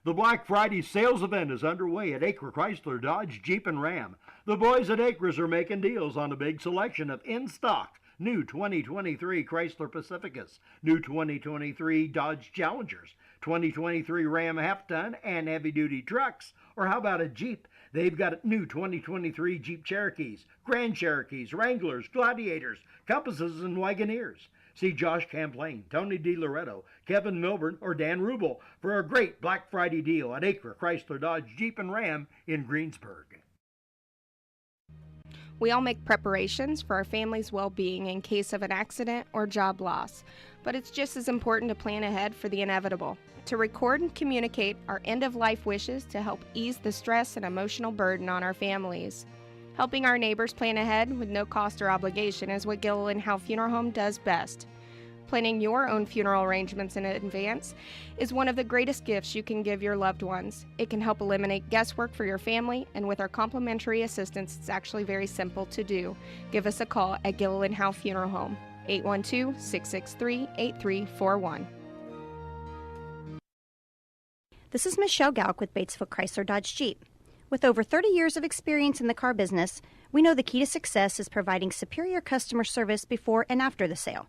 The Black Friday sales event is underway at Acre Chrysler Dodge Jeep and Ram. The boys at Acres are making deals on a big selection of in-stock new 2023 Chrysler Pacificas, new 2023 Dodge Challengers, 2023 Ram half-ton and heavy-duty trucks. Or how about a Jeep? They've got new 2023 Jeep Cherokees, Grand Cherokees, Wranglers, Gladiators, Compasses, and Wagoneers. See Josh Camplain, Tony DiLoretto, Kevin Milburn, or Dan Rubel for a great Black Friday deal at Acre Chrysler Dodge Jeep and Ram in Greensburg. We all make preparations for our family's well-being in case of an accident or job loss, but it's just as important to plan ahead for the inevitable, to record and communicate our end-of-life wishes to help ease the stress and emotional burden on our families. Helping our neighbors plan ahead with no cost or obligation is what Gilliland Howe Funeral Home does best. Planning your own funeral arrangements in advance is one of the greatest gifts you can give your loved ones. It can help eliminate guesswork for your family, and with our complimentary assistance, it's actually very simple to do. Give us a call at Gilliland Howe Funeral Home, 812-663-8341. This is Michelle Gauk with Batesville Chrysler Dodge Jeep. With over 30 years of experience in the car business, we know the key to success is providing superior customer service before and after the sale.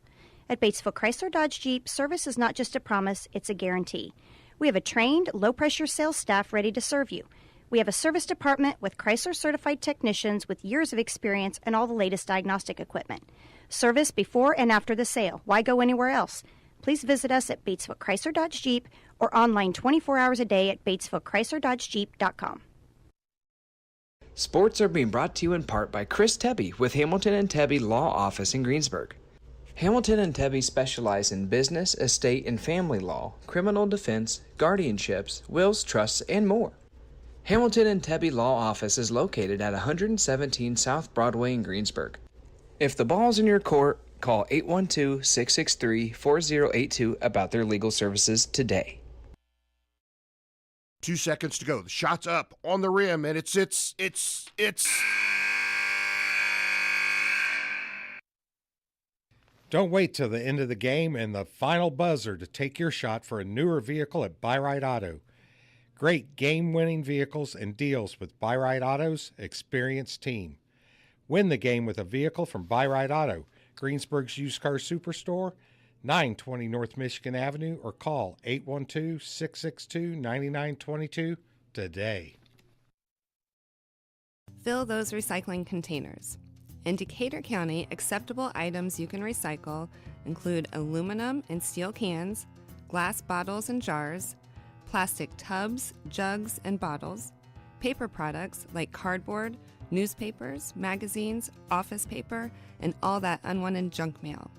At Batesville Chrysler Dodge Jeep, service is not just a promise, it's a guarantee. We have a trained, low-pressure sales staff ready to serve you. We have a service department with Chrysler-certified technicians with years of experience and all the latest diagnostic equipment. Service before and after the sale. Why go anywhere else? Please visit us at Batesville Chrysler Dodge Jeep or online 24 hours a day at BatesvilleChryslerDodgeJeep.com. Sports are being brought to you in part by Chris Tebby with Hamilton and Tebby Law Office in Greensburg. Hamilton and Tebby specialize in business, estate, and family law, criminal defense, guardianships, wills, trusts, and more. Hamilton and Tebby Law Office is located at 117 South Broadway in Greensburg. If the ball's in your court, call 812-663-4082 about their legal services today. 2 seconds to go. The shot's up on the rim, and it's. Don't wait till the end of the game and the final buzzer to take your shot for a newer vehicle at Buy Right Auto. Great game-winning vehicles and deals with Buy Right Auto's experienced team. Win the game with a vehicle from Buy Right Auto, Greensburg's used car superstore, 920 North Michigan Avenue, or call 812-662-9922 today. Fill those recycling containers. In Decatur County, acceptable items you can recycle include aluminum and steel cans, glass bottles and jars, plastic tubs, jugs, and bottles, paper products like cardboard, newspapers, magazines, office paper, and all that unwanted junk mail.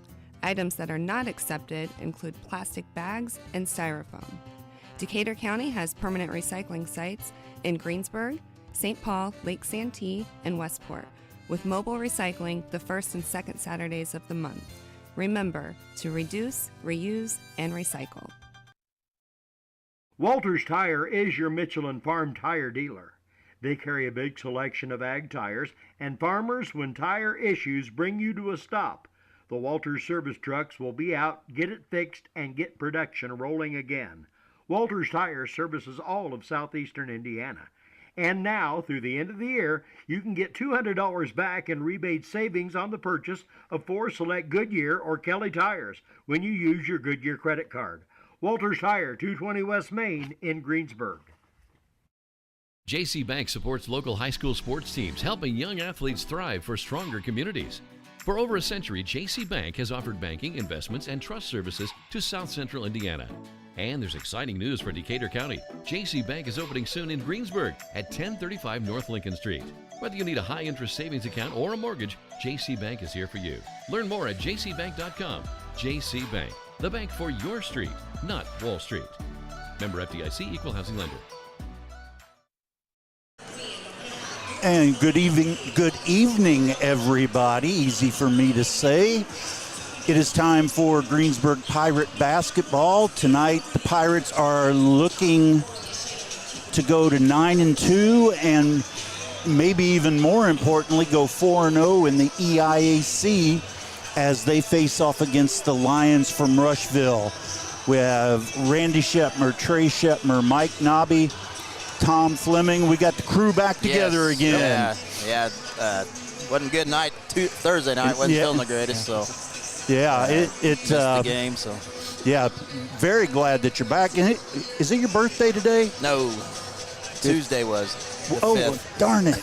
Items that are not accepted include plastic bags and styrofoam. Decatur County has permanent recycling sites in Greensburg, St. Paul, Lake Santee, and Westport, with mobile recycling the first and second Saturdays of the month. Remember to reduce, reuse, and recycle. Walters Tire is your Michelin Farm tire dealer. They carry a big selection of ag tires, and farmers, when tire issues bring you to a stop, the Walters service trucks will be out, get it fixed, and get production rolling again. Walters Tire services all of southeastern Indiana. And now, through the end of the year, you can get $200 back in rebate savings on the purchase of 4 select Goodyear or Kelly tires when you use your Goodyear credit card. Walters Tire, 220 West Main in Greensburg. JC Bank supports local high school sports teams, helping young athletes thrive for stronger communities. For over a century, JC Bank has offered banking, investments, and trust services to South Central Indiana. And there's exciting news for Decatur County. JC Bank is opening soon in Greensburg at 1035 North Lincoln Street. Whether you need a high-interest savings account or a mortgage, JC Bank is here for you. Learn more at jcbank.com. JC Bank, the bank for your street, not Wall Street. Member FDIC, Equal Housing Lender. And good evening, everybody. Easy for me to say. It is time for Greensburg Pirate basketball. Tonight, the Pirates are looking to go to 9-2 and maybe even more importantly, go 4-0 in the EIAC as they face off against the Lions from Rushville. We have Randy Shepmer, Trey Shepmer, Mike Nobby, Tom Fleming. We got the crew back together again. Yeah. Wasn't a good night Thursday night. Wasn't feeling the greatest. So It's the game. So yeah, very glad that you're back. And is it your birthday today? No, Tuesday was. Oh, 5th. darn it!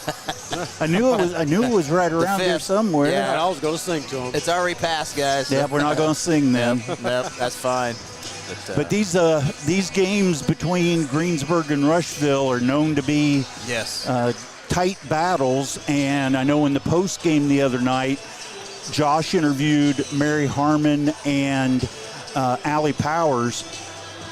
I knew it was right around here somewhere. Yeah, I was going to sing to him. It's already passed, guys. Yeah, we're not going to sing then. Nope, that's fine. But these games between Greensburg and Rushville are known to be tight battles. And I know in the post game the other night, Josh interviewed Mary Harmon and Allie Powers,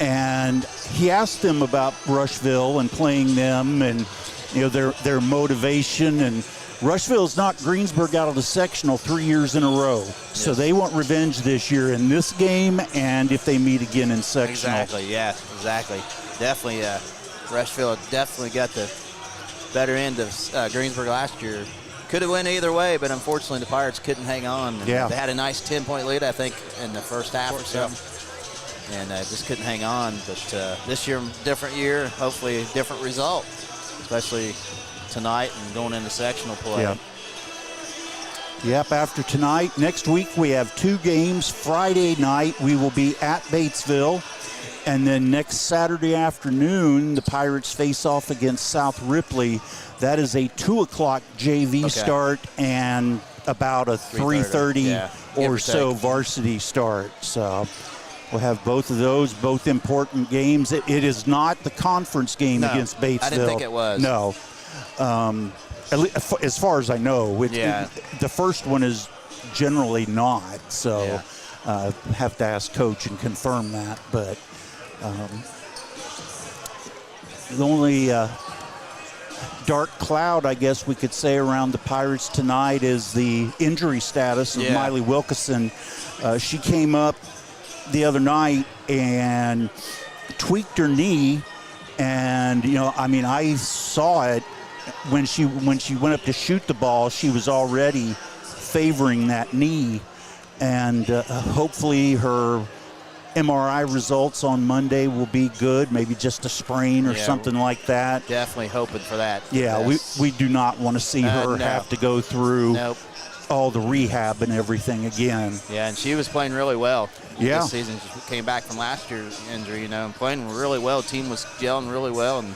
and he asked them about Rushville and playing them, and their motivation. And Rushville's knocked Greensburg out of the sectional 3 years in a row, so they want revenge this year in this game and if they meet again in sectional. Exactly. Definitely, Rushville definitely got the better end of Greensburg last year. Could have went either way, but unfortunately the Pirates couldn't hang on. They had a nice 10-point lead, I think, in the first half or so, and just couldn't hang on. But this year, different year, hopefully a different result, especially tonight and going into sectional play. Yep, after tonight. Next week we have 2 games. Friday night we will be at Batesville. And then next Saturday afternoon, the Pirates face off against South Ripley. That is a 2 o'clock JV start and about a 3:30 or so varsity start. So we'll have both of those, both important games. It is not the conference game against Batesville. I didn't think it was. No. As far as I know, the first one is generally not. So have to ask Coach and confirm that. But the only dark cloud, I guess we could say, around the Pirates tonight is the injury status of Miley Wilkeson. She came up the other night and tweaked her knee, and I saw it when she went up to shoot the ball. She was already favoring that knee, and hopefully her MRI results on Monday will be good, maybe just a sprain or something like that. Definitely hoping for that. Yeah, we do not want to see her have to go through all the rehab and everything again. Yeah, and she was playing really well this season. She came back from last year's injury, and playing really well. Team was gelling really well, and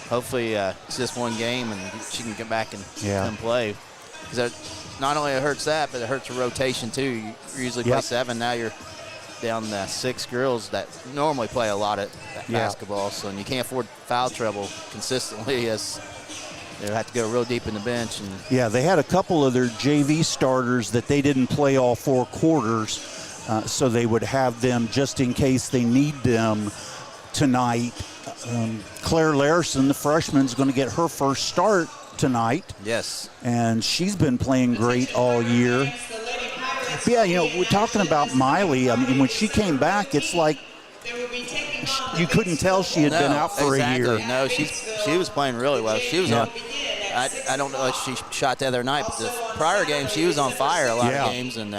hopefully it's just one game and she can get back and play. Because not only it hurts that, but it hurts the rotation too. You usually play 7, now you're down 6 girls that normally play a lot of basketball, and you can't afford foul trouble consistently, as they have to go real deep in the bench. And they had a couple of their JV starters that they didn't play all 4 quarters, so they would have them just in case they need them tonight. Claire Larson, the freshman, is going to get her first start tonight. Yes. And she's been playing great all year. Yeah, we're talking about Miley. I mean, when she came back, it's like you couldn't tell she had been out for a year. No, she was playing really well. She was on. I don't know if she shot the other night, but the prior game she was on fire a lot of games, and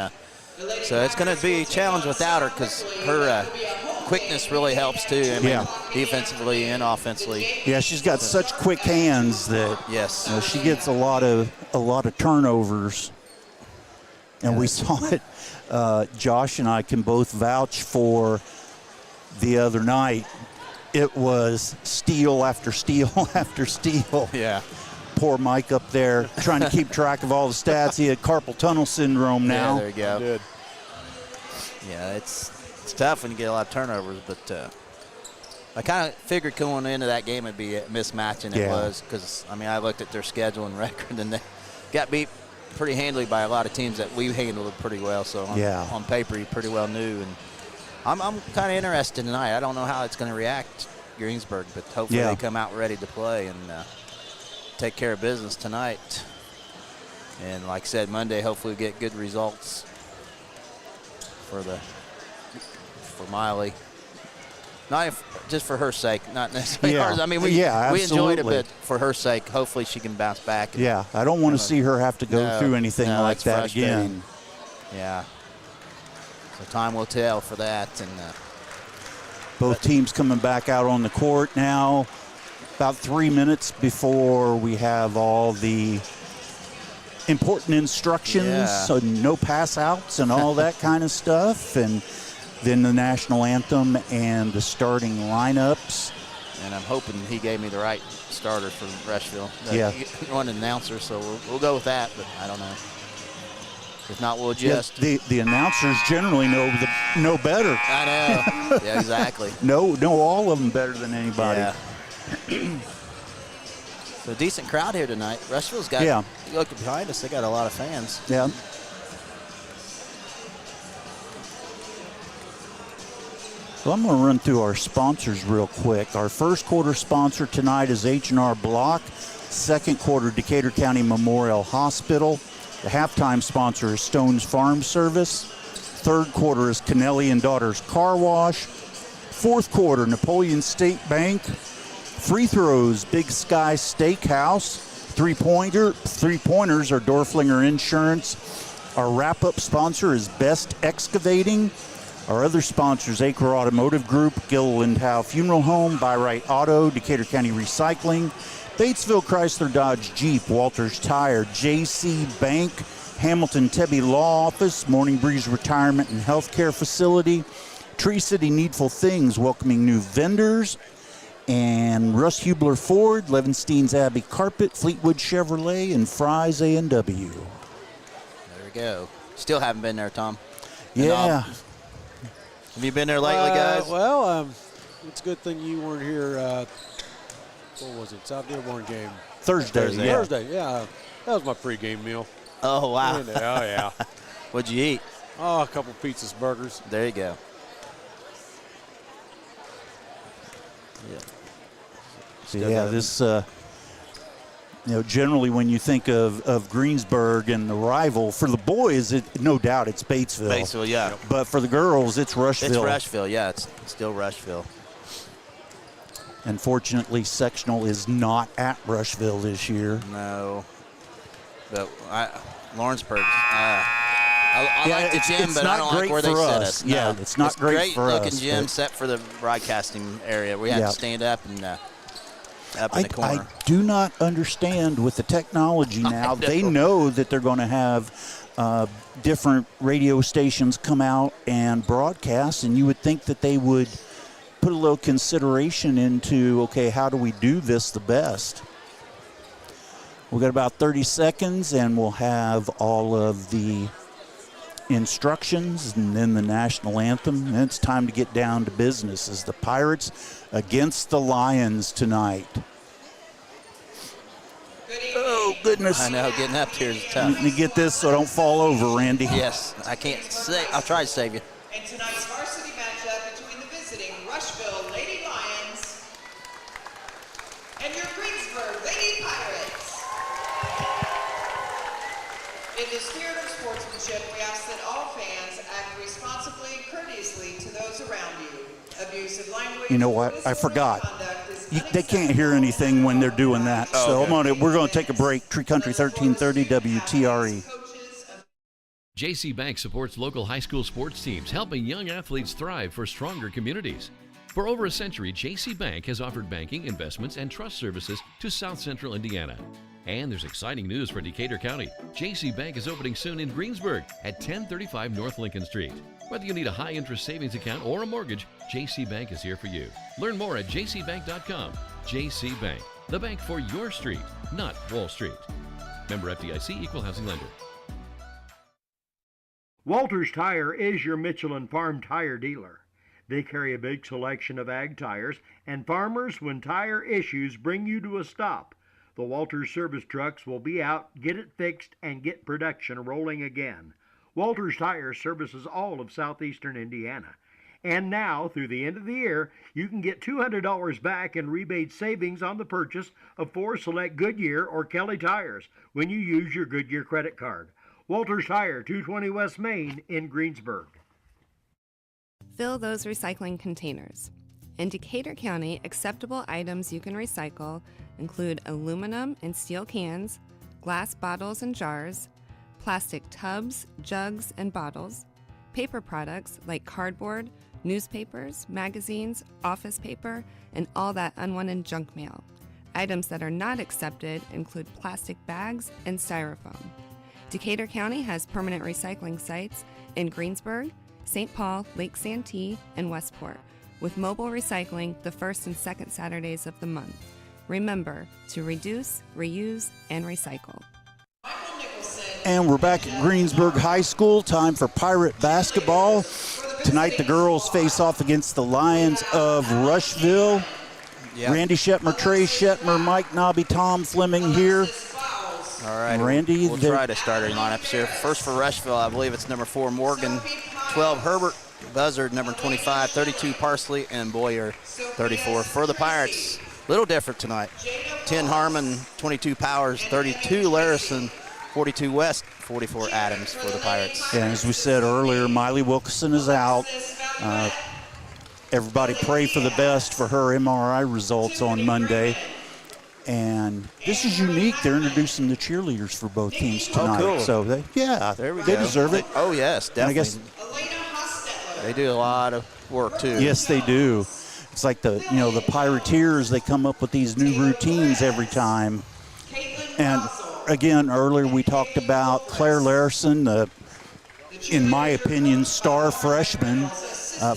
so it's going to be a challenge without her, because her quickness really helps too. Defensively and offensively. Yeah, she's got such quick hands that she gets a lot of turnovers. And we saw it. Josh and I can both vouch for the other night. It was steal after steal after steal. Yeah. Poor Mike up there trying to keep track of all the stats. He had carpal tunnel syndrome now. Yeah, there you go. Good. Yeah, it's tough when you get a lot of turnovers, but I kind of figured going into that game it'd be a mismatch, and it was, because I looked at their schedule and record, and they got beat pretty handily by a lot of teams that we handled it pretty well. So on paper, you pretty well knew. And I'm kind of interested tonight. I don't know how it's going to react, Greensburg, but hopefully they come out ready to play and take care of business tonight. And like I said, Monday, hopefully we get good results for Miley. Not just for her sake, not necessarily ours. I mean, we enjoyed it, but for her sake, hopefully she can bounce back. I don't want to see her have to go through anything like that again. Yeah. So time will tell for that. And Both teams coming back out on the court now. About 3 minutes before we have all the important instructions, so no pass outs and all that kind of stuff, and then the national anthem and the starting lineups. And I'm hoping he gave me the right starter for Rushville. One announcer, so we'll go with that, but I don't know. If not, we'll adjust. The announcers generally know better. I know. Yeah, exactly. know all of them better than anybody. Yeah. So a decent crowd here tonight. Rushville's got, you look behind us, they got a lot of fans. Yeah. So I'm going to run through our sponsors real quick. Our first quarter sponsor tonight is H&R Block. Second quarter, Decatur County Memorial Hospital. The halftime sponsor is Stone's Farm Service. Third quarter is Kennelly and Daughters Car Wash. Fourth quarter, Napoleon State Bank. Free throws, Big Sky Steakhouse. Three-pointers are Dorflinger Insurance. Our wrap-up sponsor is Best Excavating. Our other sponsors, Acre Automotive Group, Gilliland Howe Funeral Home, By-Right Auto, Decatur County Recycling, Batesville Chrysler Dodge Jeep, Walters Tire, JC Bank, Hamilton Tebby Law Office, Morning Breeze Retirement and Healthcare Facility, Tree City Needful Things, welcoming new vendors, and Russ Hubler Ford, Levenstein's Abbey Carpet, Fleetwood Chevrolet, and Fry's A&W. There we go. Still haven't been there, Tom. Yeah. Have you been there lately, guys? Well, it's a good thing you weren't here. What was it? South Dearborn game. Thursday, yeah. That was my pregame meal. Oh, wow. Oh, yeah. What'd you eat? Oh, a couple pizzas, burgers. There you go. This, generally when you think of Greensburg and the rival, for the boys, no doubt it's Batesville. Batesville, yeah. But for the girls, it's Rushville. It's Rushville, yeah. It's still Rushville. Unfortunately, sectional is not at Rushville this year. No. But Lawrenceburg, I like the gym, but I don't like where they set us. Yeah, it's not great for us. Great-looking gym set for the broadcasting area. We had to stand up and up in the corner. I do not understand with the technology now. They know that they're going to have different radio stations come out and broadcast, and you would think that they would put a little consideration into, okay, how do we do this the best? We've got about 30 seconds, and we'll have all of the instructions and then the national anthem. And it's time to get down to business as the Pirates against the Lions tonight. Oh, goodness. I know, getting up here is tough. Let me get this so I don't fall over, Randy. Yes, I can't say. I'll try to save you. And tonight's varsity matchup between the visiting Rushville Lady Lions and your Greensburg Lady Pirates. In the spirit of sportsmanship, we ask that all fans act responsibly and courteously to those around you. Abusive language. You know what? I forgot. They can't hear anything when they're doing that. So we're going to take a break. Tree Country 1330 WTRE. JC Bank supports local high school sports teams, helping young athletes thrive for stronger communities. For over a century, JC Bank has offered banking, investments, and trust services to South Central Indiana. And there's exciting news for Decatur County. JC Bank is opening soon in Greensburg at 1035 North Lincoln Street. Whether you need a high-interest savings account or a mortgage, JC Bank is here for you. Learn more at jcbank.com. JC Bank, the bank for your street, not Wall Street. Member FDIC, Equal Housing Lender. Walters Tire is your Michelin Farm tire dealer. They carry a big selection of ag tires, and farmers, when tire issues bring you to a stop, the Walters service trucks will be out, get it fixed, and get production rolling again. Walters Tire services all of southeastern Indiana. And now, through the end of the year, you can get $200 back in rebate savings on the purchase of 4 select Goodyear or Kelly tires when you use your Goodyear credit card. Walters Tire, 220 West Main in Greensburg. Fill those recycling containers. In Decatur County, acceptable items you can recycle include aluminum and steel cans, glass bottles and jars, plastic tubs, jugs, and bottles, paper products like cardboard, newspapers, magazines, office paper, and all that unwanted junk mail. Items that are not accepted include plastic bags and styrofoam. Decatur County has permanent recycling sites in Greensburg, St. Paul, Lake Santee, and Westport, with mobile recycling the first and second Saturdays of the month. Remember to reduce, reuse, and recycle. And we're back at Greensburg High School. Time for Pirate basketball. Tonight the girls face off against the Lions of Rushville. Yep. Randy Shetmer, Trey Shetmer, Mike Nobby, Tom Fleming here. All right, Randy, we'll try to start our lineups here. First for Rushville, I believe it's number 4, Morgan, 12, Herbert, Buzzard, number 25, 32, Parsley, and Boyer, 34. For the Pirates, little different tonight. 10, Harmon, 22, Powers, 32, Larison, 42, West, 44, Adams for the Pirates. And as we said earlier, Miley Wilkerson is out. Everybody pray for the best for her MRI results on Monday. And this is unique. They're introducing the cheerleaders for both teams tonight. Oh, cool. So they deserve it. Oh, yes, definitely. I guess they do a lot of work, too. Yes, they do. It's like the Pirateers, they come up with these new routines every time. And again, earlier we talked about Claire Larison, the, in my opinion, star freshman.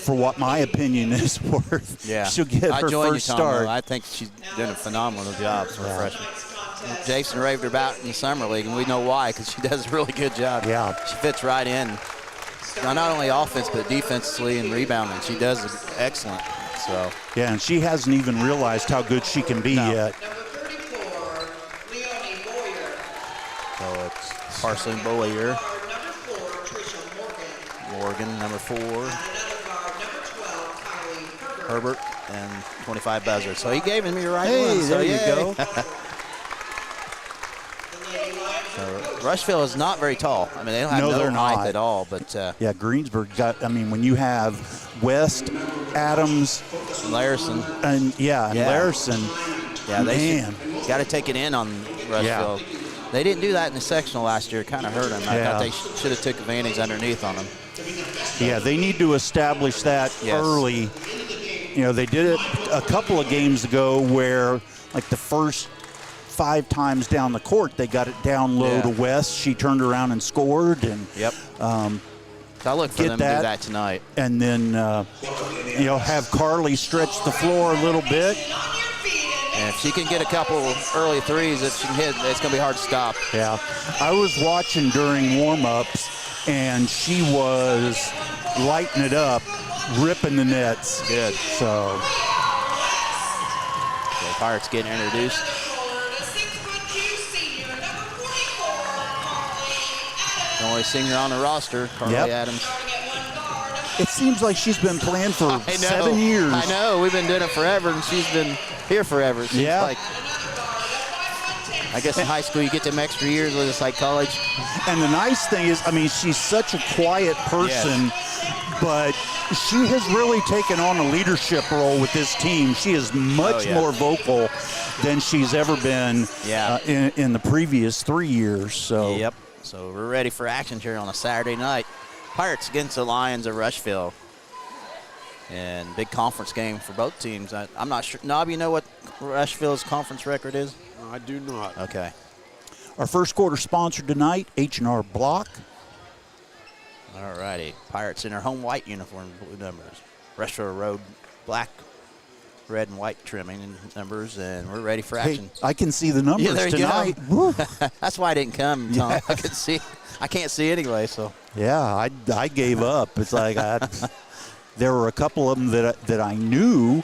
For what my opinion is worth. Yeah. She'll get her first start. I think she's doing a phenomenal job for a freshman. Jason raved her about in the summer league, and we know why, because she does a really good job. Yeah. She fits right in. Not only offense, but defensively and rebounding. She does excellent. So. Yeah, and she hasn't even realized how good she can be yet. So it's Parsley and Boyer. Morgan, number 4. Herbert, and 25 Buzzard. So he gave me the right one. So there you go. So Rushville is not very tall. I mean, they don't have no height at all. But yeah, Greensburg got. I mean, when you have West, Adams, Larison, and Larison, they got to take it in on Rushville. Yeah. They didn't do that in the sectional last year. It kind of hurt them. I thought they should have took advantage underneath on them. Yeah, they need to establish that early. They did it a couple of games ago where, like, the first 5 times down the court, they got it down low to West. She turned around and scored. And so I look for them to do that tonight. And then, have Carly stretch the floor a little bit. And if she can get a couple early threes, if she can hit, it's going to be hard to stop. Yeah. I was watching during warm-ups, and she was lighting it up, ripping the nets. Good. So Pirates getting introduced. The only senior on the roster, Carly Adams. It seems like she's been playing for 7 years. I know. We've been doing it forever, and she's been here forever. Seems like. I guess in high school you get them extra years with it's like college. And the nice thing is, I mean, she's such a quiet person, but she has really taken on a leadership role with this team. She is much more vocal than she's ever been in the previous 3 years. So. Yep. So we're ready for action here on a Saturday night. Pirates against the Lions of Rushville. And big conference game for both teams. I'm not sure. Nob, you know what Rushville's conference record is? I do not. Okay. Our first quarter sponsor tonight, H&R Block. All righty. Pirates in their home white uniform, blue numbers. Rushville Road, black, red, and white trimming and numbers, and we're ready for action. Hey, I can see the numbers tonight. That's why I didn't come, Tom. Yeah. I could see. I can't see anyway, so. Yeah, I gave up. It's like there were a couple of them that I knew,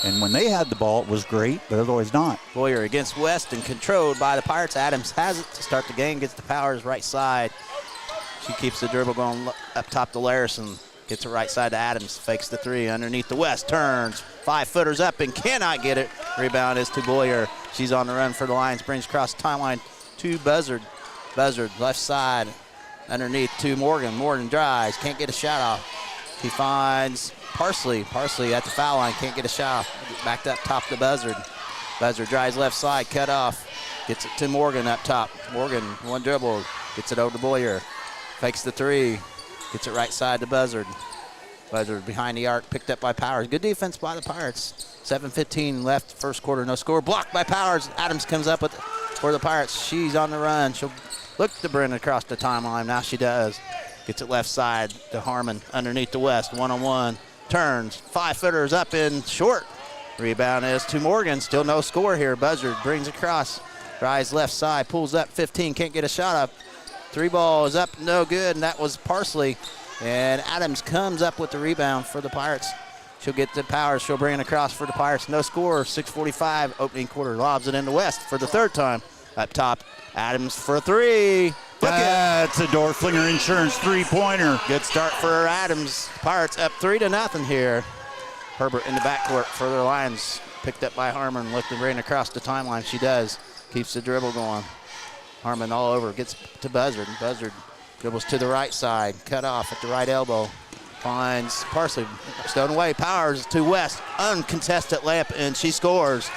and when they had the ball, it was great, but otherwise not. Boyer against West and controlled by the Pirates. Adams has it to start the game, gets the Powers right side. She keeps the dribble going up top to Larison. Gets it right side to Adams, fakes the 3 underneath the West, turns, 5-footers up and cannot get it. Rebound is to Boyer. She's on the run for the Lions, brings across the timeline to Buzzard. Buzzard left side underneath to Morgan. Morgan drives, can't get a shot off. He finds Parsley. Parsley at the foul line, can't get a shot off. Backed up top to Buzzard. Buzzard drives left side, cut off. Gets it to Morgan up top. Morgan, one dribble, gets it over to Boyer. Fakes the 3, gets it right side to Buzzard. Buzzard behind the arc, picked up by Powers. Good defense by the Pirates. 7:15 left, first quarter, no score. Blocked by Powers. Adams comes up for the Pirates. She's on the run. She'll look to bring it across the timeline. Now she does. Gets it left side to Harmon underneath the West. One-on-one. Turns. 5-footers up in short. Rebound is to Morgan. Still no score here. Buzzard brings across. Drives left side. Pulls up 15. Can't get a shot up. 3 ball is up. No good. And that was Parsley. And Adams comes up with the rebound for the Pirates. She'll get to Powers. She'll bring it across for the Pirates. No score. 6:45 opening quarter. Lobs it into West for the third time. Up top, Adams for 3. That's a Dorflinger Insurance three-pointer. Good start for Adams. Pirates up 3-0 here. Herbert in the backcourt for their Lions. Picked up by Harmon. Looking to bring it across the timeline. She does. Keeps the dribble going. Harmon all over. Gets to Buzzard. Buzzard dribbles to the right side. Cut off at the right elbow. Finds Parsley. Stone away. Powers to West. Uncontested layup, and she scores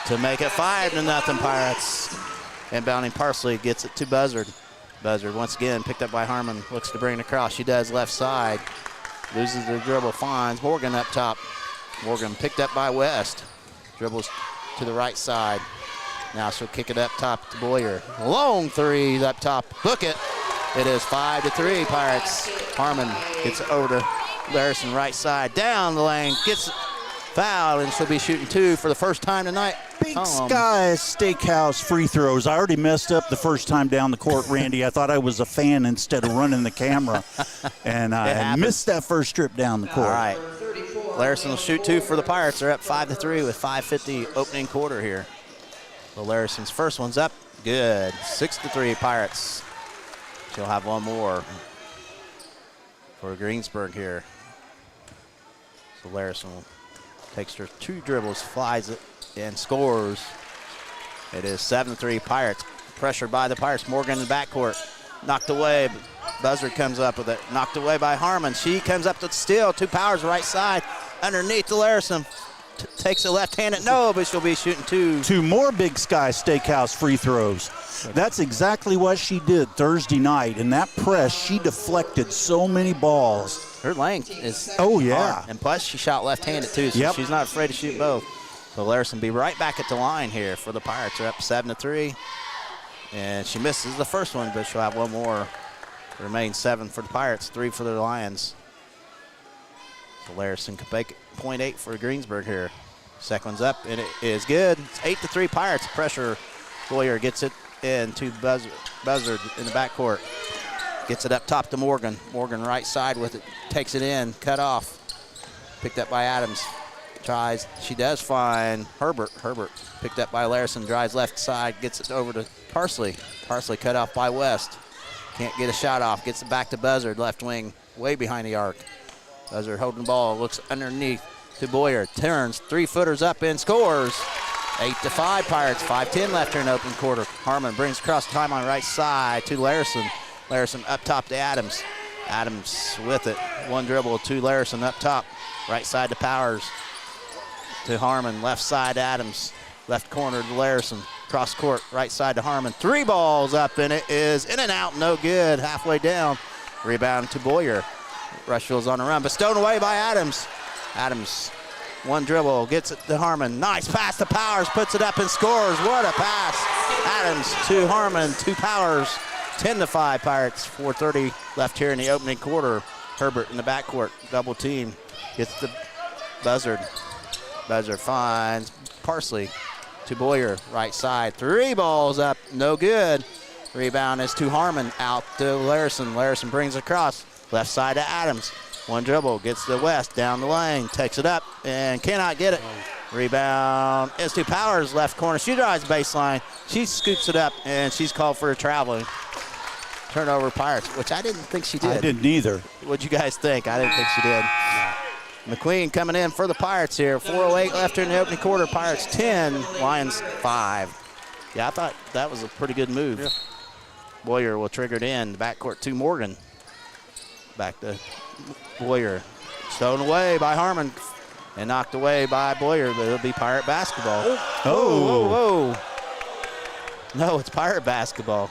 to make it 5-0 Pirates. Inbounding Parsley gets it to Buzzard. Buzzard once again picked up by Harmon. Looks to bring it across. She does left side. Loses the dribble. Finds Morgan up top. Morgan picked up by West. Dribbles to the right side. Now she'll kick it up top to Boyer. Long 3 up top. Book it. It is 5-3 Pirates. Harmon gets it over to Larison right side. Down the lane. Gets fouled, and she'll be shooting 2 for the first time tonight. Big Sky Steakhouse free throws. I already messed up the first time down the court, Randy. I thought I was a fan instead of running the camera. And I missed that first trip down the court. All right. Larison will shoot 2 for the Pirates. They're up 5-3 with 5:50 opening quarter here. So Larison's first one's up. Good. 6-3 Pirates. She'll have one more for Greensburg here. So Larison takes her 2 dribbles, flies it, and scores. It is 7-3 Pirates. Pressured by the Pirates. Morgan in the backcourt. Knocked away. Buzzard comes up with it. Knocked away by Harmon. She comes up to steal. 2 Powers right side. Underneath to Larison. Takes it left-handed. No, but she'll be shooting 2. 2 more Big Sky Steakhouse free throws. That's exactly what she did Thursday night. In that press, she deflected so many balls. Her length is hard. And plus, she shot left-handed, too, so she's not afraid to shoot both. So Larison be right back at the line here for the Pirates. They're up 7-3. And she misses the first one, but she'll have one more. Remains 7 for the Pirates, 3 for the Lions. So Larison can make it 0.8 for Greensburg here. Second one's up, and it is good. It's 8-3 Pirates. Pressure. Boyer gets it into Buzzard in the backcourt. Gets it up top to Morgan. Morgan right side with it. Takes it in. Cut off. Picked up by Adams. Tries. She does find Herbert. Herbert picked up by Larison. Drives left side. Gets it over to Parsley. Parsley cut off by West. Can't get a shot off. Gets it back to Buzzard. Left wing. Way behind the arc. Buzzard holding the ball. Looks underneath to Boyer. Turns. 3-footers up and scores. 8-5 Pirates. 5:10 left here in the opening quarter. Harmon brings across time on right side to Larison. Larison up top to Adams. Adams with it. 1 dribble to Larison up top. Right side to Powers. To Harmon. Left side to Adams. Left corner to Larison. Cross court. Right side to Harmon. 3 balls up, and it is in and out. No good. Halfway down. Rebound to Boyer. Rushville's on the run, but stolen away by Adams. Adams, 1 dribble, gets it to Harmon. Nice pass to Powers, puts it up and scores. What a pass. Adams to Harmon, to Powers. 10-5 Pirates. 4:30 left here in the opening quarter. Herbert in the backcourt, double team. Gets the Buzzard. Buzzard finds Parsley to Boyer, right side. 3 balls up, no good. Rebound is to Harmon, out to Larison. Larison brings it across. Left side to Adams. 1 dribble, gets to West, down the lane, takes it up, and cannot get it. Rebound is to Powers, left corner. She drives baseline. She scoops it up, and she's called for a traveling. Turnover Pirates, which I didn't think she did. I didn't either. What'd you guys think? I didn't think she did. McQueen coming in for the Pirates here. 4:08 left here in the opening quarter. Pirates 10, Lions 5. Yeah, I thought that was a pretty good move. Yeah. Boyer will trigger it in. The backcourt to Morgan. Back to Boyer. Stolen away by Harmon and knocked away by Boyer, but it'll be Pirate basketball. Oh. Whoa. No, it's Pirate basketball.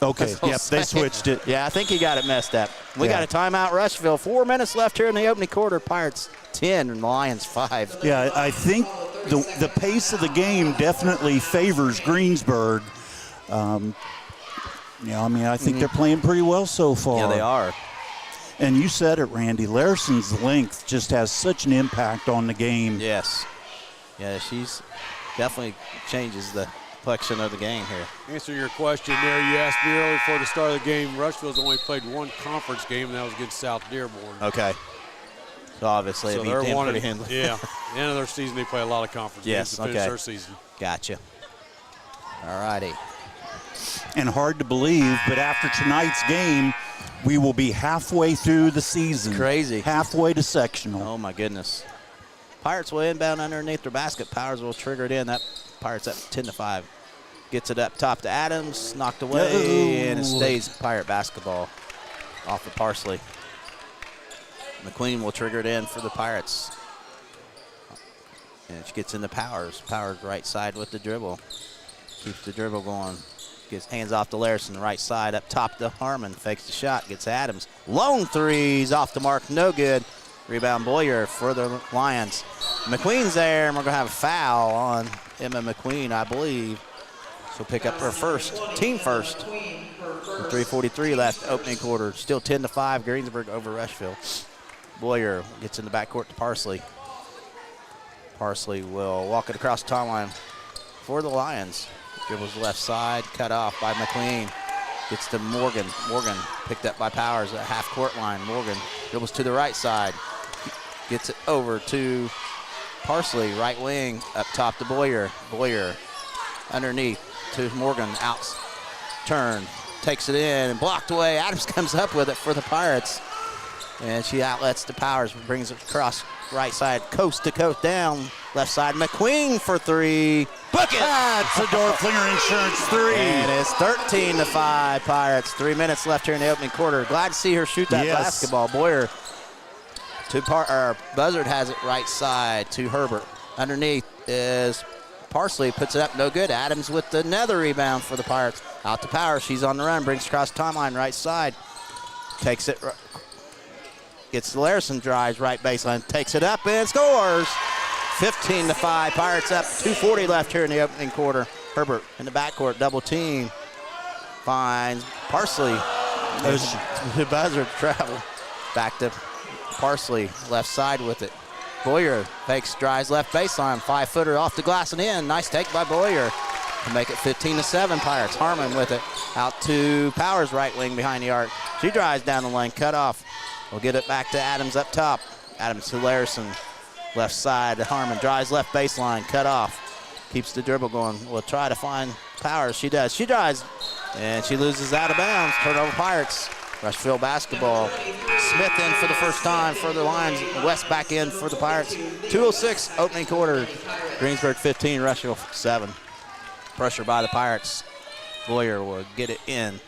Okay, yep, they switched it. Yeah, I think he got it messed up. We got a timeout, Rushville. 4 minutes left here in the opening quarter. Pirates 10 and Lions 5. Yeah, I think the pace of the game definitely favors Greensburg. I think they're playing pretty well so far. Yeah, they are. And you said it, Randy. Larson's length just has such an impact on the game. Yes. Yeah, she's definitely changes the complexion of the game here. Answering your question there, you asked me earlier before the start of the game, Rushville's only played one conference game, and that was against South Dearborn. Okay. So obviously, so they're one of the end of their season, they play a lot of conference games to finish their season. Gotcha. All righty. And hard to believe, but after tonight's game, we will be halfway through the season. Crazy. Halfway to sectional. Oh, my goodness. Pirates will inbound underneath their basket. Powers will trigger it in. That Pirates up 10-5. Gets it up top to Adams. Knocked away, and it stays Pirate basketball off of Parsley. McQueen will trigger it in for the Pirates. And she gets into Powers. Powers right side with the dribble. Keeps the dribble going. Gets hands off to Larson, right side, up top to Harmon. Fakes the shot, gets Adams. Lone threes off the mark, no good. Rebound Boyer for the Lions. McQueen's there, and we're going to have a foul on Emma McQueen, I believe. She'll pick up her first, team first. With 3:43 left, opening quarter. Still 10-5, Greensburg over Rushville. Boyer gets in the backcourt to Parsley. Parsley will walk it across the timeline for the Lions. Dribbles left side, cut off by McQueen. Gets to Morgan. Morgan picked up by Powers at half-court line. Morgan dribbles to the right side. Gets it over to Parsley, right wing, up top to Boyer. Boyer underneath to Morgan, out turn, takes it in and blocked away. Adams comes up with it for the Pirates. And she outlets to Powers, brings it across right side, coast to coast down. Left side, McQueen for three. Book it! That's a Dorflinger Insurance three. And it's 13-5 Pirates. 3 minutes left here in the opening quarter. Glad to see her shoot that basketball. Boyer to Buzzard has it right side to Herbert. Underneath is Parsley, puts it up, no good. Adams with another rebound for the Pirates. Out to Powers, she's on the run, brings across the timeline, right side. Takes it, gets Larson, drives right baseline, takes it up and scores. 15-5, Pirates up, 2:40 left here in the opening quarter. Herbert in the backcourt, double team. Finds Parsley. The Buzzard travel. Back to Parsley, left side with it. Boyer fakes, drives left baseline, 5-footer off the glass and in. Nice take by Boyer to make it 15-7 Pirates. Harmon with it, out to Powers, right wing behind the arc. She drives down the lane, cut off. We'll get it back to Adams up top. Adams to Larson, left side to Harmon, drives left baseline, cut off. Keeps the dribble going. We'll try to find Powers. She does. She drives, and she loses out of bounds. Turnover Pirates. Rushville basketball. Smith in for the first time for the Lions. West back in for the Pirates. 2:06 opening quarter. Greensburg 15, Rushville 7. Pressure by the Pirates. Boyer will get it in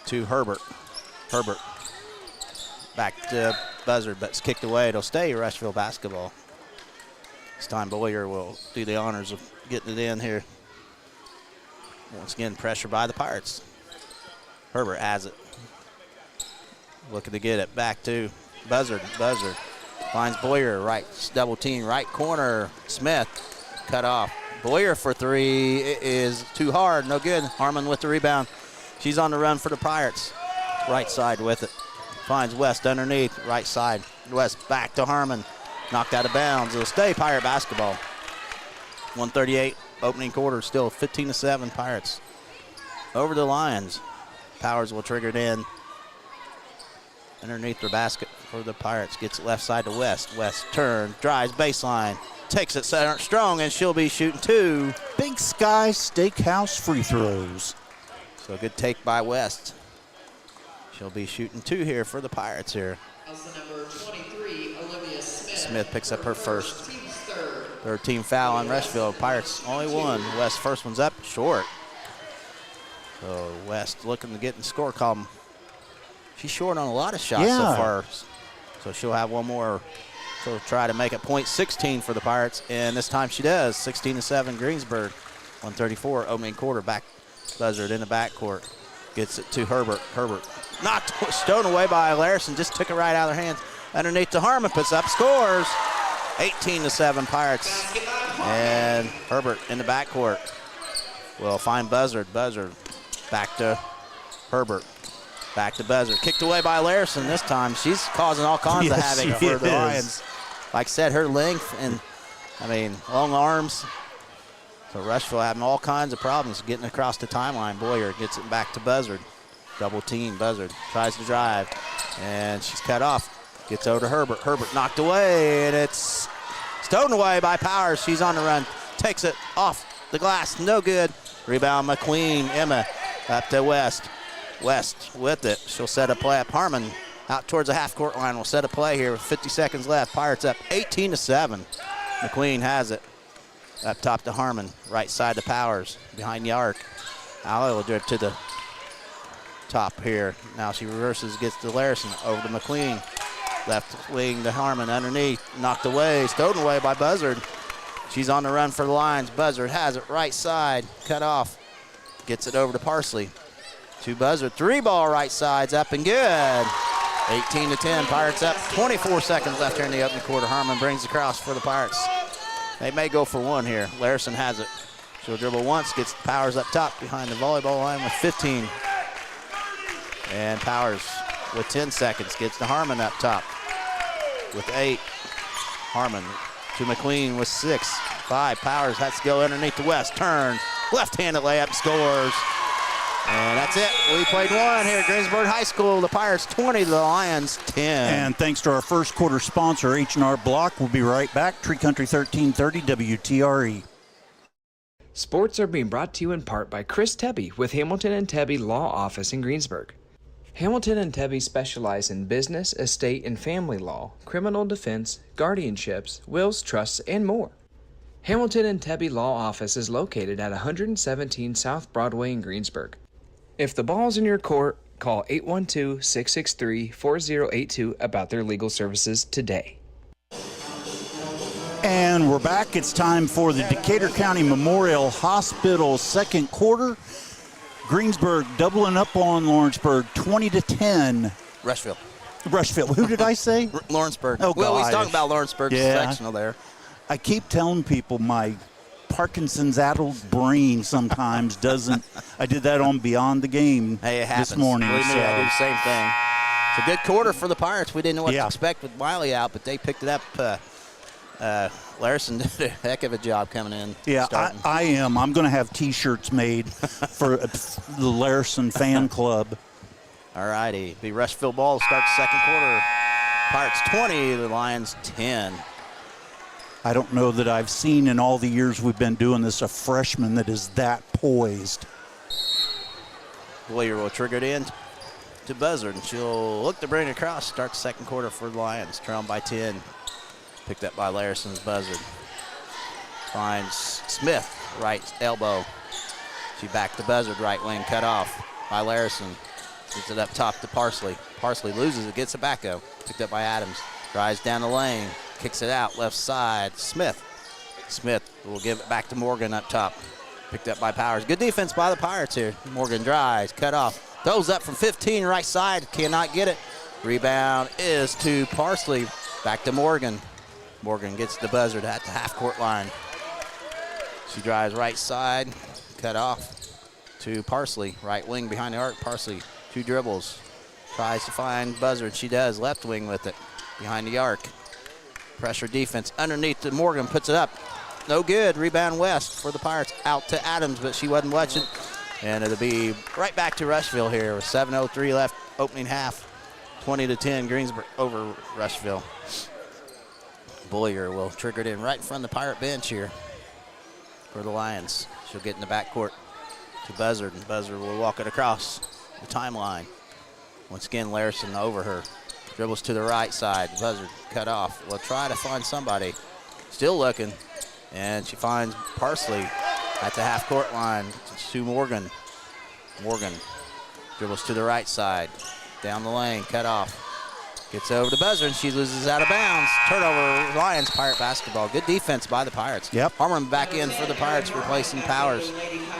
to Herbert. Herbert back to Buzzard, but it's kicked away. It'll stay Rushville basketball. This time Boyer will do the honors of getting it in here. Once again, pressure by the Pirates. Herbert has it. Looking to get it back to Buzzard. Buzzard finds Boyer, right double team, right corner. Smith cut off. Boyer for three. It is too hard, no good. Harmon with the rebound. She's on the run for the Pirates. Right side with it. Finds West underneath, right side. West back to Harmon. Knocked out of bounds. It'll stay Pirate basketball. 1:38 opening quarter, still 15-7 Pirates. Over the Lions. Powers will trigger it in. Underneath their basket for the Pirates. Gets it left side to West. West turns, drives baseline. Takes it center strong, and she'll be shooting two. Big Sky Steakhouse free throws. So a good take by West. She'll be shooting two here for the Pirates here. Number 23, Olivia Smith. Smith picks up her first. Third team foul on Rushville. Pirates only one. West first one's up, short. So West looking to get in the score column. She's short on a lot of shots so far. So she'll have one more. She'll try to make it .16 for the Pirates, and this time she does. 16-7 Greensburg. 1:34 opening quarter. Back Buzzard in the backcourt. Gets it to Herbert. Herbert knocked, stolen away by Larson. Just took it right out of their hands. Underneath to Harmon, puts up, scores. 18-7 Pirates. And Herbert in the backcourt will find Buzzard. Buzzard back to Herbert. Back to Buzzard. Kicked away by Larson this time. She's causing all kinds of havoc for the Lions. Like I said, her length and, long arms. So Rushville having all kinds of problems getting across the timeline. Boyer gets it back to Buzzard. Double team. Buzzard tries to drive, and she's cut off. Gets over to Herbert. Herbert knocked away, and it's stolen away by Powers. She's on the run. Takes it off the glass. No good. Rebound McQueen. Emma up to West. West with it. She'll set a play up. Harmon out towards the half-court line. Will set a play here with 50 seconds left. Pirates up 18-7. McQueen has it. Up top to Harmon. Right side to Powers. Behind the arc. Allie will drip to the top here. Now she reverses, gets to Larson. Over to McQueen. Left wing to Harmon underneath. Knocked away. Stolen away by Buzzard. She's on the run for the Lions. Buzzard has it right side. Cut off. Gets it over to Parsley. To Buzzard. 3-ball right side's up and good. 18-10. Pirates up. 24 seconds left here in the opening quarter. Harmon brings the cross for the Pirates. They may go for one here. Larson has it. She'll dribble once, gets Powers up top behind the volleyball line with 15. And Powers with 10 seconds gets to Harmon up top with 8. Harmon to McQueen with 6. 5. Powers has to go underneath the West. Turn. Left-handed layup, scores. And that's it. We played one here at Greensburg High School. The Pirates 20, the Lions 10. And thanks to our first quarter sponsor, H&R Block. We'll be right back. Tree Country 1330 WTRE. Sports are being brought to you in part by Chris Tebby with Hamilton and Tebby Law Office in Greensburg. Hamilton and Tebby specialize in business, estate, and family law, criminal defense, guardianships, wills, trusts, and more. Hamilton and Tebby Law Office is located at 117 South Broadway in Greensburg. If the ball's in your court, call 812-663-4082 about their legal services today. And we're back. It's time for the Decatur County Memorial Hospital second quarter. Greensburg doubling up on Lawrenceburg, 20-10. Rushville. Who did I say? Lawrenceburg. Oh, well, gosh. he's talking about Lawrenceburg's sectional there. I keep telling people my Parkinson's-addled brain sometimes doesn't. I did that on Beyond the Game this morning. Believe me, I do the same thing. It's a good quarter for the Pirates. We didn't know what to expect with Wiley out, but they picked it up. Larson did a heck of a job coming in. Yeah, I am. I'm going to have T-shirts made for the Larson fan club. All righty. Be Rushville ball to start the second quarter. Pirates 20, the Lions 10. I don't know that I've seen in all the years we've been doing this a freshman that is that poised. Boyer will trigger it in to Buzzard, and she'll look to bring it across. Start the second quarter for the Lions, trailing by 10. Picked up by Larson's Buzzard. Finds Smith, right elbow. She back to Buzzard, right wing, cut off by Larson. Gets it up top to Parsley. Parsley loses it, gets it back though. Picked up by Adams. Drives down the lane, kicks it out, left side. Smith will give it back to Morgan up top. Picked up by Powers. Good defense by the Pirates here. Morgan drives, cut off. Throws up from 15, right side, cannot get it. Rebound is to Parsley. Back to Morgan. Morgan gets the Buzzard at the half-court line. She drives right side, cut off to Parsley. Right wing behind the arc. Parsley, 2 dribbles. Tries to find Buzzard. She does. Left wing with it. Behind the arc. Pressure defense underneath to Morgan. Puts it up. No good. Rebound West for the Pirates. Out to Adams, but she wasn't watching. And it'll be right back to Rushville here with 7:03 left. Opening half. 20-10. Greensburg over Rushville. Boyer will trigger it in right in front of the Pirate bench here for the Lions. She'll get in the backcourt to Buzzard, and Buzzard will walk it across the timeline. Once again, Larson over her. Dribbles to the right side. Buzzard cut off. Will try to find somebody. Still looking, and she finds Parsley at the half-court line to Morgan. Morgan dribbles to the right side. Down the lane, cut off. Gets over to Buzzard, and she loses out of bounds. Turnover, Lions, Pirate basketball. Good defense by the Pirates. Yep. Harmon back in for the Pirates, replacing Powers.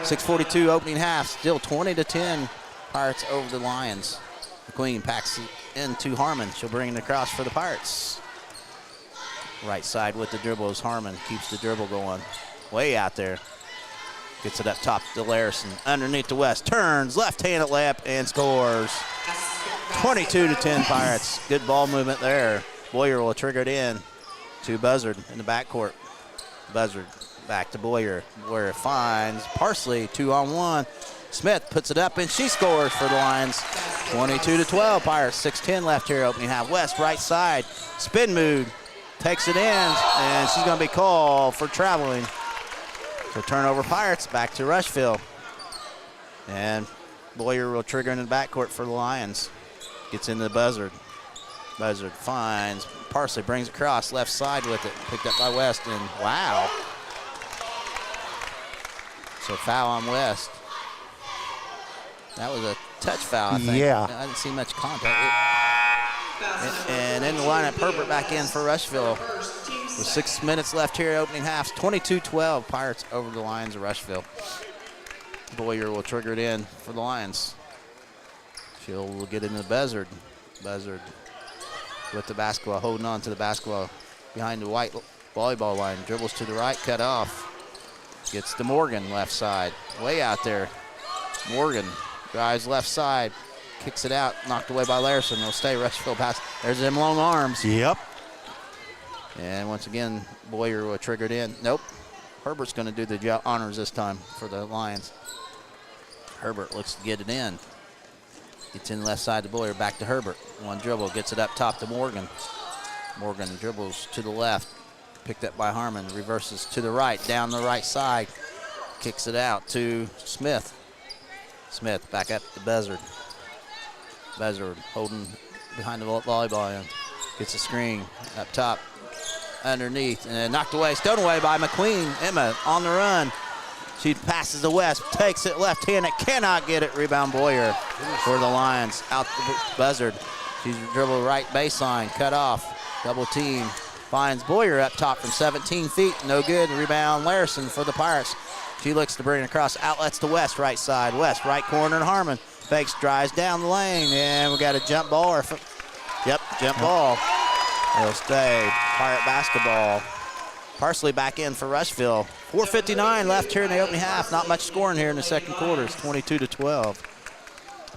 6:42 opening half, still 20-10 Pirates over the Lions. McQueen packs it into Harmon. She'll bring it across for the Pirates. Right side with the dribble as Harmon keeps the dribble going. Way out there. Gets it up top to Larison. Underneath to West. Turns, left-handed layup, and scores. 22-10 Pirates. Good ball movement there. Boyer will trigger it in to Buzzard in the backcourt. Buzzard back to Boyer. Boyer finds Parsley, 2-on-1. Smith puts it up, and she scores for the Lions. 22-12 Pirates. 6:10 left here, opening half. West, right side. Spin move. Takes it in, and she's going to be called for traveling. So turnover Pirates, back to Rushville. And Boyer will trigger in the backcourt for the Lions. Gets into the Buzzard. Buzzard finds Parsley, brings it across, left side with it. Picked up by West, and wow. So foul on West. That was a touch foul, I think. Yeah. I didn't see much contact. And in the lineup, Herbert back in for Rushville. With 6 minutes left here, opening half. 22-12, Pirates over the Lions of Rushville. Boyer will trigger it in for the Lions. She'll get into the Buzzard. Buzzard with the basketball, holding on to the basketball behind the white volleyball line. Dribbles to the right, cut off. Gets to Morgan, left side. Way out there. Morgan drives left side. Kicks it out, knocked away by Larison. They'll stay. Rushville pass. There's them long arms. Yep. And once again, Boyer will trigger it in. Nope. Herbert's going to do the honors this time for the Lions. Herbert looks to get it in. Gets in the left side to Boyer. Back to Herbert. One dribble. Gets it up top to Morgan. Morgan dribbles to the left. Picked up by Harmon. Reverses to the right. Down the right side. Kicks it out to Smith. Smith back up to Buzzard. Buzzard holding behind the volleyball end. Gets a screen up top. Underneath. And then knocked away. Stolen away by McQueen. Emma on the run. She passes to West. Takes it left-handed. Cannot get it. Rebound Boyer for the Lions. Out the Buzzard. She's dribbled right baseline. Cut off. Double team. Finds Boyer up top from 17 feet. No good. Rebound Larison for the Pirates. She looks to bring it across. Outlets to West. Right side. West. Right corner to Harmon. Fakes, drives down the lane. And we got a jump ball. Yep, jump ball. It'll stay. Pirate basketball. Parsley back in for Rushville. 4:59 left here in the opening half. Not much scoring here in the second quarter. It's 22-12.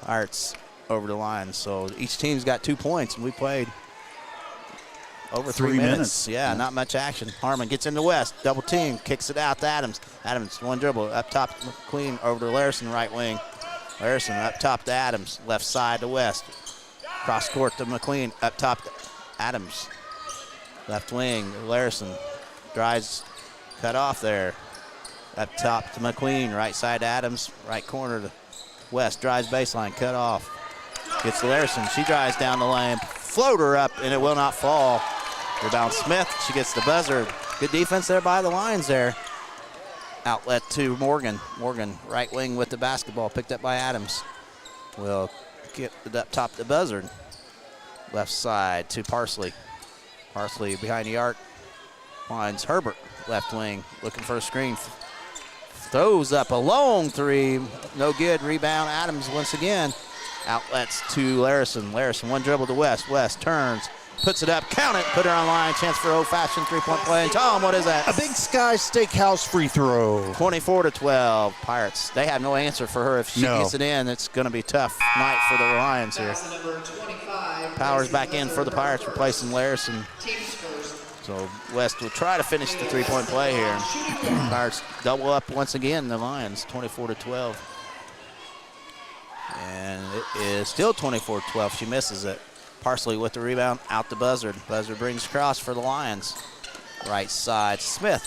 Pirates over the line. So each team's got 2 points, and we played over 3 minutes. Yeah, not much action. Harmon gets into West. Double team. Kicks it out to Adams. Adams, one dribble. Up top to McQueen. Over to Larison, right wing. Larison up top to Adams. Left side to West. Cross court to McQueen. Up top to Adams. Left wing. Larison drives, cut off there. Up top to McQueen. Right side to Adams. Right corner to West. Drives baseline. Cut off. Gets to Larison. She drives down the lane. Floater up, and it will not fall. Rebound Smith. She gets the buzzer. Good defense there by the Lions there. Outlet to Morgan. Morgan, right wing with the basketball. Picked up by Adams. Will get it up top to Buzzard. Left side to Parsley. Parsley behind the arc. Finds Herbert. Left wing. Looking for a screen. Throws up a long three. No good. Rebound Adams once again. Outlets to Larison. Larison, one dribble to West. West turns. Puts it up. Count it. Put her on line. Chance for old-fashioned three-point play. And Tom, what is that? A Big Sky Steakhouse free throw. 24-12. Pirates. They have no answer for her. If she gets it in, it's going to be a tough night for the Lions here. Powers back in for the Pirates, replacing Larison. So West will try to finish the three-point play here. Pirates double up once again, the Lions, 24-12. And it is still 24-12. She misses it. Parsley with the rebound, out to Buzzard. Buzzard brings across for the Lions. Right side, Smith.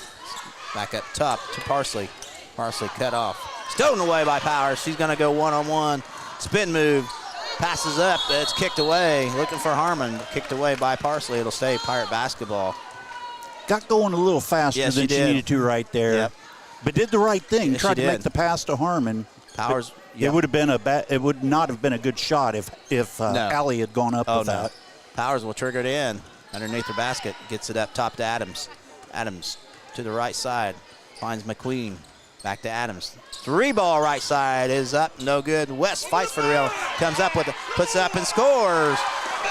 Back up top to Parsley. Parsley cut off. Stolen away by Powers. She's going to go one-on-one. Spin move. Passes up. It's kicked away. Looking for Harmon. Kicked away by Parsley. It'll stay Pirate basketball. Got going a little faster than she needed to right there. Yep. But did the right thing. Yes, Tried to make the pass to Harmon. Powers. It would have been it would not have been a good shot if Allie had gone up with that. Powers will trigger it in underneath her basket. Gets it up top to Adams. Adams to the right side. Finds McQueen. Back to Adams. 3-ball right side is up, no good. West fights for the rail, comes up with it, puts it up and scores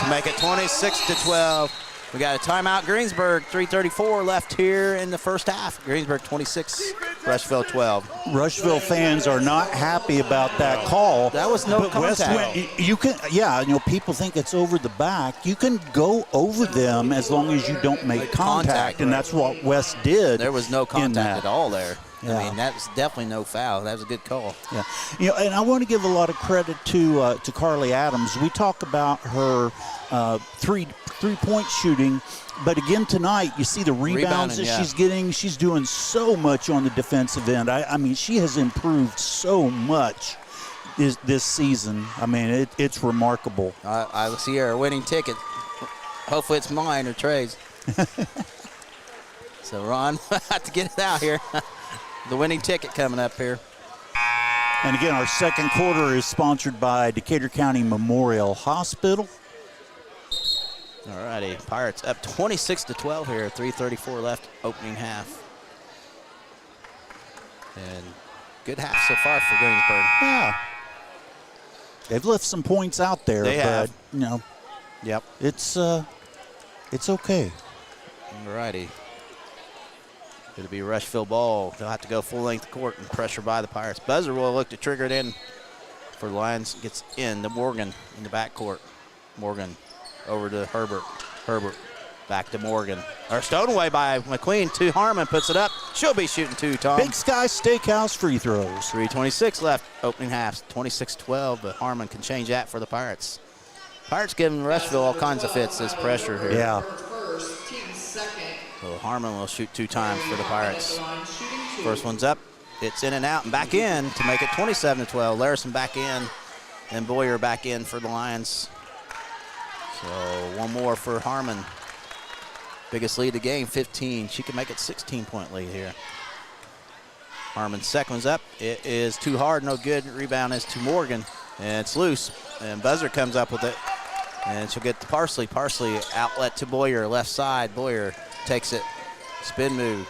to make it 26-12. We got a timeout, Greensburg. 3:34 left here in the first half. Greensburg 26, Rushville 12. Rushville fans are not happy about that call. That was no contact. You can, people think it's over the back. You can go over them as long as you don't make contact, and that's what West did. There was no contact at all there. Yeah. I mean, that was definitely no foul. That was a good call. Yeah, and I want to give a lot of credit to Carly Adams. We talk about her three-point shooting, but again tonight, you see the rebounds that she's getting. She's doing so much on the defensive end. I mean, she has improved so much this season. I mean, it's remarkable. I see her winning ticket. Hopefully it's mine or Trey's. So, Ron, we'll have to get it out here. The winning ticket coming up here. And again, our second quarter is sponsored by Decatur County Memorial Hospital. All righty, Pirates up 26-12 here. 3:34 left, opening half. And good half so far for Greensburg. Yeah. They've left some points out there. They have. Yep. It's okay. All righty. It'll be Rushville ball. They'll have to go full length court and pressure by the Pirates. Buzzer will look to trigger it in for the Lions. Gets in to Morgan in the backcourt. Morgan over to Herbert. Herbert back to Morgan. Or stolen away by McQueen to Harmon. Puts it up. She'll be shooting two, Tom. Big Sky Steakhouse free throws. 3:26 left. Opening half. 26-12, but Harmon can change that for the Pirates. Pirates giving Rushville all kinds of fits this pressure here. Yeah. So Harmon will shoot 2 times for the Pirates. First one's up. It's in and out and back in to make it 27-12. Larison back in and Boyer back in for the Lions. So one more for Harmon. Biggest lead of the game, 15. She can make it 16-point lead here. Harmon's second one's up. It is too hard, no good. Rebound is to Morgan, and it's loose. And Buzzer comes up with it, and she'll get to Parsley. Parsley outlet to Boyer, left side. Boyer takes it, spin move,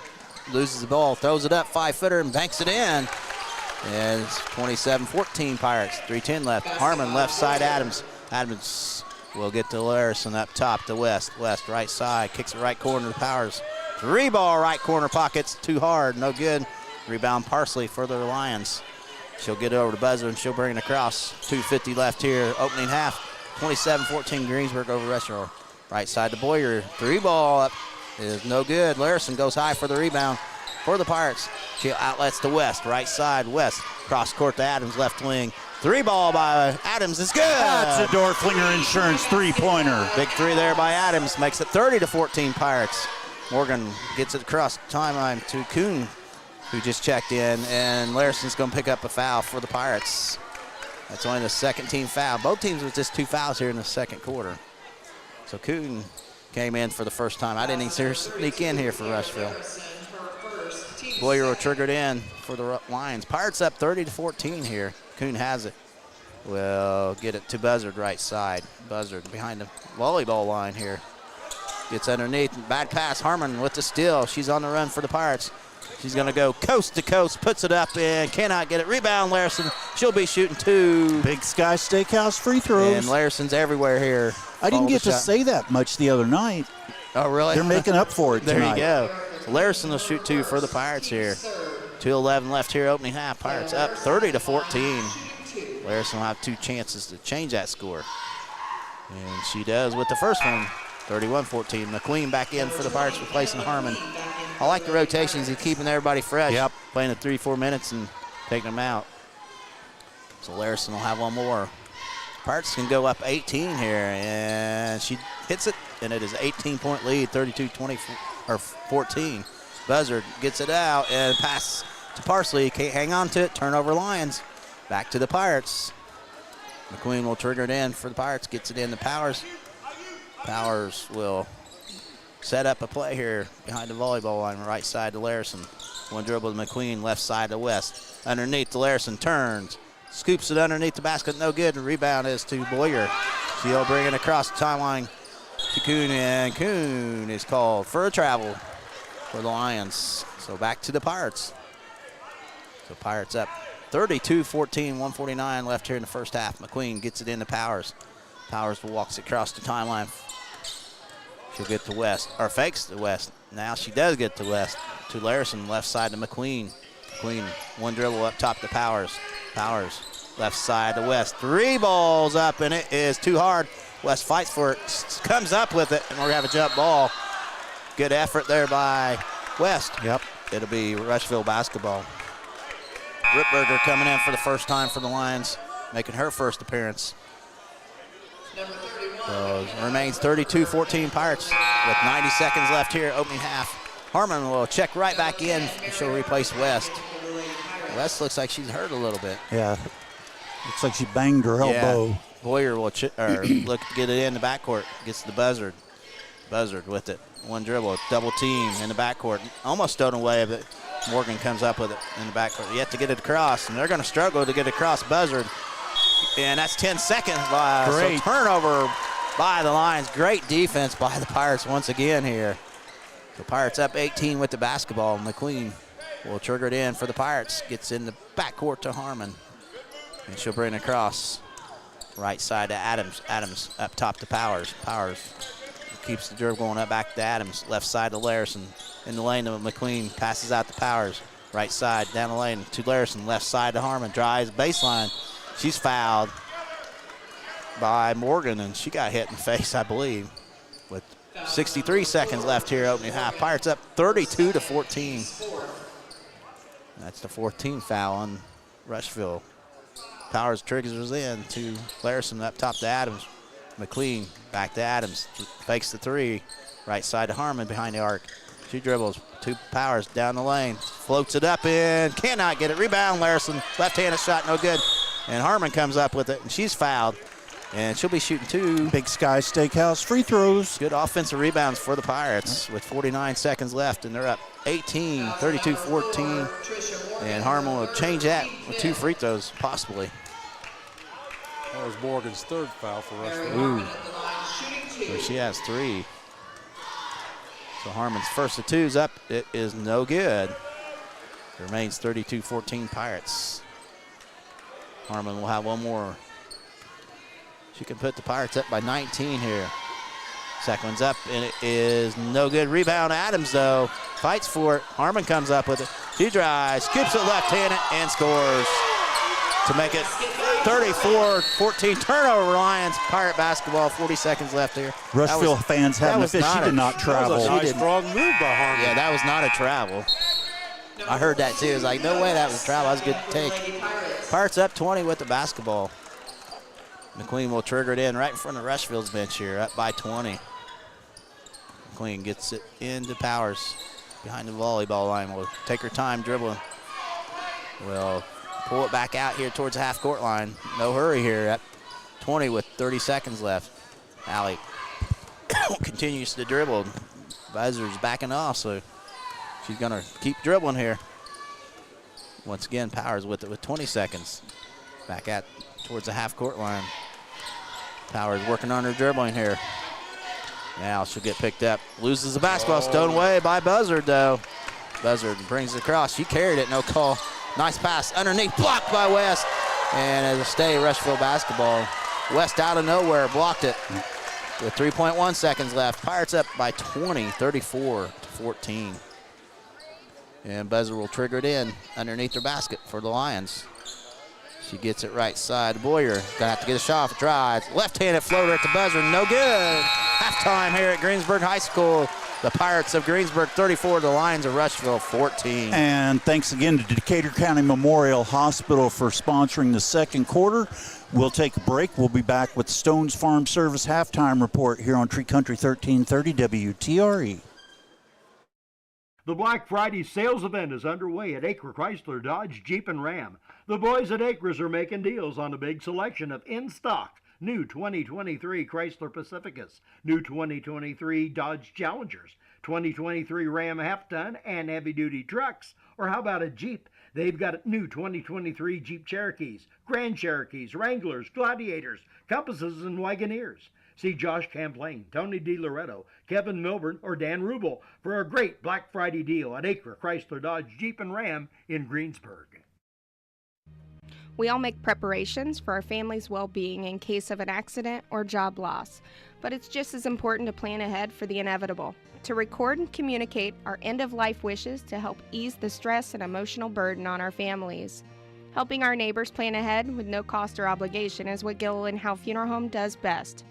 loses the ball, throws it up, 5-footer, and banks it in. And it's 27-14 Pirates, 3:10 left. Harmon left side, Adams. Adams will get to Larison up top to West. West right side, kicks it right corner to Powers. 3-ball right corner pockets, too hard, no good. Rebound Parsley for the Lions. She'll get it over to Buzzer and she'll bring it across. 2:50 left here, opening half. 27-14 Greensburg over Rushville. Right side to Boyer, 3-ball up. Is no good. Larison goes high for the rebound for the Pirates. She outlets to West, right side. West cross court to Adams, left wing. 3-ball by Adams is good. That's a Dorflinger Insurance 3-pointer. Big 3 there by Adams makes it 30-14 Pirates. Morgan gets it across the timeline to Kuhn, who just checked in, and Larison's going to pick up a foul for the Pirates. That's only the second team foul. Both teams with just 2 fouls here in the second quarter. So Kuhn came in for the first time. I didn't even see her sneak in here for Rushville. Boyer triggered in for the Lions. Pirates up 30-14 here. Kuhn has it. Will get it to Buzzard right side. Buzzard behind the volleyball line here. Gets underneath. Bad pass. Harmon with the steal. She's on the run for the Pirates. She's going to go coast to coast. Puts it up and cannot get it. Rebound Larison. She'll be shooting 2. Big Sky Steakhouse free throws. And Larison's everywhere here. I didn't get to say that much the other night. Oh, really? They're making up for it there tonight. There you go. So Larison will shoot 2 for the Pirates here. 2:11 left here, opening half. Pirates up 30-14. Larison will have 2 chances to change that score. And she does with the first one, 31-14. McQueen back in for the Pirates, replacing Harmon. I like the rotations. He's keeping everybody fresh. Yep. Playing at 3-4 minutes and taking them out. So Larison will have one more. Pirates can go up 18 here, and she hits it, and it is an 18-point lead, 32-14. Buzzard gets it out and pass to Parsley. Can't hang on to it. Turnover Lions. Back to the Pirates. McQueen will trigger it in for the Pirates. Gets it in to Powers. Powers will set up a play here behind the volleyball line, right side to Larison. One dribble to McQueen, left side to West. Underneath to Larison, turns. Scoops it underneath the basket, no good. And rebound is to Boyer. She'll bring it across the timeline to Kuhn, and Kuhn is called for a travel for the Lions. So back to the Pirates. So Pirates up 32-14, 1:49 left here in the first half. McQueen gets it into Powers. Powers walks across the timeline. She'll get to West, or fakes to West. Now she does get to West. To Larison, left side to McQueen. McQueen, one dribble up top to Powers. Powers, left side to West. 3 balls up, and it is too hard. West fights for it, comes up with it, and we're going to have a jump ball. Good effort there by West. Yep. It'll be Rushville basketball. Ripberger coming in for the first time for the Lions, making her first appearance. So it remains 32-14 Pirates with 90 seconds left here, opening half. Harmon will check right back in. She'll replace West. West looks like she's hurt a little bit. Yeah. Looks like she banged her elbow. Yeah. Boyer will look to get it in the backcourt. Gets the Buzzard. Buzzard with it. One dribble, double team in the backcourt. Almost stolen away, but Morgan comes up with it in the backcourt. You have to get it across, and they're going to struggle to get across Buzzard. And that's 10 seconds. So turnover by the Lions. Great defense by the Pirates once again here. The Pirates up 18 with the basketball. McQueen will trigger it in for the Pirates. Gets in the backcourt to Harmon. And she'll bring it across. Right side to Adams. Adams up top to Powers. Powers keeps the dribble going up back to Adams. Left side to Larison. In the lane to McQueen. Passes out to Powers. Right side down the lane to Larison. Left side to Harmon. Drives baseline. She's fouled by Morgan, and she got hit in the face, I believe. With 63 seconds left here, opening half. Pirates up 32-14. That's the 14th foul on Rushville. Powers triggers in to Larison up top to Adams. McLean back to Adams. Fakes the 3. Right side to Harmon behind the arc. She dribbles. 2 Powers down the lane. Floats it up in. Cannot get it. Rebound Larison. Left-handed shot, no good. And Harmon comes up with it, and she's fouled. And she'll be shooting 2 Big Sky Steakhouse free throws. Good offensive rebounds for the Pirates with 49 seconds left, and they're up 18, 32-14. And Harmon will change that with 2 free throws, possibly. That was Morgan's 3rd foul for Rushville. Ooh. So she has 3. So Harmon's first of 2's up. It is no good. It remains 32-14 Pirates. Harmon will have one more. She can put the Pirates up by 19 here. Second one's up, and it is no good. Rebound Adams, though. Fights for it. Harmon comes up with it. She drives, scoops it left-handed, and scores to make it 34-14. Turnover Lions. Pirate basketball, 40 seconds left here. Rushville fans having a fit. She did not travel. That was a nice, strong move by Harmon. Yeah, that was not a travel. I heard that, too. It was like, no way that was a travel. That was a good take. Pirates up 20 with the basketball. McQueen will trigger it in right in front of Rushville's bench here, up by 20. McQueen gets it into Powers behind the volleyball line. Will take her time dribbling. Will pull it back out here towards the half-court line. No hurry here at 20 with 30 seconds left. Allie continues to dribble. Buzzard's backing off, so she's going to keep dribbling here. Once again, Powers with it with 20 seconds. Back at towards the half-court line. Powers working on her dribbling here. Now she'll get picked up. Loses the basketball, stolen away by Buzzard, though. Buzzard brings it across. She carried it, no call. Nice pass underneath, blocked by West. And as a stay, Rushville basketball. West out of nowhere, blocked it with 3.1 seconds left. Pirates up by 20, 34-14. And Buzzard will trigger it in underneath her basket for the Lions. She gets it right side. Boyer gonna have to get a shot off, drive. Left-handed floater at the buzzer, no good. Halftime here at Greensburg High School. The Pirates of Greensburg 34, the Lions of Rushville 14. And thanks again to Decatur County Memorial Hospital for sponsoring the second quarter. We'll take a break. We'll be back with Stone's Farm Service halftime report here on Tree Country 1330 WTRE. The Black Friday sales event is underway at Acre Chrysler Dodge Jeep and Ram. The boys at Acres are making deals on a big selection of in-stock new 2023 Chrysler Pacificas, new 2023 Dodge Challengers, 2023 Ram half-ton and heavy-duty trucks. Or how about a Jeep? They've got new 2023 Jeep Cherokees, Grand Cherokees, Wranglers, Gladiators, Compasses, and Wagoneers. See Josh Camplain, Tony DiLoretto, Kevin Milburn, or Dan Rubel for a great Black Friday deal at Acre Chrysler Dodge Jeep and Ram in Greensburg. We all make preparations for our family's well-being in case of an accident or job loss, but it's just as important to plan ahead for the inevitable, to record and communicate our end-of-life wishes to help ease the stress and emotional burden on our families. Helping our neighbors plan ahead with no cost or obligation is what Gilliland Howe Funeral Home does best.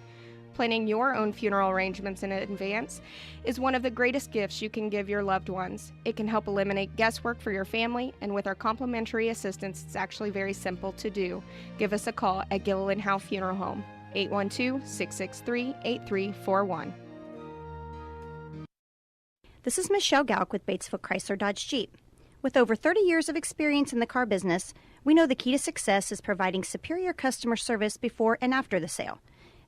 Planning your own funeral arrangements in advance is one of the greatest gifts you can give your loved ones. It can help eliminate guesswork for your family, and with our complimentary assistance, it's actually very simple to do. Give us a call at Gilliland Howe Funeral Home, 812-663-8341. This is Michelle Gauk with Batesville Chrysler Dodge Jeep. With over 30 years of experience in the car business, we know the key to success is providing superior customer service before and after the sale.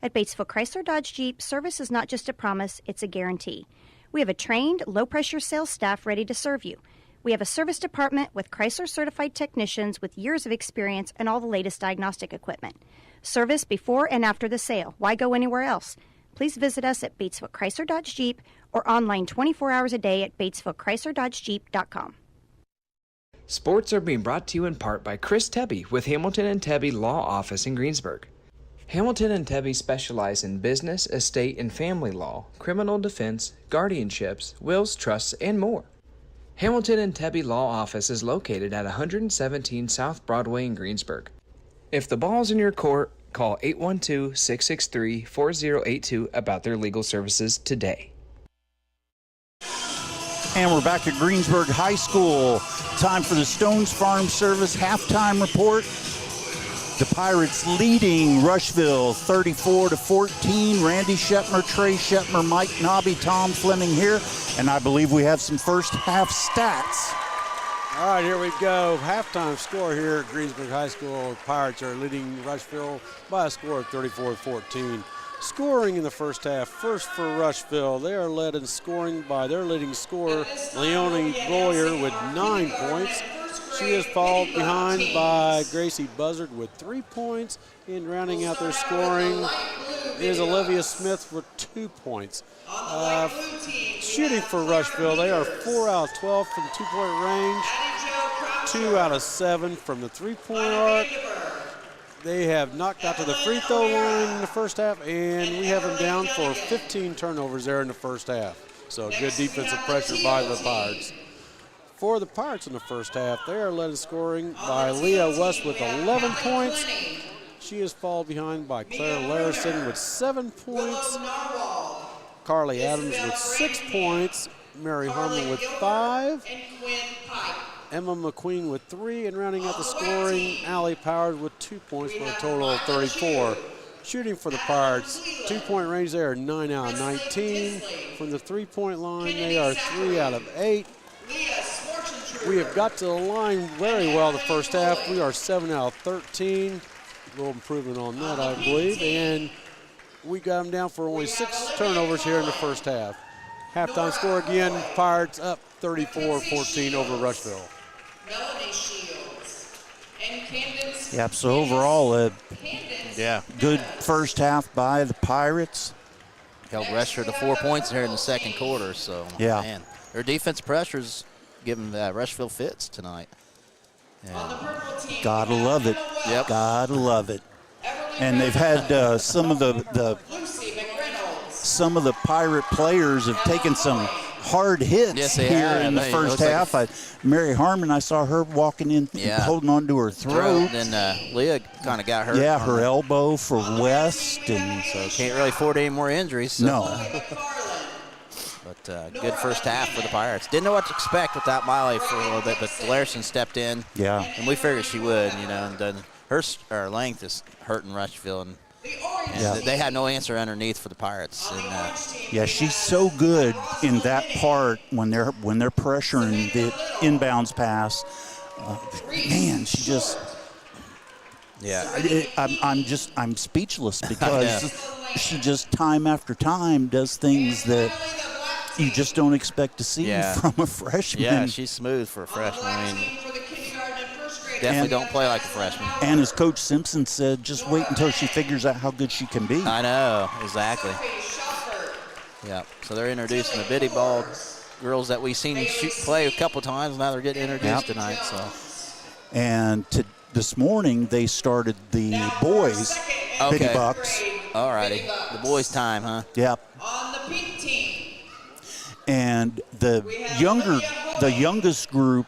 At Batesville Chrysler Dodge Jeep, service is not just a promise, it's a guarantee. We have a trained, low-pressure sales staff ready to serve you. We have a service department with Chrysler-certified technicians with years of experience and all the latest diagnostic equipment. Service before and after the sale. Why go anywhere else? Please visit us at Batesville Chrysler Dodge Jeep or online 24 hours a day at BatesvilleChryslerDodgeJeep.com. Sports are being brought to you in part by Chris Tebby with Hamilton and Tebby Law Office in Greensburg. Hamilton and Tebby specialize in business, estate, and family law, criminal defense, guardianships, wills, trusts, and more. Hamilton and Tebby Law Office is located at 117 South Broadway in Greensburg. If the ball's in your court, call 812-663-4082 about their legal services today. And we're back at Greensburg High School. Time for the Stones Farm Service halftime report. The Pirates leading Rushville 34-14. Randy Shepmer, Trey Shepmer, Mike Nobby, Tom Fleming here. And I believe we have some first half stats. All right, here we go. Halftime score here at Greensburg High School. The Pirates are leading Rushville by a score of 34-14. Scoring in the first half, first for Rushville. They are led in scoring by their leading scorer, Leonie Boyer, with 9 points. She is followed behind by Gracie Buzzard with 3 points. And rounding out their scoring is Olivia Smith with 2 points. Shooting for Rushville, they are 4 out of 12 from the 2-point range, 2 out of 7 from the 3-point arc. They have knocked out to the free throw line in the first half, and we have them down for 15 turnovers there in the first half. So good defensive pressure by the Pirates. For the Pirates in the first half, they are led in scoring by Leah West with 11 points. She is followed behind by Claire Larison with 7 points. Carly Adams with 6 points. Mary Harmon with 5. Emma McQueen with 3. And rounding out the scoring, Allie Powers with 2 points for a total of 34. Shooting for the Pirates, 2-point range, they are 9 out of 19. From the 3-point line, they are 3 out of 8. We have got to the line very well the first half. We are 7 out of 13. A little improvement on that, I believe. And we got them down for only 6 turnovers here in the first half. Halftime score again, Pirates up 34-14 over Rushville. Yep, so overall, good first half by the Pirates. Held Rusher to 4 points here in the second quarter. So, man, their defense pressure's giving Rushville fits tonight. Gotta love it. Yep. Gotta love it. And they've had some of the Pirate players have taken some hard hits here in the first half. Mary Harmon, I saw her walking in, holding on to her throat. And Leah kind of got hurt. Yeah, her elbow for West. And so can't really afford any more injuries. So. No. But good first half for the Pirates. Didn't know what to expect without Miley for a little bit, but Larson stepped in. Yeah. And we figured she would, and then her length is hurting Rushville. And they had no answer underneath for the Pirates. And, she's so good in that part when they're pressuring the inbounds pass. Man, she just. I'm speechless because she just time after time does things that you just don't expect to see from a freshman. Yeah, she's smooth for a freshman. I mean, definitely don't play like a freshman. And as Coach Simpson said, just wait until she figures out how good she can be. I know, exactly. Yeah, so they're introducing the Biddy Ball girls that we've seen play a couple times. Now they're getting introduced tonight. So. And this morning they started the boys, Bitty Bucks. All righty. The boys' time, huh? Yep. On the pink team, And the youngest group,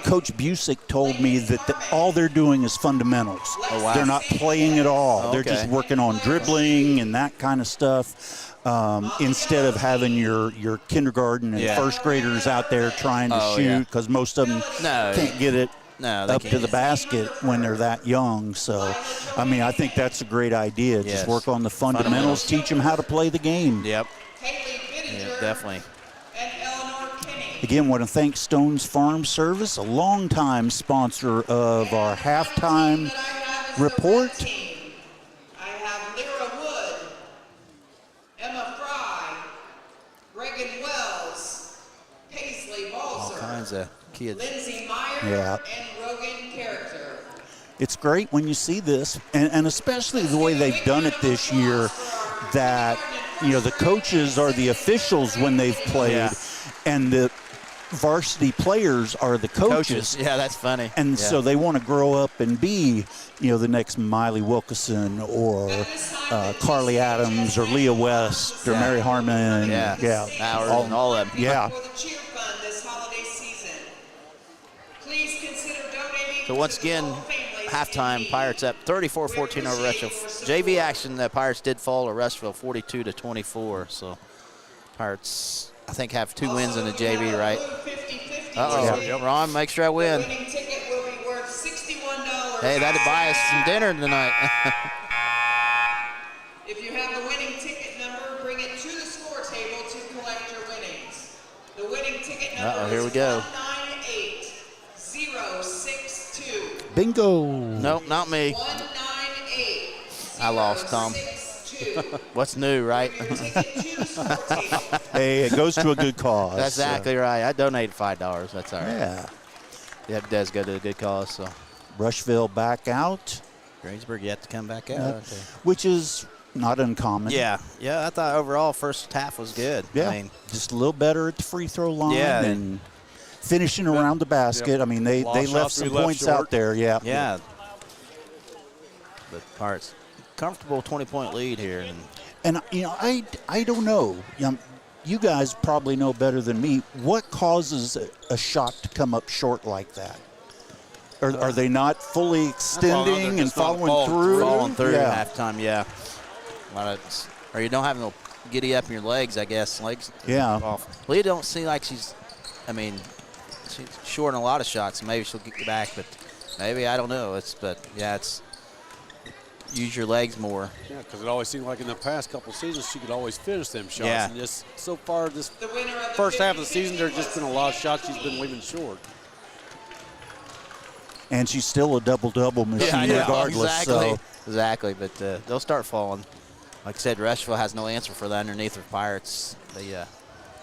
Coach Busick told me that all they're doing is fundamentals. Oh, wow. They're not playing at all. Okay. They're just working on dribbling and that kind of stuff. Instead of having your kindergarten and first graders out there trying to shoot, because most of them can't get it up to the basket when they're that young. So, I mean, I think that's a great idea. Just work on the fundamentals, teach them how to play the game. Yep. Yeah, definitely. Again, want to thank Stone's Farm Service, a longtime sponsor of our halftime report. I have Lyra Wood, Emma Fry, Reagan Wells, Paisley All Balzer, kinds of kids. Lindsay Meyer, Yeah. and Rogan Character. It's great when you see this, and especially the way they've done it this year, that, you know, the coaches are the officials when they've played, and the varsity players are the coaches. Yeah, that's funny. And so they want to grow up and be, you know, the next Miley Wilkeson or Carly Adams or Leah West or Mary Harmon. Bowers and all of them. Yeah. For the cheer fund this holiday season. Please consider donating. So once again, halftime, Pirates up 34-14 over Rushville. JV action, the Pirates did fall to Rushville 42-24. So Pirates, I think, have 2 wins in the JV, right? Uh-oh. Ron, make sure I win. Winning ticket will be worth $61. Hey, that'd buy us some dinner tonight. If you have the winning ticket number, bring it to the score table to collect your winnings. The winning ticket number Here we go. is 198062. Bingo. Nope, not me. 198. I lost, Tom. What's new, right? Hey, it goes to a good cause. That's exactly right. I donated $5. That's all right. Yeah. Yeah, it does go to a good cause. So Rushville back out. Greensburg yet to come back out. Which is not uncommon. Yeah, I thought overall first half was good. Yeah, I mean, just a little better at the free throw line and finishing around the basket. I mean, they left some points out there. Yeah. But Pirates, comfortable 20-point lead here. And you know, I don't know. You guys probably know better than me. What causes a shot to come up short like that? Are they not fully extending and following through? Falling through at halftime, yeah. Or you don't have no giddy up in your legs, I guess. Legs off. Leah don't seem like she's short on a lot of shots. Maybe she'll get back, but maybe, I don't know. It's use your legs more. Yeah, because it always seemed like in the past couple seasons she could always finish them shots. Yeah. And just so far this first half of the season, there's just been a lot of shots she's been leaving short. And she's still a double-double machine regardless. Exactly, but they'll start falling. Like I said, Rushville has no answer for the underneath of Pirates. They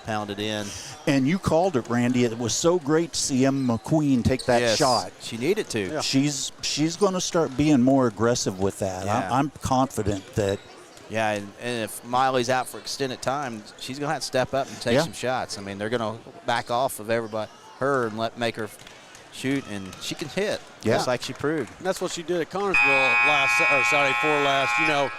pounded in. And you called it, Randy. It was so great to see Emma McQueen take that shot. She needed to. Yeah. She's going to start being more aggressive with that. Yeah. I'm confident that. Yeah, and if Miley's out for extended time, she's going to have to step up and take some shots. I mean, they're going to back off of her and make her shoot, and she can hit, just like she proved. And that's what she did at Connersville Saturday before last. You know,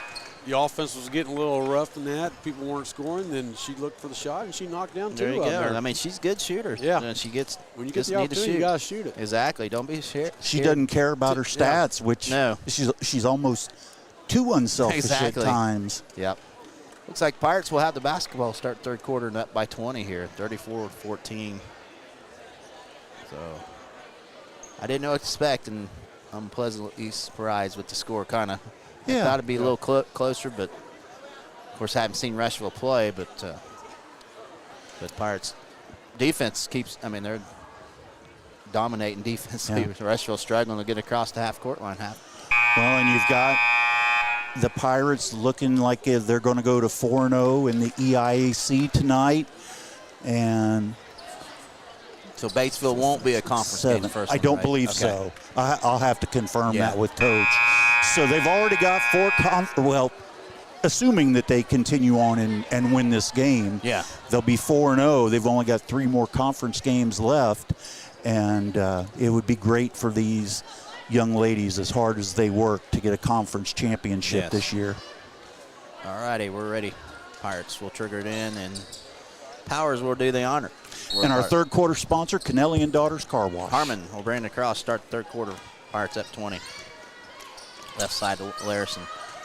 the offense was getting a little rough in that. People weren't scoring. Then she looked for the shot, and she knocked down 2 there you of go. them. I mean, she's a good shooter. Yeah. And she gets when you get the opportunity, you got to shoot it. Exactly. Don't be scared. She doesn't care about her stats, which she's almost too unselfish at times. Yep. Looks like Pirates will have the basketball start third quarter and up by 20 here, 34-14. So I didn't know what to expect, and I'm pleasantly surprised with the score. Kind of thought it'd be a little closer, but of course I haven't seen Rushville play. But Pirates defense keeps. I mean, they're dominating defensively. Rushville struggling to get across the half-court line. Well, and you've got the Pirates looking like they're going to go to 4-0 in the EIAC tonight, and. So Batesville won't be a conference game the first one, I don't believe so. I'll have to confirm that with Coach. So they've already got 4 assuming that they continue on and win this game, they'll be 4-0. They've only got 3 more conference games left, and it would be great for these young ladies as hard as they work to get a conference championship this year. All righty, we're ready. Pirates will trigger it in, and Powers will do the honor. And our third quarter sponsor, Kennelly and Daughters Car Wash. Harmon will bring it across, start the third quarter. Pirates up 20. Left side to Larison.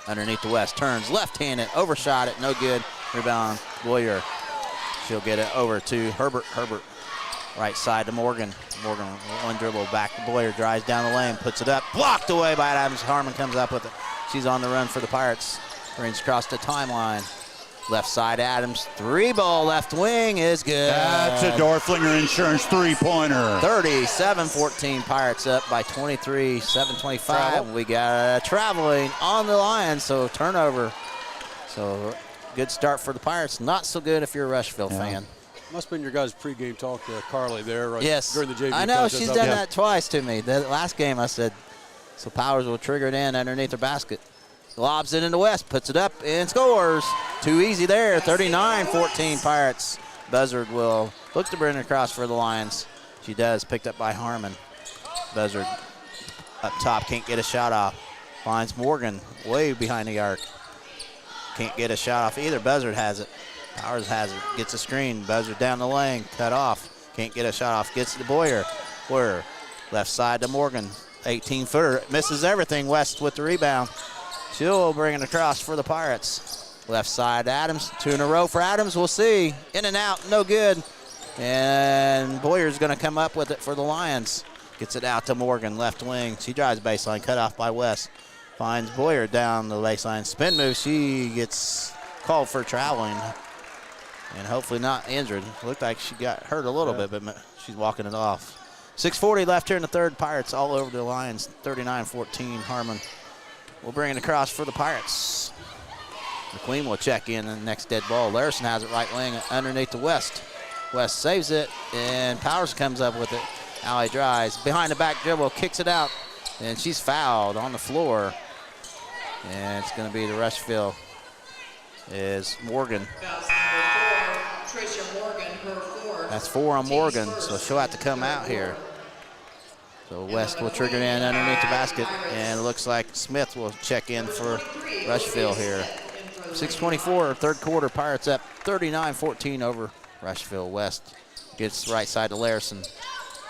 Underneath the West, turns left-handed, overshot it, no good. Rebound, Boyer. She'll get it over to Herbert. Herbert, right side to Morgan. Morgan, one dribble back to Boyer, drives down the lane, puts it up, blocked away by Adams. Harmon comes up with it. She's on the run for the Pirates. Brings across the timeline. Left side, Adams. 3-ball left wing is good. That's a Dorflinger Insurance three-pointer. 37-14, Pirates up by 23, 7:25. We got traveling on the line, so turnover. So good start for the Pirates. Not so good if you're a Rushville fan. Must have been your guys' pregame talk to Carly there, right? Yes. During the JV I know, contest. she's done that twice to me. The last game I said, so Powers will trigger it in underneath her basket. Lobs it in the West, puts it up and scores. Too easy there, 39-14 Pirates. Buzzard will look to bring it across for the Lions. She does, picked up by Harmon. Buzzard up top, can't get a shot off. Finds Morgan way behind the arc. Can't get a shot off either. Buzzard has it. Powers has it, gets a screen. Buzzard down the lane, cut off. Can't get a shot off, gets to Boyer. Boyer, left side to Morgan. 18-footer, misses everything. West with the rebound. She'll bring it across for the Pirates. Left side, Adams. 2 in a row for Adams. We'll see. In and out, no good. And Boyer's going to come up with it for the Lions. Gets it out to Morgan, left wing. She drives baseline, cut off by West. Finds Boyer down the baseline. Spin move. She gets called for traveling. And hopefully not injured. Looked like she got hurt a little bit, but she's walking it off. 6:40 left here in the third. Pirates all over the Lions. 39-14. Harmon will bring it across for the Pirates. McQueen will check in the next dead ball. Larison has it right wing underneath the West. West saves it, and Powers comes up with it. Alley drives. Behind the back dribble, kicks it out, and she's fouled on the floor. And it's going to be the Rushville is Morgan. Tricia Morgan, her 4. That's 4 on Morgan, so she'll have to come out here. So West will trigger it in underneath the basket, and it looks like Smith will check in for Rushville here. 6:24, third quarter, Pirates up 39-14 over Rushville. West gets right side to Larison,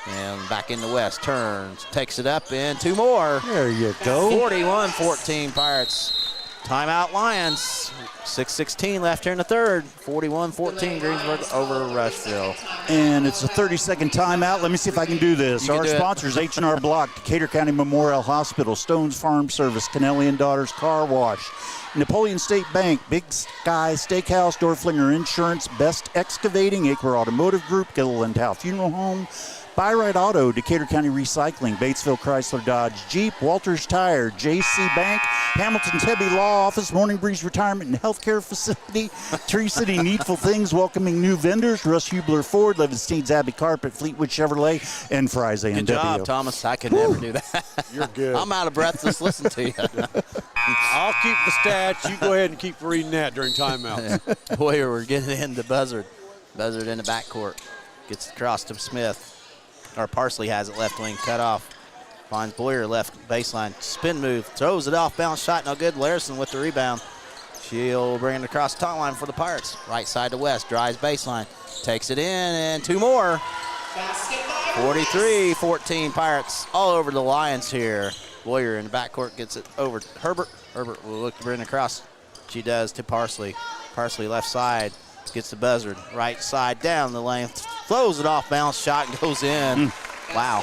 and back in the West, turns, takes it up, and 2 more. There you go. 41-14 Pirates. Timeout Lions. 6:16 left here in the third. 41-14 Greensburg over Rushville. And it's a 30-second timeout. Let me see if I can do this. Our sponsors, H&R Block, Decatur County Memorial Hospital, Stone's Farm Service, Kennelly and Daughters Car Wash, Napoleon State Bank, Big Sky Steakhouse, Dorflinger Insurance, Best Excavating, Acre Automotive Group, Gilliland Howe Funeral Home, Byrite Auto, Decatur County Recycling, Batesville Chrysler Dodge Jeep, Walters Tire, JC Bank, Hamilton Tebby Law Office, Morning Breeze Retirement and Healthcare Facility, Tree City Needful Things, welcoming new vendors, Russ Hubler Ford, Levinstein's Abbey Carpet, Fleetwood Chevrolet, and Fry's A&W. Good job, Thomas. I could never do that. You're good. I'm out of breath just listening to you. I'll keep the stats. You go ahead and keep reading that during timeouts. Boyer, we're getting into Buzzard. Buzzard in the backcourt. Gets across to Smith. Or Parsley has it left wing, cut off. Finds Boyer left baseline. Spin move. Throws it off. Bounce shot. No good. Larison with the rebound. She'll bring it across the top line for the Pirates. Right side to West. Drives baseline. Takes it in, and 2 more. 43-14 Pirates all over the Lions here. Boyer in the backcourt gets it over to Herbert. Herbert will look to bring it across. She does to Parsley. Parsley left side. Gets the Buzzard. Right side down the lane. Throws it off. Bounce shot goes in. Wow.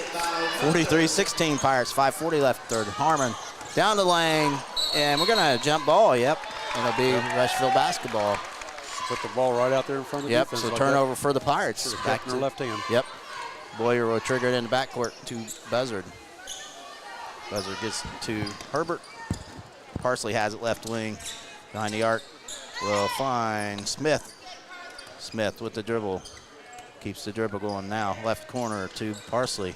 43-16 Pirates. 5:40 left third. Harmon down the lane. And we're going to jump ball. Yep. It'll be Rushville basketball. Put the ball right out there in front of the defense. So like turnover for the Pirates. Back to her left hand. Yep. Boyer will trigger it in the backcourt to Buzzard. Buzzard gets to Herbert. Parsley has it left wing. Behind the arc. Will find Smith. Smith with the dribble. Keeps the dribble going now. Left corner to Parsley.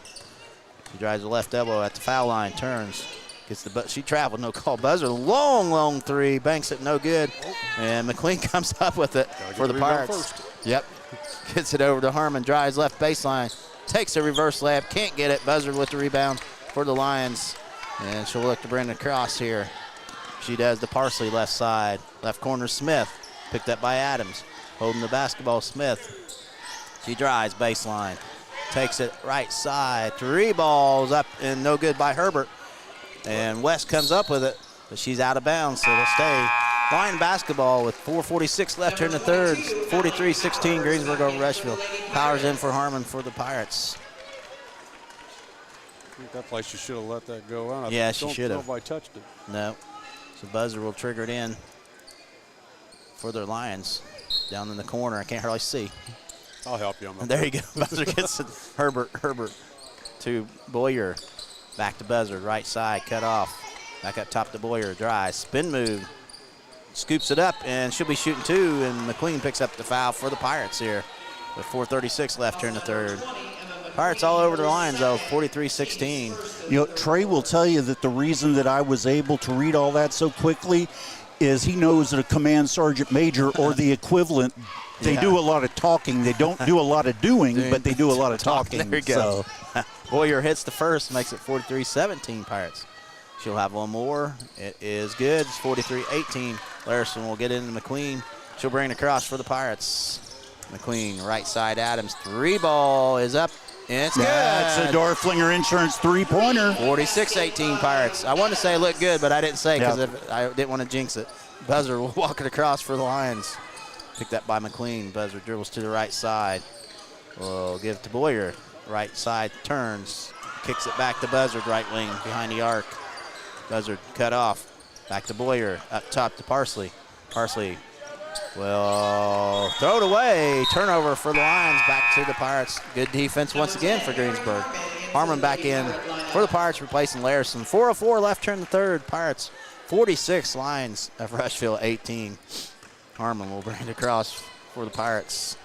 She drives the left elbow at the foul line. Turns. Gets the she traveled. No call. Buzzer. Long 3. Banks it. No good. And McQueen comes up with it for the Pirates. Yep. Gets it over to Harmon. Drives left baseline. Takes a reverse layup. Can't get it. Buzzard with the rebound for the Lions. And she'll look to bring it across here. She does the Parsley left side. Left corner, Smith. Picked up by Adams. Holding the basketball, Smith. She drives baseline. Takes it right side. 3 balls up and no good by Herbert. And West comes up with it, but she's out of bounds, so it'll stay. Lion basketball with 4:46 left here in the third. 43-16 Greensburg over Rushville. Powers in for Harmon for the Pirates. I think that place you should have let that go out. Yeah, she should have. Nobody touched it. No. So buzzer will trigger it in for their Lions. Down in the corner, I can't hardly see. I'll help you. There you go. Buzzer gets it. Herbert to Boyer. Back to Buzzer, right side, cut off. Back up top to Boyer, drive, spin move. Scoops it up, and she'll be shooting 2, and McQueen picks up the foul for the Pirates here with 4:36 left here in the third. Pirates all over the Lions, though, 43-16. You know, Trey will tell you that the reason that I was able to read all that so quickly is he knows that a command sergeant major or the equivalent, they do a lot of talking. They don't do a lot of doing, but they do a lot of talking. There you go. Boyer hits the first, makes it 43-17 Pirates. She'll have one more. It is good. It's 43-18. Larson will get into McQueen. She'll bring it across for the Pirates. McQueen, right side, Adams. 3 ball is up, and it's good. That's a Dorflinger Insurance 3-pointer. 46-18 Pirates. I wanted to say look good, but I didn't say because I didn't want to jinx it. Buzzer will walk it across for the Lions. Picked up by McQueen. Buzzer dribbles to the right side. We'll give it to Boyer. Right side turns. Kicks it back to Buzzard, right wing, behind the arc. Buzzard cut off. Back to Boyer. Up top to Parsley. Parsley will throw it away. Turnover for the Lions. Back to the Pirates. Good defense once again for Greensburg. Harmon back in for the Pirates, replacing Larson. 4:04 left here in the third. Pirates 46, Lions of Rushville 18. Harmon will bring it across for the Pirates.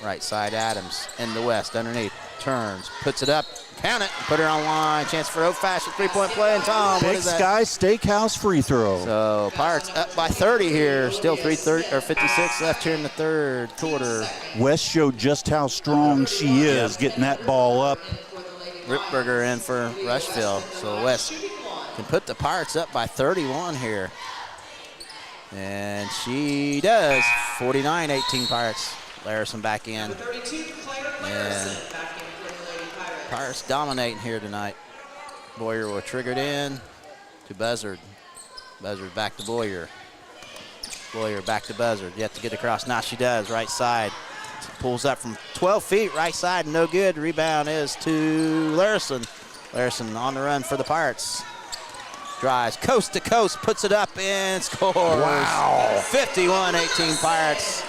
Right side, Adams in the West underneath. Turns, puts it up, count it, put it on line. Chance for old-fashioned three-point play. And Tom, Big Sky Steakhouse free throw. So Pirates up by 30 here. Still 56 left here in the third quarter. West showed just how strong she is getting that ball up. Ripberger in for Rushville. So West can put the Pirates up by 31 here. And she does. 49-18 Pirates. Larson back in. And Pirates dominating here tonight. Boyer will trigger it in to Buzzard. Buzzard back to Boyer. Boyer back to Buzzard. Yet to get across. Now she does. Right side. Pulls up from 12 feet. Right side, no good. Rebound is to Larson. Larson on the run for the Pirates. Drives coast to coast. Puts it up and scores. Wow. 51-18 Pirates.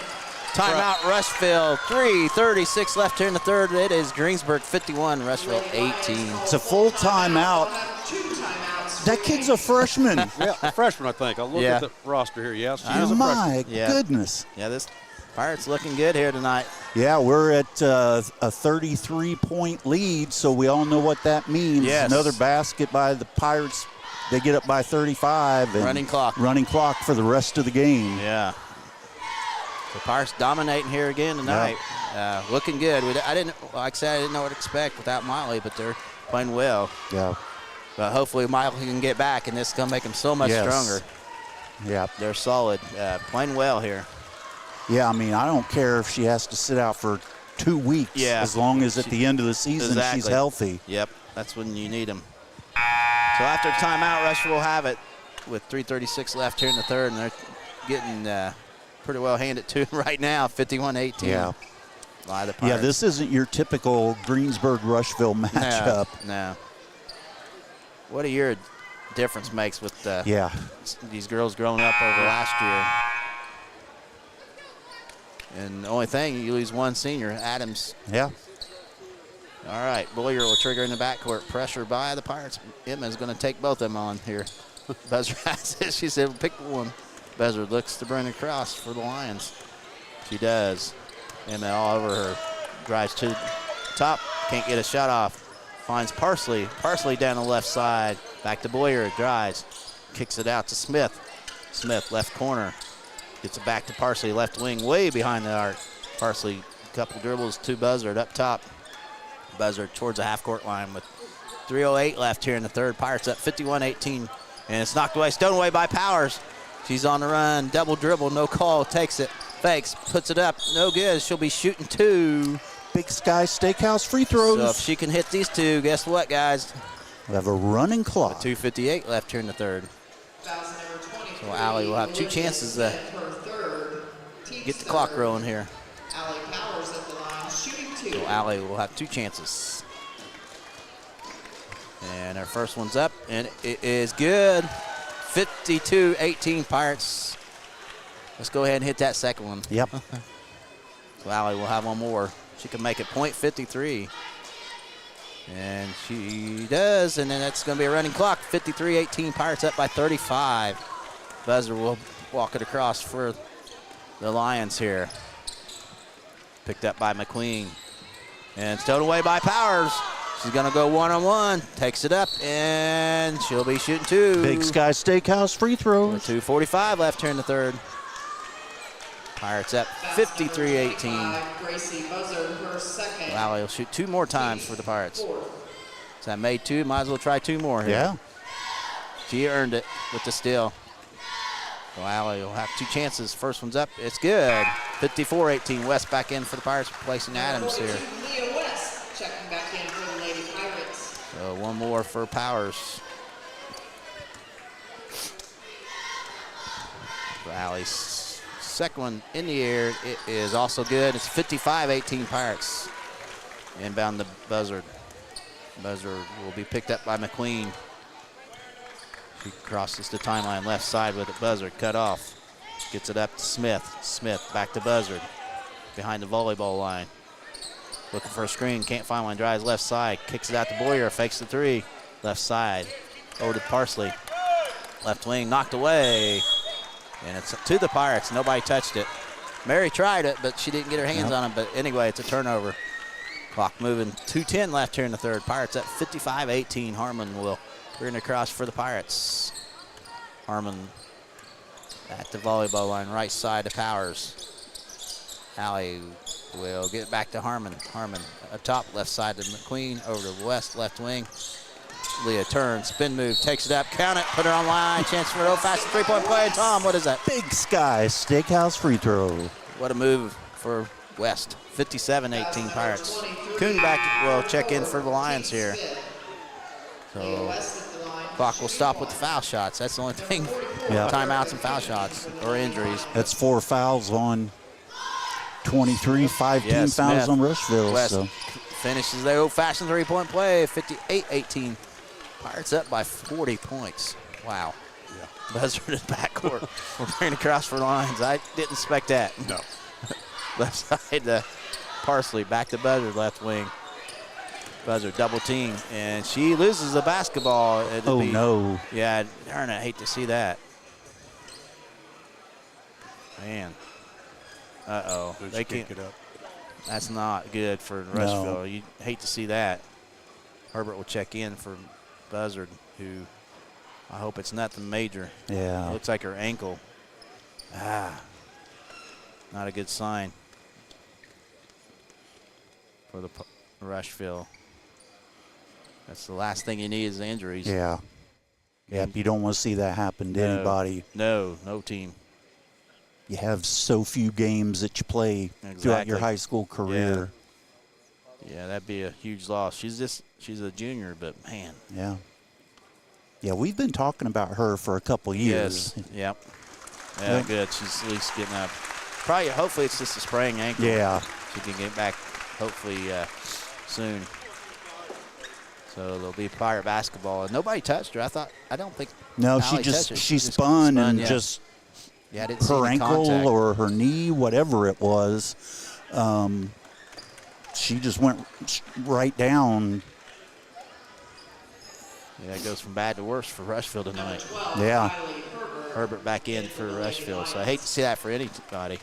Timeout Rushville, 3:36 left here in the third. It is Greensburg 51, Rushville 18. It's a full timeout. That kid's a freshman. Yeah, a freshman, I think. I'll look at the roster here. Yes, she is a freshman. My goodness. Yeah, this Pirates looking good here tonight. Yeah, we're at a 33-point lead, so we all know what that means. Yes. Another basket by the Pirates. They get up by 35. And running clock. Running clock for the rest of the game. Yeah. The Pirates dominating here again tonight. Yeah. Looking good. Like I didn't know what to expect without Miley, but they're playing well. Yeah. But hopefully Miley can get back, and this is going to make them so much stronger. Yeah. They're solid. Playing well here. Yeah, I mean, I don't care if she has to sit out for 2 weeks. Yeah. As long as at the end of the season she's healthy. Yep. That's when you need them. So after the timeout, Rushville will have it with 3:36 left here in the third, and they're getting pretty well handed to them right now, 51-18. Yeah. By the Pirates. Yeah, this isn't your typical Greensburg-Rushville matchup. No. What a year difference makes with these girls growing up over last year. And the only thing, you lose one senior, Adams. Yeah. All right, Boyer will trigger in the backcourt. Pressure by the Pirates. Emma's going to take both of them on here. Buzzer has it. She said, pick one. Buzzer looks to bring it across for the Lions. She does. Emma all over her. Drives to the top. Can't get a shot off. Finds Parsley. Parsley down the left side. Back to Boyer. Drives. Kicks it out to Smith. Smith, left corner. Gets it back to Parsley. Left wing, way behind the arc. Parsley, couple dribbles to Buzzard up top. Buzzard towards the half-court line with 3:08 left here in the third. Pirates up 51-18, and it's knocked away, stolen away by Powers. She's on the run, double dribble, no call, takes it, fakes, puts it up, no good. She'll be shooting 2. Big Sky Steakhouse free throws. So if she can hit these 2, guess what, guys? We have a running clock. 2:58 left here in the third. So Allie will have 2 chances to get the clock rolling here. Allie Powers at the line, shooting 2. So Allie will have 2 chances. And our first one's up, and it is good. 52-18 Pirates. Let's go ahead and hit that second one. Yep. So Allie will have one more. She can make it .53. And she does, and then that's going to be a running clock. 53-18, Pirates up by 35. Buzzer will walk it across for the Lions here. Picked up by McQueen. And stowed away by Powers. She's going to go one-on-one, takes it up, and she'll be shooting 2. Big Sky Steakhouse free throws. 2:45 left here in the third. Pirates up 53-18. Gracie Buzzer, her second. Allie will shoot 2 more times for the Pirates. So that made 2, might as well try 2 more here. Yeah. She earned it with the steal. So Allie will have 2 chances. First one's up, it's good. 54-18, West back in for the Pirates, replacing Adams here. Leah West checking back in for the Lady Pirates. So 1 more for Powers. So Allie's second one in the air, it is also good. It's 55-18 Pirates. Inbound the Buzzard. Buzzer will be picked up by McQueen. She crosses the timeline left side with it. Buzzard cut off. Gets it up to Smith. Smith back to Buzzard. Behind the volleyball line. Looking for a screen. Can't find one. Drives left side. Kicks it out to Boyer. Fakes the 3. Left side. Over to Parsley. Left wing knocked away. And it's to the Pirates. Nobody touched it. Mary tried it, but she didn't get her hands on it. But anyway, it's a turnover. Clock moving. 2:10 left here in the third. Pirates up 55-18. Harmon will bring it across for the Pirates. Harmon at the volleyball line, right side to Powers. Allie will get it back to Harmon. Harmon up top, left side to McQueen. Over to West, left wing. Leah turns, spin move, takes it up, count it, put her on line. Chance for an old-fashioned 3-point play. Tom, what is that? Big Sky Steakhouse free throw. What a move for West. 57-18 Pirates. Kuhnback will check in for the Lions here. So clock will stop with the foul shots. That's the only thing. Yeah. Timeouts and foul shots or injuries. That's 4 fouls on 23, 5 team fouls Smith. on Rushville. West So finishes the old-fashioned 3-point play. 58-18. Pirates up by 40 points. Wow. Yeah. Buzzer in backcourt. We're bringing across for the Lions. I didn't expect that. No. Left side to Parsley, back to Buzzer, left wing. Buzzer double team, and she loses the basketball. no. Yeah, darn it, I hate to see that. Man. Uh-oh. They can't pick it up. That's not good for Rushville. You hate to see that. Herbert will check in for Buzzard, who I hope it's nothing major. Yeah. Looks like her ankle. Not a good sign for the Rushville. That's the last thing you need is injuries. Yeah. Yeah, you don't want to see that happen to anybody. No team. You have so few games that you play throughout your high school career. Yeah, that'd be a huge loss. She's a junior, but man. Yeah. Yeah, we've been talking about her for a couple years. Yes. Yep. Yeah, good. She's at least getting up. Hopefully it's just a sprained ankle. Yeah. She can get back hopefully soon. So there'll be Pirate basketball. And nobody touched her. I don't think. No, Allie she spun and just I didn't see her any ankle contact. or her knee, whatever it was, she just went right down. Yeah, it goes from bad to worse for Rushville tonight. Yeah. Herbert back in for Rushville. So I hate to see that for anybody.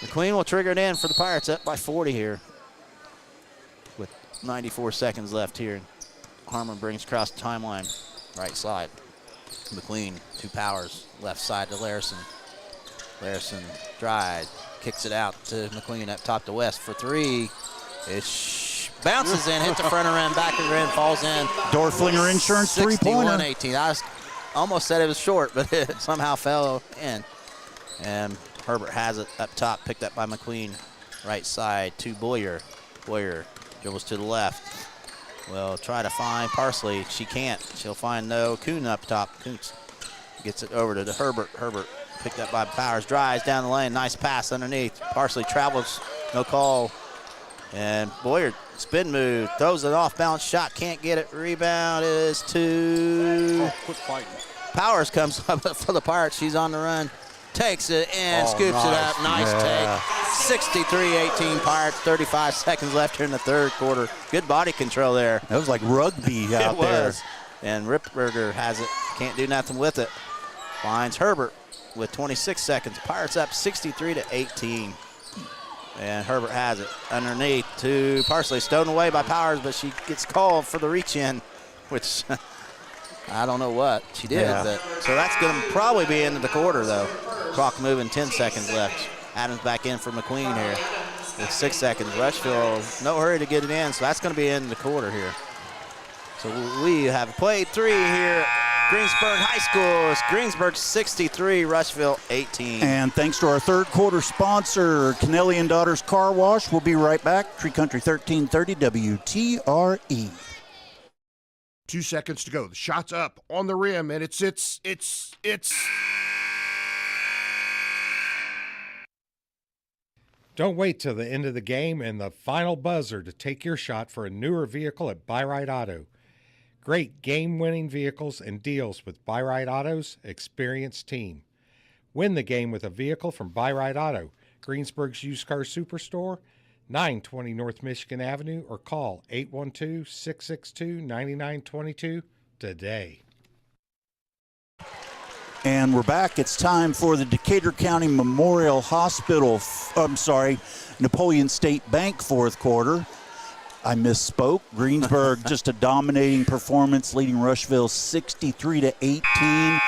McQueen will trigger it in for the Pirates, up by 40 here with 94 seconds left here. Harmon brings across the timeline, right side. McQueen, 2 Powers, left side to Larison. Larison drive, kicks it out to McQueen up top to West for 3. It's bounces in, hit the front of the rim, back of the rim, falls in. Dorflinger Insurance three-pointer. 61-18. I almost said it was short, but it somehow fell in. And Herbert has it up top, picked up by McQueen. Right side to Boyer. Boyer dribbles to the left. Will try to find Parsley. She can't. She'll find no. Kuhn up top. Kuntz gets it over to Herbert. Herbert picked up by Powers. Drives down the lane. Nice pass underneath. Parsley travels. No call. And Boyer, spin move. Throws it off. Balance shot. Can't get it. Rebound is to Quit fighting. Powers. Comes up for the Pirates. She's on the run. Takes it and scoops it up. Nice take. 63-18 Pirates. 35 seconds left here in the third quarter. Good body control there. That was like rugby out there. Was. And Ripberger has it. Can't do nothing with it. Finds Herbert with 26 seconds. Pirates up 63-18. And Herbert has it underneath to Parsley. Stolen away by Powers, but she gets called for the reach in, which I don't know what she did. Yeah. But, so that's going to probably be into the quarter, though. Clock moving, 10 seconds left. Adams back in for McQueen here with 6 seconds. Rushville, no hurry to get it in, so that's going to be in the quarter here. So we have played 3 here. Greensburg High School. It's Greensburg 63, Rushville 18. And thanks to our third quarter sponsor, Kennelly and Daughters Car Wash. We'll be right back. Tree Country 1330 WTRE. 2 seconds to go. The shot's up on the rim, and it's. Don't wait till the end of the game and the final buzzer to take your shot for a newer vehicle at Buy-Right Auto. Great game-winning vehicles and deals with Buy-Right Auto's experienced team. Win the game with a vehicle from Buy-Right Auto, Greensburg's used car superstore, 920 North Michigan Avenue, or call 812-662-9922 today. And we're back. It's time for the Decatur County Memorial Hospital, Napoleon State Bank fourth quarter. I misspoke. Greensburg, just a dominating performance, leading Rushville 63-18.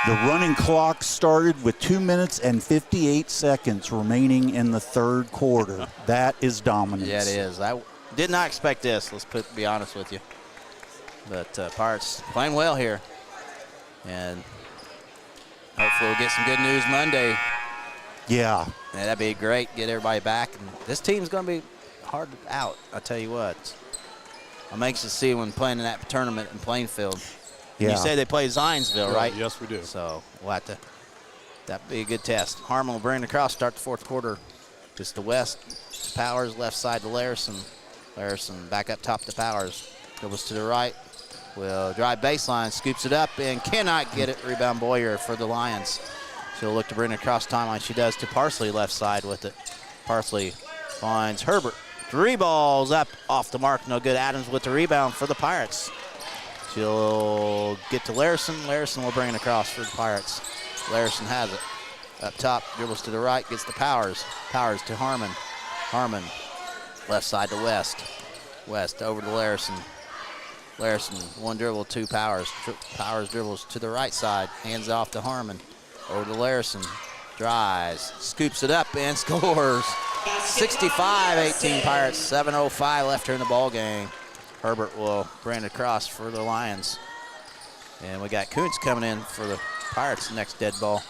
The running clock started with 2 minutes and 58 seconds remaining in the third quarter. That is dominance. Yeah, it is. I did not expect this, be honest with you. But Pirates playing well here. And hopefully we'll get some good news Monday. Yeah. That'd be great. Get everybody back. And this team's going to be hard out, I tell you what. I'm anxious to see when playing in that tournament in Plainfield. Yeah. You say they play Zionsville, right? Yes, we do. So we'll have to, that'd be a good test. Harmon will bring it across, start the fourth quarter. Just to West, to Powers, left side to Larison. Larison back up top to Powers. Dribbles to the right. Will drive baseline, scoops it up, and cannot get it. Rebound Boyer for the Lions. She'll look to bring it across timeline. She does to Parsley, left side with it. Parsley finds Herbert. 3 balls up off the mark, no good. Adams with the rebound for the Pirates. She'll get to Larison. Larison will bring it across for the Pirates. Larison has it. Up top, dribbles to the right, gets to Powers. Powers to Harmon. Harmon, left side to West. West over to Larison. Larison, 1 dribble, 2 Powers. Powers dribbles to the right side, hands off to Harmon. Over to Larison, drives, scoops it up and scores. 65-18 Pirates, 7:05 left here in the ball game. Herbert will bring it across for the Lions. And we got Kuntz coming in for the Pirates next dead ball.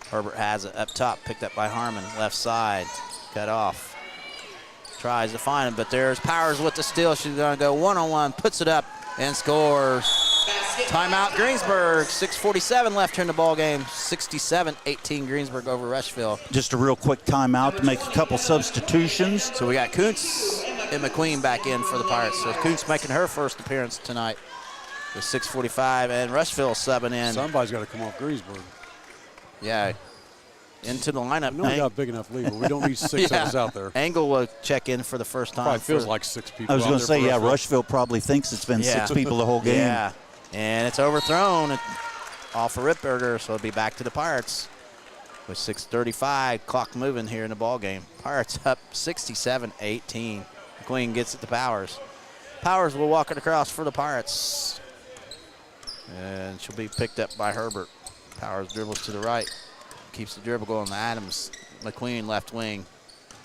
Herbert has it up top, picked up by Harmon, left side, cut off. Tries to find him, but there's Powers with the steal. She's gonna go one-on-one, puts it up and scores. Timeout Greensburg, 6:47 left here in the ball game. 67-18 Greensburg over Rushville. Just a real quick timeout to make a couple substitutions. So we got Kuntz and McQueen back in for the Pirates. So Kuntz making her first appearance tonight with 6:45, and Rushville subbing in. Somebody's got to come off Greensburg. Yeah, into the lineup. We got a big enough lead, but we don't need 6 of us out there. Angle will check in for the first time. Probably feels like 6 people. I was going to say, yeah, Rushville probably thinks it's been 6 people the whole game. Yeah, and it's overthrown off of Ripberger, so it'll be back to the Pirates with 6:35, clock moving here in the ball game. Pirates up 67-18. McQueen gets it to Powers. Powers will walk it across for the Pirates. And she'll be picked up by Herbert. Powers dribbles to the right. Keeps the dribble going to Adams. McQueen left wing.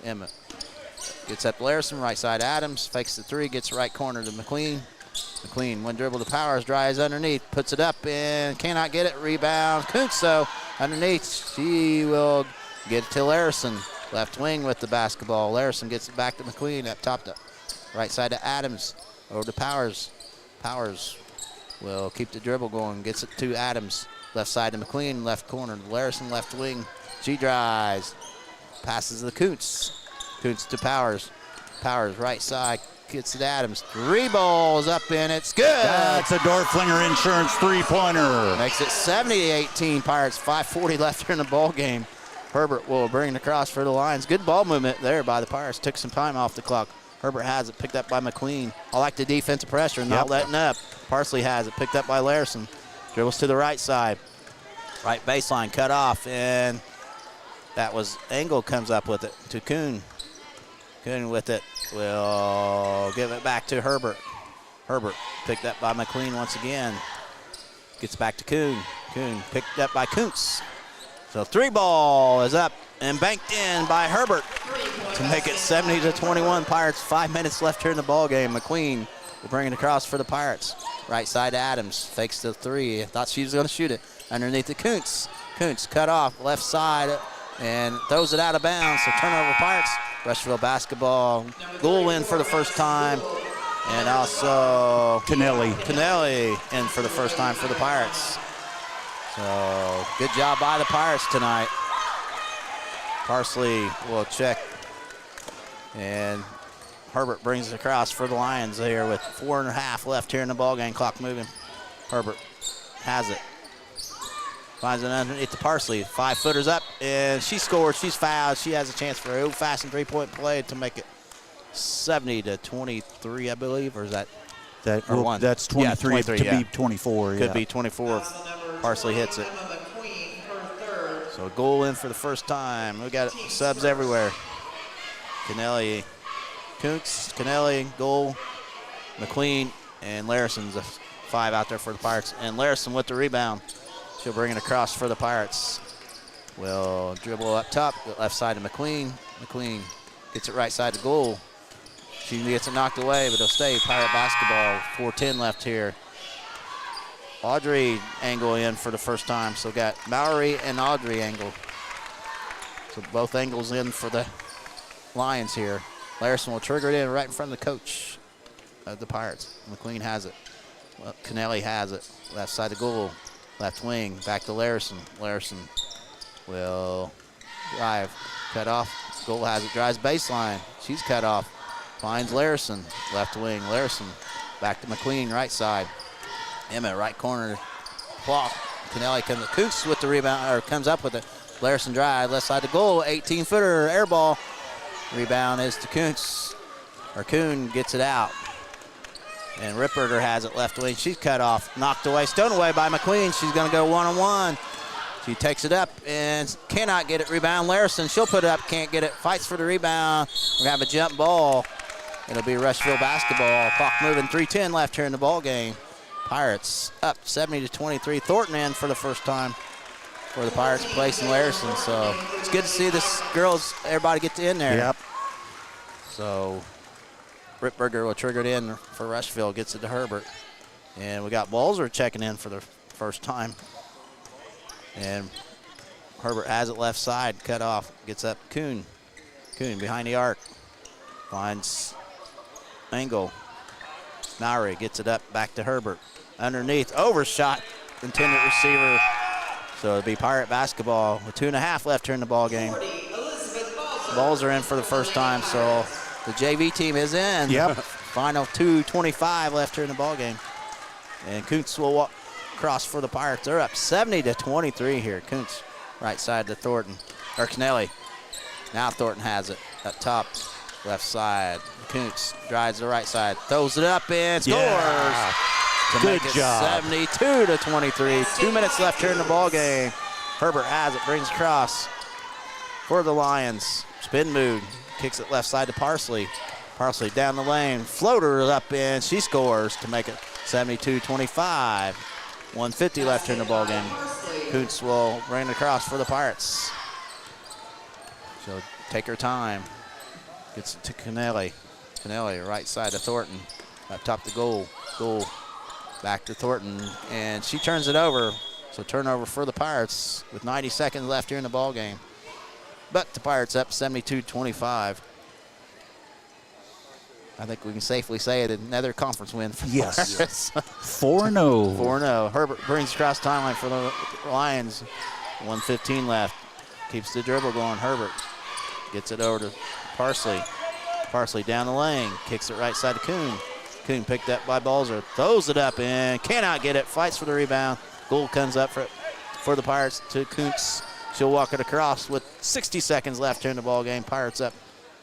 Emmett Gets up to Larson, right side Adams, fakes the three, gets right corner to McQueen. McQueen, one dribble to Powers, drives underneath, puts it up and cannot get it. Rebound, Kuntz though, underneath. She will get it to Larson. Left wing with the basketball. Larson gets it back to McQueen, up top to right side to Adams, over to Powers. Powers will keep the dribble going, gets it to Adams. Left side to McQueen, left corner to Larson, left wing. She drives, passes to Kuntz. Kuntz to Powers. Powers, right side, gets it to Adams. 3 balls up in, it's good. That's a Dorflinger Insurance three-pointer. Makes it 70-18 Pirates, 5:40 left here in the ball game. Herbert will bring it across for the Lions. Good ball movement there by the Pirates. Took some time off the clock. Herbert has it, picked up by McQueen. I like the defensive pressure, not letting up. Parsley has it, picked up by Larson. Dribbles to the right side. Right baseline, cut off, and that was Engel comes up with it to Kuhn. Kuhn with it will give it back to Herbert. Herbert picked up by McQueen once again. Gets back to Kuhn. Kuhn picked up by Kuntz. So 3 ball is up and banked in by Herbert to make it 70-21 Pirates. 5 minutes left here in the ball game. McQueen will bring it across for the Pirates. Right side to Adams, fakes the 3. Thought she was going to shoot it. Underneath the Kuntz. Kuntz cut off left side and throws it out of bounds. So turnover Pirates. Rushville basketball. Goal in for the first time. And also Kennelly in for the first time for the Pirates. So good job by the Pirates tonight. Parsley will check. And Herbert brings it across for the Lions here with 4.5 left here in the ballgame. Clock moving. Herbert has it. Finds it underneath the Parsley. 5-footers up, and she scores. She's fouled. She has a chance for an old-fashioned three-point play to make it 70-23, I believe, or is that? Or one? That's 23. Could be 24. Could be 24. Parsley hits it. So goal in for the first time. We got subs everywhere. Kennelly, Kuntz, Kennelly, goal. McQueen and Larson's a 5 out there for the Pirates. And Larson with the rebound. She'll bring it across for the Pirates. Will dribble up top, left side to McQueen. McQueen gets it right side to goal. She gets it knocked away, but it'll stay. Pirate basketball, 4:10 left here. Audrey Angle in for the first time. So got Mallory and Audrey Angle. So both Angles in for the Lions here. Larson will trigger it in right in front of the coach of the Pirates. McQueen has it. Well, Kennelly has it. Left side to goal. Left wing, back to Larson. Larson will drive, cut off. Goal has it, drives baseline. She's cut off. Finds Larson, left wing. Larson back to McQueen, right side. Emmett, right corner. Clock. Kennelly comes to Kuntz with the rebound, or comes up with it. Larson drive, left side to goal. 18-footer, air ball. Rebound is to Kuntz. Or Kuhn gets it out. And Ripperter has it left wing. She's cut off, knocked away, stolen away by McQueen. She's going to go one-on-one. She takes it up and cannot get it. Rebound Larson. She'll put it up, can't get it. Fights for the rebound. We're going to have a jump ball. It'll be Rushville basketball. Clock moving, 3:10 left here in the ball game. Pirates up 70-23. Thornton in for the first time for the Pirates, placing Larson. So it's good to see this girls, everybody get in there. Yep. So Ripberger will trigger it in for Rushville, gets it to Herbert. And we got Balzer checking in for the first time. And Herbert has it left side, cut off, gets up Kuhn. Kuhn behind the arc, finds Engel. Maury gets it up, back to Herbert. Underneath, overshot, intended receiver. So it'll be Pirate basketball with 2.5 left here in the ball game. Balls are in for the first time, so the JV team is in. Yep. Final 2:25 left here in the ball game. And Kuntz will walk across for the Pirates. They're up 70-23 here. Kuntz right side to Thornton, or Kennelly. Now Thornton has it up top, left side. Kuntz drives the right side, throws it up and scores. Yeah. To Good make it job. 72-23. 2 minutes left here in the ball game. Herbert has it, brings across for the Lions. Spin move, kicks it left side to Parsley. Parsley down the lane, floater up in, she scores to make it 72-25. 1:50 left here in the ball game. Kuntz will bring it across for the Pirates. She'll take her time. Gets it to Canelli. Canelli, right side of Thornton. Up top the goal. Goal back to Thornton, and she turns it over. So turnover for the Pirates with 90 seconds left here in the ball game. But the Pirates up 72-25. I think we can safely say it another conference win for the Pirates. 4-0. 4-0. Herbert brings across timeline for the Lions. 1:15 left. Keeps the dribble going. Herbert gets it over to Parsley. Parsley down the lane. Kicks it right side to Kuhn. Kuhn picked up by Balzer. Throws it up and cannot get it. Fights for the rebound. Goal comes up for the Pirates to Kuntz. She'll walk it across with 60 seconds left here in the ball game. Pirates up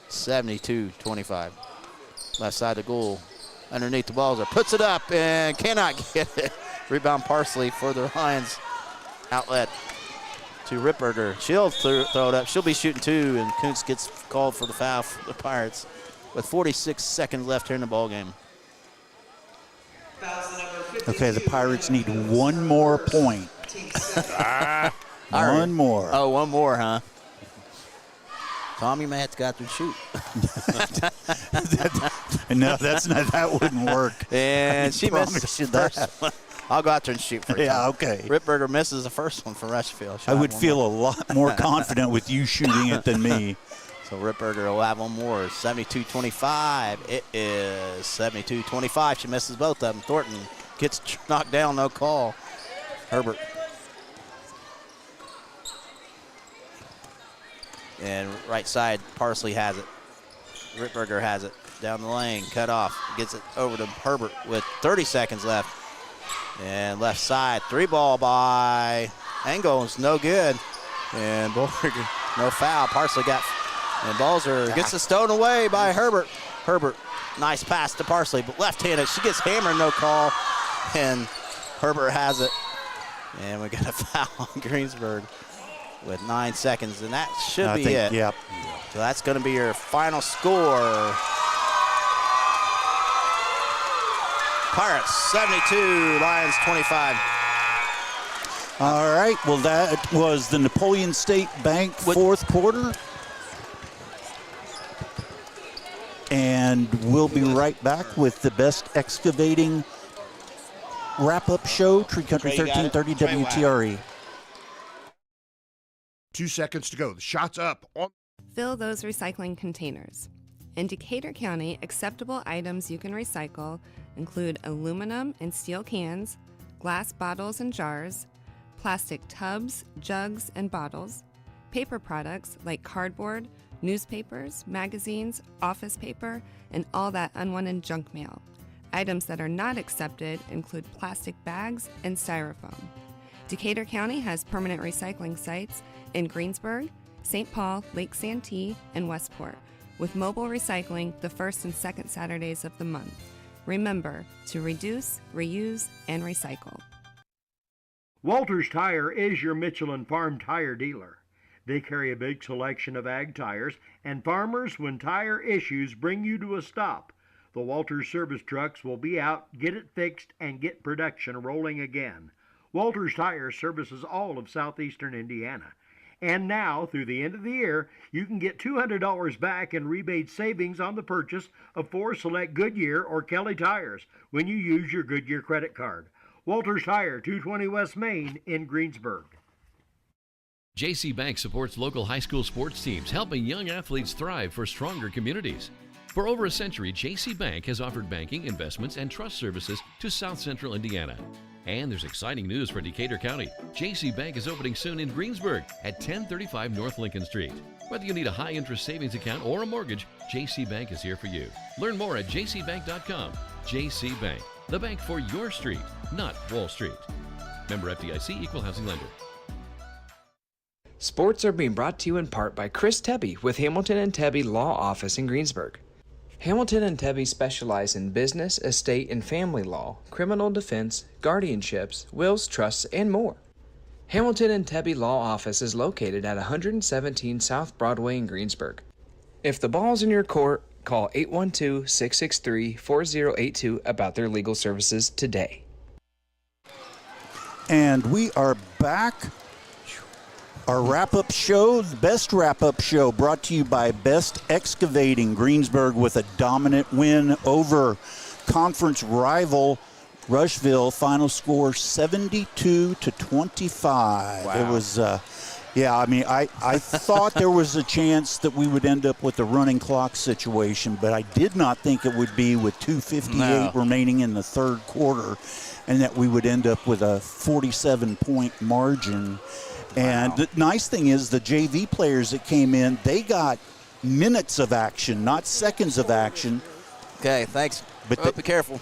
72-25. Left side of goal. Underneath the Balzer. Puts it up and cannot get it. Rebound Parsley for the Lions. Outlet to Ripperger. She'll throw it up. She'll be shooting two, and Kuntz gets called for the foul for the Pirates with 46 seconds left here in the ball game. Okay, the Pirates need one more point. One more. Oh, one more, huh? Tom, you may have to go out there and shoot. No, that's not. That wouldn't work. And she missed the first one. I'll go out there and shoot for you. Yeah, okay. Ripperger misses the first one for Rushville. I would feel a lot more confident with you shooting it than me. So Ripperger will have one more. 72-25. It is 72-25. She misses both of them. Thornton gets knocked down, no call. Herbert. And right side, Parsley has it. Ripperger has it. Down the lane, cut off. Gets it over to Herbert with 30 seconds left. And left side, three ball by Engel is no good. And Bullberger, no foul. Parsley got, and Balzer gets it stolen away by Herbert. Herbert, nice pass to Parsley, but left-handed. She gets hammered, no call. And Herbert has it. And we got a foul on Greensburg with 9 seconds, and that should be it. Yep. So that's going to be your final score. Pirates 72, Lions 25. All right, well, that was the Napoleon State Bank fourth quarter. And we'll be right back with the best excavating wrap-up show, Tree Country 1330 WTRE. 2 seconds to go. The shot's up. Fill those recycling containers. In Decatur County, acceptable items you can recycle include aluminum and steel cans, glass bottles and jars, plastic tubs, jugs, and bottles, paper products like cardboard, newspapers, magazines, office paper, and all that unwanted junk mail. Items that are not accepted include plastic bags and styrofoam. Decatur County has permanent recycling sites in Greensburg, St. Paul, Lake Santee, and Westport, with mobile recycling the first and second Saturdays of the month. Remember to reduce, reuse, and recycle. Walters Tire is your Michelin Farm tire dealer. They carry a big selection of ag tires, and farmers, when tire issues bring you to a stop, the Walters service trucks will be out, get it fixed, and get production rolling again. Walters Tire services all of southeastern Indiana. And now, through the end of the year, you can get $200 back in rebate savings on the purchase of 4 select Goodyear or Kelly tires when you use your Goodyear credit card. Walters Tire, 220 West Main in Greensburg. JC Bank supports local high school sports teams, helping young athletes thrive for stronger communities. For over a century, JC Bank has offered banking, investments, and trust services to South Central Indiana. And there's exciting news for Decatur County. JC Bank is opening soon in Greensburg at 1035 North Lincoln Street. Whether you need a high-interest savings account or a mortgage, JC Bank is here for you. Learn more at jcbank.com. JC Bank, the bank for your street, not Wall Street. Member FDIC, Equal Housing Lender. Sports are being brought to you in part by Chris Tebby with Hamilton and Tebby Law Office in Greensburg. Hamilton and Tebby specialize in business, estate, and family law, criminal defense, guardianships, wills, trusts, and more. Hamilton and Tebby Law Office is located at 117 South Broadway in Greensburg. If the ball's in your court, call 812-663-4082 about their legal services today. And we are back Our wrap-up show, the best wrap-up show, brought to you by Best Excavating. Greensburg with a dominant win over conference rival Rushville. Final score 72-25. Wow. It was, I thought there was a chance that we would end up with a running clock situation, but I did not think it would be with 2:58 remaining in the third quarter, and that we would end up with a 47-point margin. And the nice thing is the JV players that came in, they got minutes of action, not seconds of action. Okay, thanks. But be careful.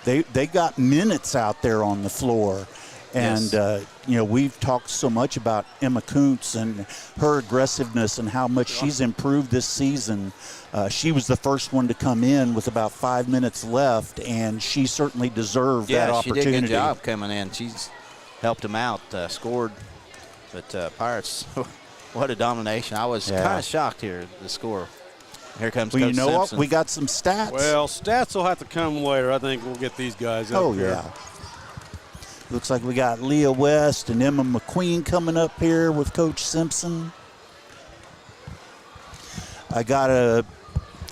They got minutes out there on the floor. And, we've talked so much about Emma Kuntz and her aggressiveness and how much she's improved this season. She was the first one to come in with about 5 minutes left, and she certainly deserved that opportunity. Yeah, she did a good job coming in. She's helped them out, scored. But Pirates, what a domination. I was kind of shocked here, the score. Here comes Coach Simpson. What? We got some stats. Well, stats will have to come later. I think we'll get these guys up here. Yeah. Looks like we got Leah West and Emma McQueen coming up here with Coach Simpson. I got a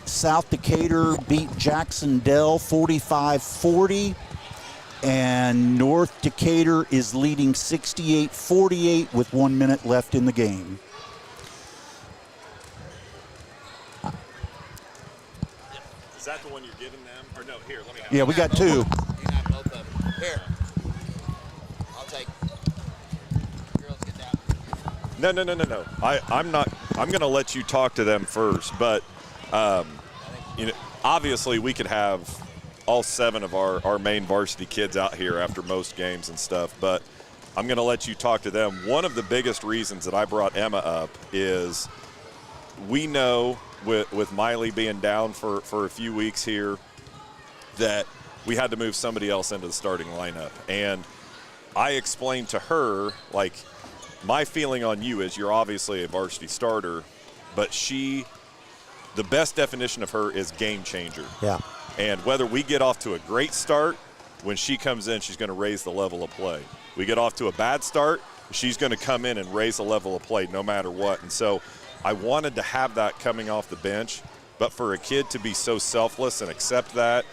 South Decatur beat Jackson Dell 45-40. And North Decatur is leading 68-48 with 1 minute left in the game. Is that the one you're giving them? Or no, here, let me have Yeah, we got two. You can have both of them. Here. I'll take. Girls, get down. No. I'm not. I'm going to let you talk to them first, but obviously we could have all 7 of our main varsity kids out here after most games and stuff, but I'm going to let you talk to them. One of the biggest reasons that I brought Emma up is we know with Miley being down for a few weeks here that we had to move somebody else into the starting lineup. And I explained to her, like, my feeling on you is you're obviously a varsity starter, but the best definition of her is game changer. Yeah. And whether we get off to a great start, when she comes in, she's going to raise the level of play. We get off to a bad start, she's going to come in and raise the level of play no matter what. And so I wanted to have that coming off the bench, but for a kid to be so selfless and accept that,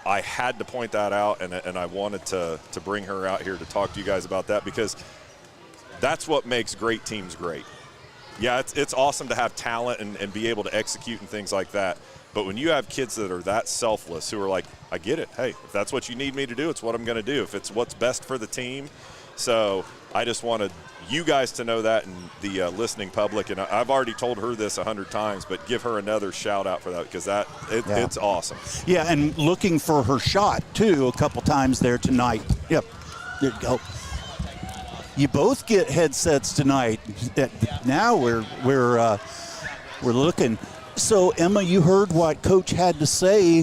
I had to point that out, and I wanted to bring her out here to talk to you guys about that, because that's what makes great teams great. Yeah, it's awesome to have talent and be able to execute and things like that. But when you have kids that are that selfless, who are like, I get it. Hey, if that's what you need me to do, it's what I'm going to do. If it's what's best for the team. So I just wanted you guys to know that, and the listening public. And I've already told her this 100 times, but give her another shout out for that, because it's awesome. Yeah, and looking for her shot, too, a couple times there tonight. Yep, there you go. You both get headsets tonight. Now we're looking. So, Emma, you heard what Coach had to say.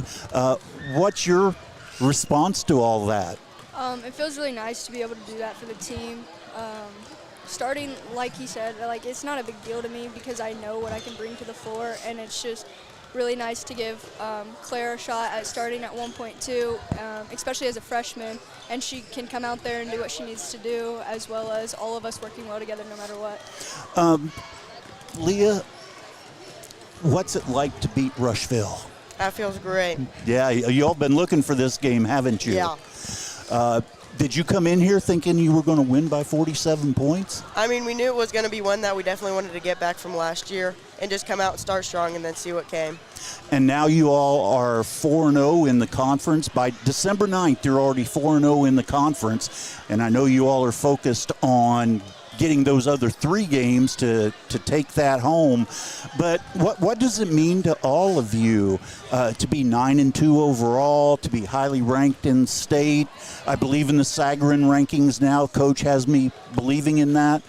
What's your response to all that? It feels really nice to be able to do that for the team. Starting, like he said, it's not a big deal to me because I know what I can bring to the floor, and it's just really nice to give Claire a shot at starting at 1.2, especially as a freshman, and she can come out there and do what she needs to do, as well as all of us working well together no matter what. Leah, what's it like to beat Rushville? That feels great. Yeah, you all been looking for this game, haven't you? Yeah. Did you come in here thinking you were going to win by 47 points? I mean, we knew it was going to be one that we definitely wanted to get back from last year and just come out and start strong and then see what came. And now you all are 4-0 in the conference. By December 9th, you're already 4-0 in the conference. And I know you all are focused on getting those other 3 games to take that home. But what does it mean to all of you to be 9-2 overall, to be highly ranked in state? I believe in the Sagarin rankings now. Coach has me believing in that.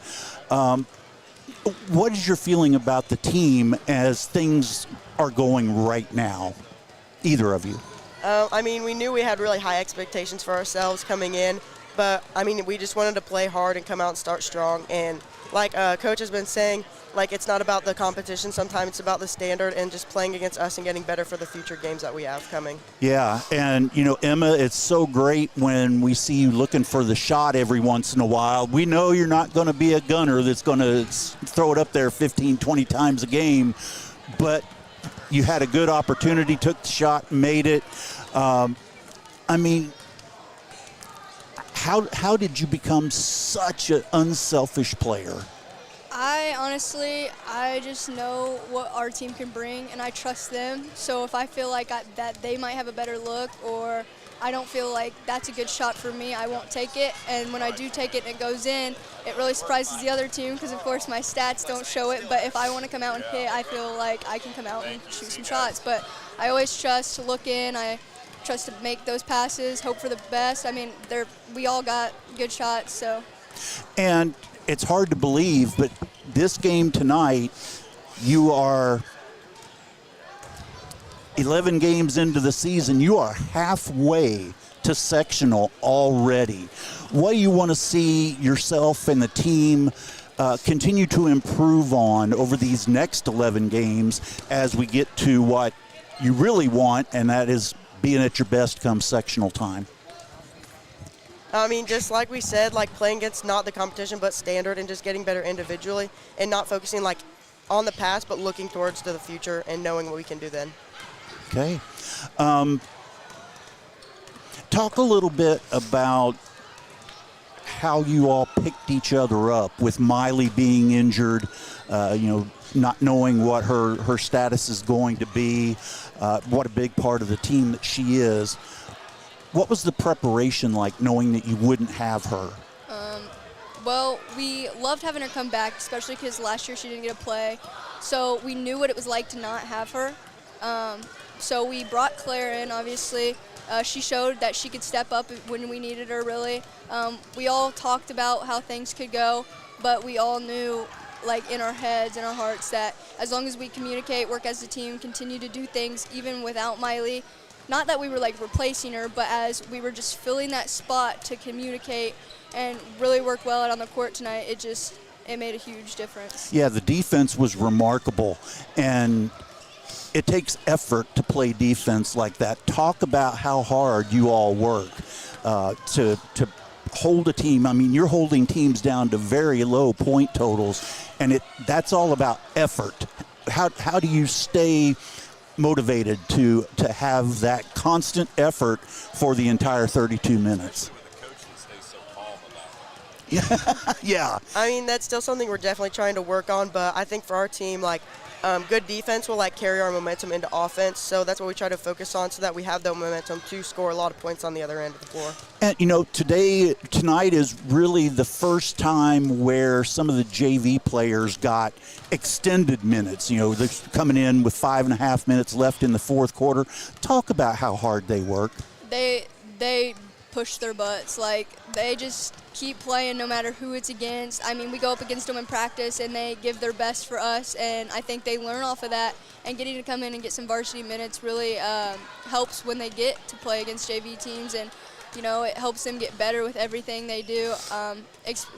What is your feeling about the team as things are going right now, either of you? I mean, we knew we had really high expectations for ourselves coming in. But, I mean, we just wanted to play hard and come out and start strong. And like Coach has been saying, like, it's not about the competition. Sometimes it's about the standard and just playing against us and getting better for the future games that we have coming. Yeah, and, Emma, it's so great when we see you looking for the shot every once in a while. We know you're not going to be a gunner that's going to throw it up there 15, 20 times a game, but you had a good opportunity, took the shot, made it. How did you become such an unselfish player? I just know what our team can bring, and I trust them. So if I feel like that they might have a better look, or I don't feel like that's a good shot for me, I won't take it. And when I do take it and it goes in, it really surprises the other team because, of course, my stats don't show it. But if I want to come out and hit, I feel like I can come out and shoot some shots. But I always trust to look in. I trust to make those passes, hope for the best. I mean, we all got good shots, so. And it's hard to believe, but this game tonight, you are 11 games into the season. You are halfway to sectional already. What do you want to see yourself and the team continue to improve on over these next 11 games as we get to what you really want, and that is being at your best come sectional time? I mean, just like we said, like playing against not the competition but standard and just getting better individually and not focusing like on the past but looking towards to the future and knowing what we can do then. Okay. Talk a little bit about how you all picked each other up with Miley being injured, not knowing what her status is going to be, what a big part of the team that she is. What was the preparation like knowing that you wouldn't have her? Well, we loved having her come back, especially because last year she didn't get to play. So we knew what it was like to not have her. So we brought Claire in, obviously. She showed that she could step up when we needed her, really. We all talked about how things could go, but we all knew, like in our heads and our hearts, that as long as we communicate, work as a team, continue to do things even without Miley, not that we were like replacing her, but as we were just filling that spot to communicate and really work well out on the court tonight, it made a huge difference. Yeah, the defense was remarkable, and it takes effort to play defense like that. Talk about how hard you all work to hold a team. I mean, you're holding teams down to very low point totals, and that's all about effort. How do you stay motivated to have that constant effort for the entire 32 minutes? Yeah. I mean, that's still something we're definitely trying to work on, but I think for our team, like, good defense will carry our momentum into offense, so that's what we try to focus on so that we have the momentum to score a lot of points on the other end of the floor. And tonight is really the first time where some of the JV players got extended minutes. They're coming in with 5.5 minutes left in the fourth quarter. Talk about how hard they work. They push their butts. Like, they just keep playing no matter who it's against. I mean, we go up against them in practice, and they give their best for us, and I think they learn off of that. And getting to come in and get some varsity minutes really helps when they get to play against JV teams, and it helps them get better with everything they do.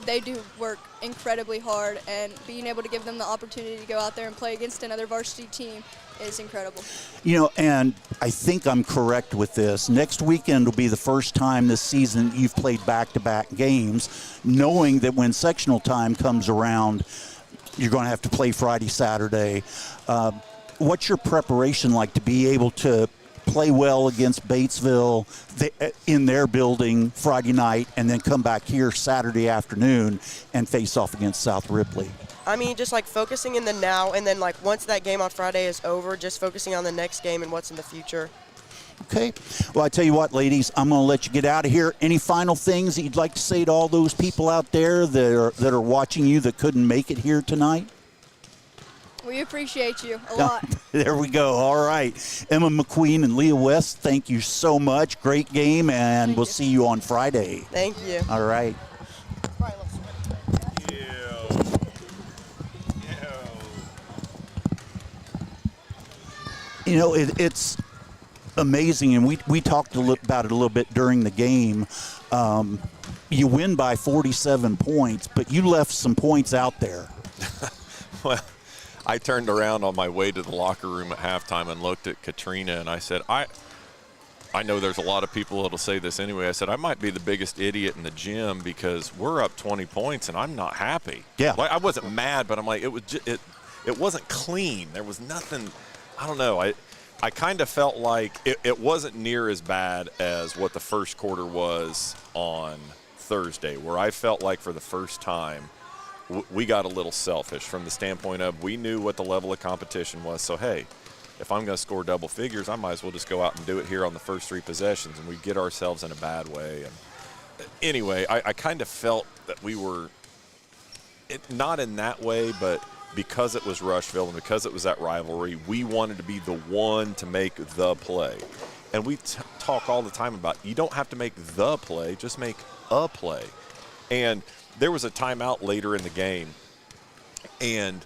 They do work incredibly hard, and being able to give them the opportunity to go out there and play against another varsity team is incredible. And I think I'm correct with this. Next weekend will be the first time this season you've played back-to-back games, knowing that when sectional time comes around, you're going to have to play Friday, Saturday. What's your preparation like to be able to play well against Batesville in their building Friday night and then come back here Saturday afternoon and face off against South Ripley? I mean, just focusing in the now, and then once that game on Friday is over, just focusing on the next game and what's in the future. Okay. Well, I tell you what, ladies, I'm going to let you get out of here. Any final things that you'd like to say to all those people out there that are watching you that couldn't make it here tonight? We appreciate you a lot. There we go. All right. Emma McQueen and Leah West, thank you so much. Great game, and we'll see you on Friday. Thank you. All right. It's amazing, and we talked about it a little bit during the game. you win by 47 points, but you left some points out there. Well, I turned around on my way to the locker room at halftime and looked at Katrina, and I said, I know there's a lot of people that'll say this anyway. I said, I might be the biggest idiot in the gym because we're up 20 points and I'm not happy. Yeah. Like, I wasn't mad, but I'm like, it wasn't clean. There was nothing, I don't know. I kind of felt like it wasn't near as bad as what the first quarter was on Thursday, where I felt like for the first time we got a little selfish from the standpoint of we knew what the level of competition was. So, hey, if I'm going to score double figures, I might as well just go out and do it here on the first 3 possessions, and we get ourselves in a bad way. And anyway, I kind of felt that we were not in that way, but because it was Rushville and because it was that rivalry, we wanted to be the one to make the play. And we talk all the time about you don't have to make the play, just make a play. And there was a timeout later in the game, and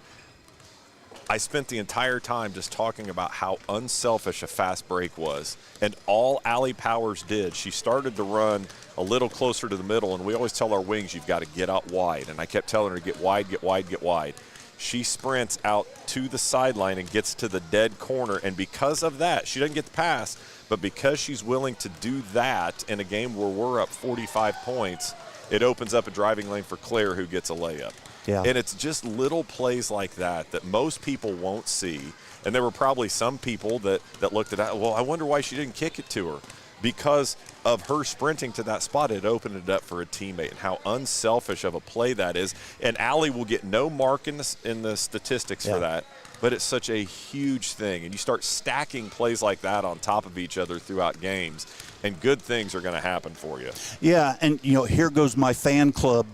I spent the entire time just talking about how unselfish a fast break was. And all Allie Powers did, she started to run a little closer to the middle, and we always tell our wings, you've got to get out wide. And I kept telling her to get wide, get wide, get wide. She sprints out to the sideline and gets to the dead corner, and because of that, she doesn't get the pass, but because she's willing to do that in a game where we're up 45 points, it opens up a driving lane for Claire, who gets a layup. Yeah. And it's just little plays like that that most people won't see. And there were probably some people that looked at that, well, I wonder why she didn't kick it to her. Because of her sprinting to that spot, it opened it up for a teammate, and how unselfish of a play that is. And Allie will get no mark in the statistics for that, but it's such a huge thing. And you start stacking plays like that on top of each other throughout games, and good things are going to happen for you. Yeah, and, here goes my fan club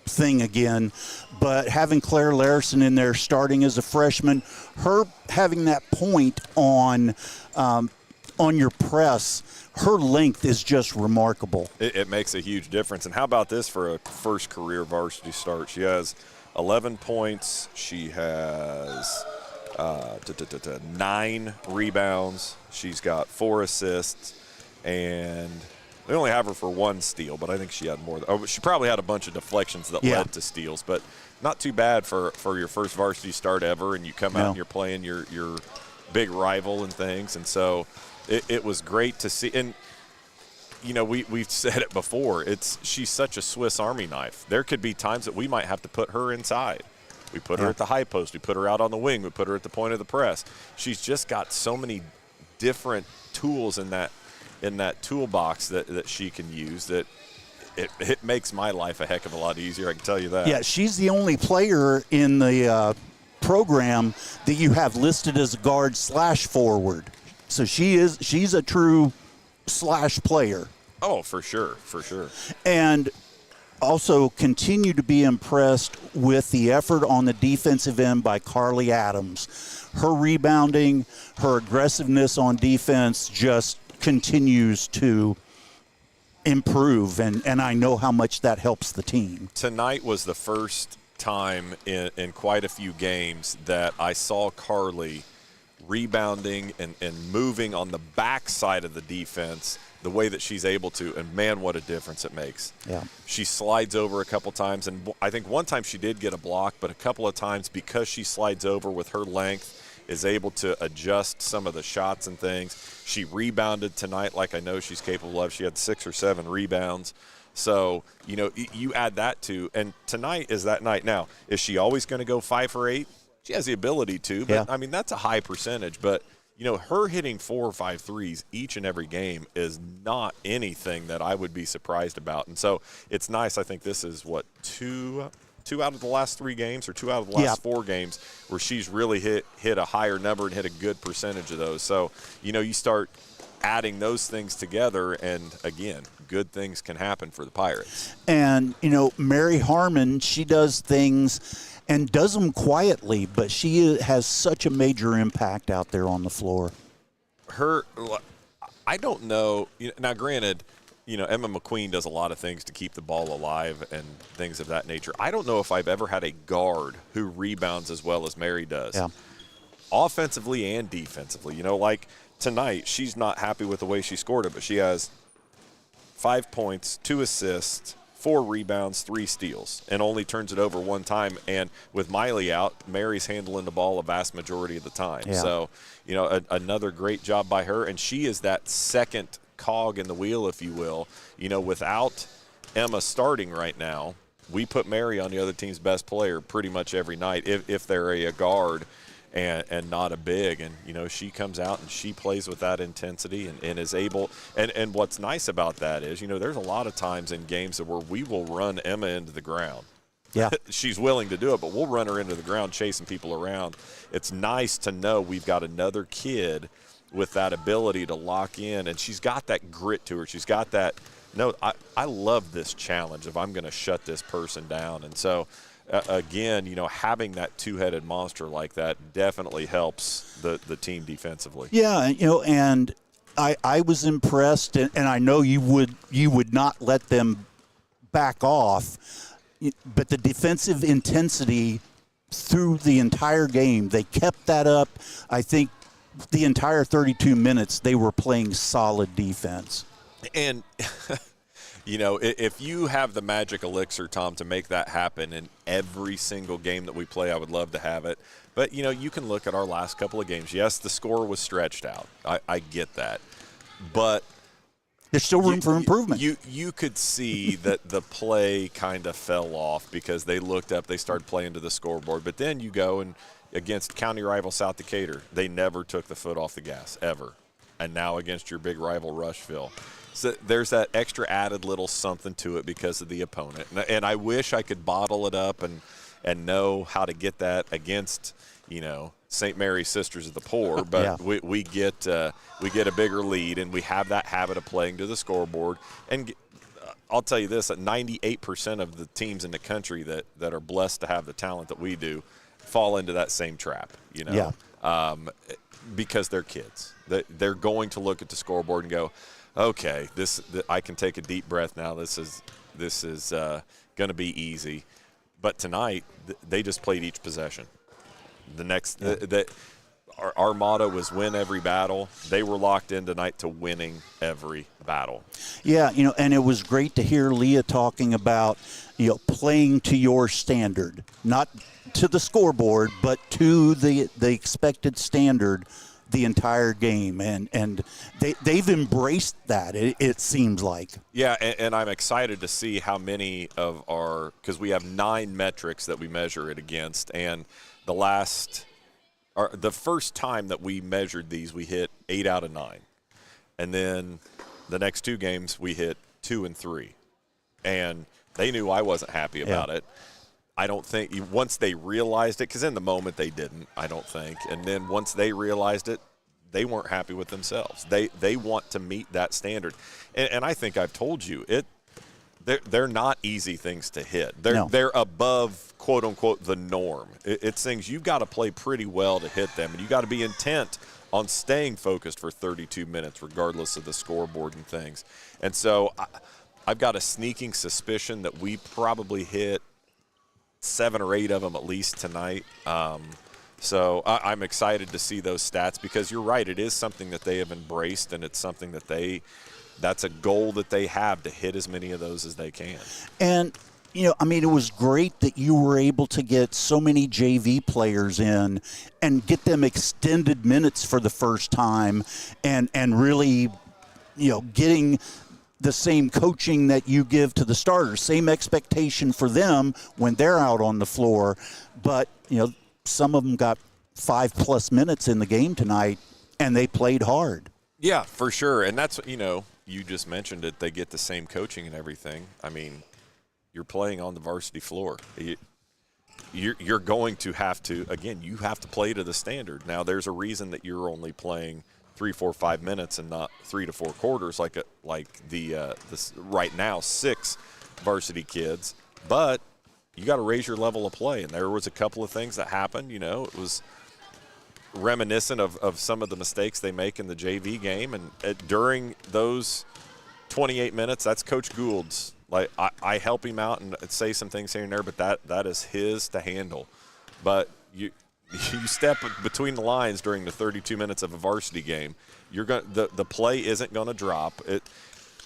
thing again, but having Claire Larison in there starting as a freshman, her having that point on your press, her length is just remarkable. It makes a huge difference. And how about this for a first career varsity start? She has 11 points. She has 9 rebounds. She's got 4 assists, and they only have her for 1 steal, but I think she had more. She probably had a bunch of deflections that led to steals, but not too bad for your first varsity start ever, and you come out and you're playing your big rival and things. And so it was great to see. And, we've said it before. She's such a Swiss Army knife. There could be times that we might have to put her inside. We put her at the high post. We put her out on the wing. We put her at the point of the press. She's just got so many different tools in that toolbox that she can use that it makes my life a heck of a lot easier, I can tell you that. Yeah, she's the only player in the program that you have listed as a guard/forward. So she's a true slash player. Oh, for sure. And also continue to be impressed with the effort on the defensive end by Carly Adams. Her rebounding, her aggressiveness on defense just continues to improve, and I know how much that helps the team. Tonight was the first time in quite a few games that I saw Carly rebounding and moving on the backside of the defense the way that she's able to, and man, what a difference it makes. Yeah. She slides over a couple times, and I think one time she did get a block, but a couple of times because she slides over with her length, is able to adjust some of the shots and things. She rebounded tonight like I know she's capable of. She had 6 or 7 rebounds. So, you add that to, and tonight is that night. Now, is she always going to go 5 for 8? She has the ability to, but, I mean, that's a high percentage. But, her hitting 4 or 5 threes each and every game is not anything that I would be surprised about. And so it's nice. I think this is, two out of the last 3 games or 2 out of the last 4 games where she's really hit a higher number and hit a good percentage of those. So, you start adding those things together, and, again, good things can happen for the Pirates. And, Mary Harmon, she does things and does them quietly, but she has such a major impact out there on the floor. I don't know. Now, granted, Emma McQueen does a lot of things to keep the ball alive and things of that nature. I don't know if I've ever had a guard who rebounds as well as Mary does. Yeah. Offensively and defensively. Like tonight, she's not happy with the way she scored it, but she has 5 points, 2 assists, 4 rebounds, 3 steals, and only turns it over 1 time. And with Miley out, Mary's handling the ball a vast majority of the time. Yeah. So, you know, another great job by her. And she is that second cog in the wheel, if you will. You know, without Emma starting right now, we put Mary on the other team's best player pretty much every night if they're a guard and not a big. And, you know, she comes out and she plays with that intensity and is able – and what's nice about that is, you know, there's a lot of times in games where we will run Emma into the ground. Yeah. She's willing to do it, but we'll run her into the ground chasing people around. It's nice to know we've got another kid with that ability to lock in, and she's got that grit to her. She's got that – no, I love this challenge if I'm going to shut this person down. And so – again, you know, having that two-headed monster like that definitely helps the team defensively. Yeah, you know, and I was impressed, and I know you would not let them back off, but the defensive intensity through the entire game, they kept that up. I think the entire 32 minutes they were playing solid defense. And you know, if you have the magic elixir, Tom, to make that happen in every single game that we play, I would love to have it. But, you know, you can look at our last couple of games. Yes, the score was stretched out. I get that. But there's still room for improvement. You could see that the play kind of fell off because they looked up, they started playing to the scoreboard. But then you go and against county rival South Decatur, they never took the foot off the gas, ever. And now against your big rival Rushville. So there's that extra added little something to it because of the opponent. And I wish I could bottle it up and know how to get that against, you know, St. Mary's Sisters of the Poor. But yeah. we get a bigger lead, and we have that habit of playing to the scoreboard. And I'll tell you this, that 98% of the teams in the country that are blessed to have the talent that we do fall into that same trap, you know. Yeah. Because they're kids. They're going to look at the scoreboard and go, okay, I can take a deep breath now. This is going to be easy. But tonight, they just played each possession. The next, our motto was win every battle. They were locked in tonight to winning every battle. Yeah, you know, and it was great to hear Leah talking about, you know, playing to your standard, not to the scoreboard, but to the expected standard the entire game, and they've embraced that, it seems like. Yeah, and I'm excited to see how many of because we have 9 metrics that we measure it against, and the first time that we measured these, we hit 8 out of 9. And then the next 2 games, we hit 2 and 3. And they knew I wasn't happy about it. I don't think once they realized it, because in the moment they didn't, I don't think. And then once they realized it, they weren't happy with themselves. They want to meet that standard. And I think I've told you, they're not easy things to hit. They're above, quote, unquote, the norm. It's things you've got to play pretty well to hit them. And you've got to be intent on staying focused for 32 minutes, regardless of the scoreboard and things. And so I've got a sneaking suspicion that we probably hit 7 or 8 of them at least tonight. So I'm excited to see those stats because you're right. It is something that they have embraced, and it's something that that's a goal that they have to hit as many of those as they can. And, you know, I mean, it was great that you were able to get so many JV players in and get them extended minutes for the first time and really, you know, getting the same coaching that you give to the starters, same expectation for them when they're out on the floor. But, you know, some of them got 5+ minutes in the game tonight, and they played hard. Yeah, for sure. And that's, you know, you just mentioned it. They get the same coaching and everything. I mean, you're playing on the varsity floor. You're going to have to, again, you have to play to the standard. Now, there's a reason that you're only playing 3, 4, 5 minutes and not 3 to 4 quarters like this right now 6 varsity kids. But you got to raise your level of play. And there was a couple of things that happened. You know, it was reminiscent of some of the mistakes they make in the JV game. And during those 28 minutes, that's Coach Gould's. Like, I help him out and say some things here and there, but that is his to handle. But you step between the lines during the 32 minutes of a varsity game, you're going the play isn't going to drop.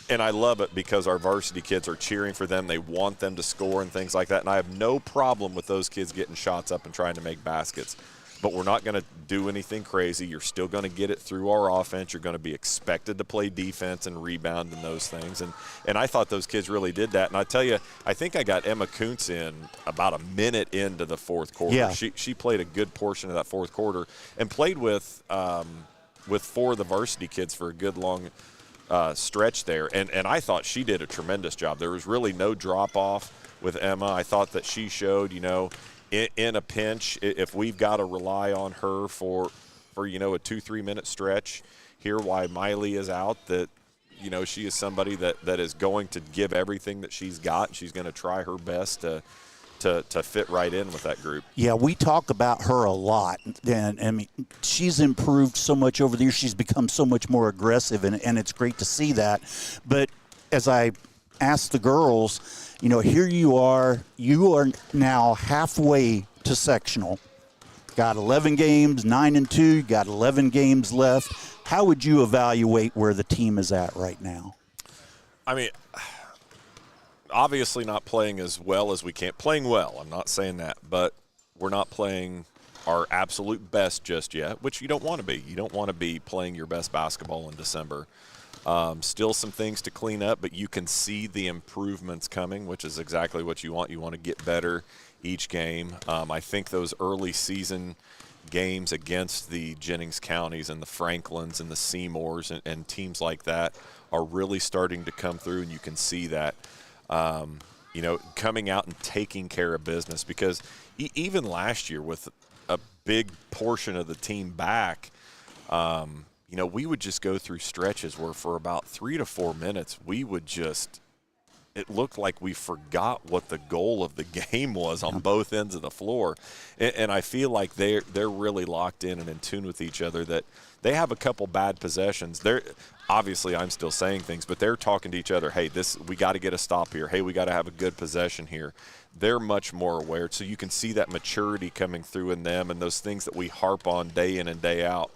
And I love it because our varsity kids are cheering for them. They want them to score and things like that. And I have no problem with those kids getting shots up and trying to make baskets. But we're not going to do anything crazy. You're still going to get it through our offense. You're going to be expected to play defense and rebound and those things. And I thought those kids really did that. And I tell you, I think I got Emma Kuntz in about a minute into the fourth quarter. Yeah. She played a good portion of that fourth quarter and played with 4 of the varsity kids for a good long stretch there. And I thought she did a tremendous job. There was really no drop-off with Emma. I thought that she showed, in a pinch, if we've got to rely on her for a 2-3 minute stretch here while Miley is out, that she is somebody that is going to give everything that she's got. She's going to try her best to fit right in with that group. Yeah, we talk about her a lot, and I mean, she's improved so much over the years. She's become so much more aggressive, and it's great to see that. But as I asked the girls, here you are now halfway to sectional. Got 11 games, 9-2, got 11 games left. How would you evaluate where the team is at right now? I mean, obviously not playing as well as we can. Playing well, I'm not saying that, but we're not playing our absolute best just yet, which you don't want to be. You don't want to be playing your best basketball in December. Still some things to clean up, but you can see the improvements coming, which is exactly what you want. You want to get better each game. I think those early season games against the Jennings counties and the Franklins and the Seymours and teams like that are really starting to come through, and you can see that, coming out and taking care of business. Because even last year with a big portion of the team back, we would just go through stretches where for about 3 to 4 minutes, it looked like we forgot what the goal of the game was on both ends of the floor. And I feel like they're really locked in and in tune with each other, that they have a couple bad possessions. Obviously, I'm still saying things, but they're talking to each other, hey, we got to get a stop here. Hey, we got to have a good possession here. They're much more aware. So you can see that maturity coming through in them and those things that we harp on day in and day out.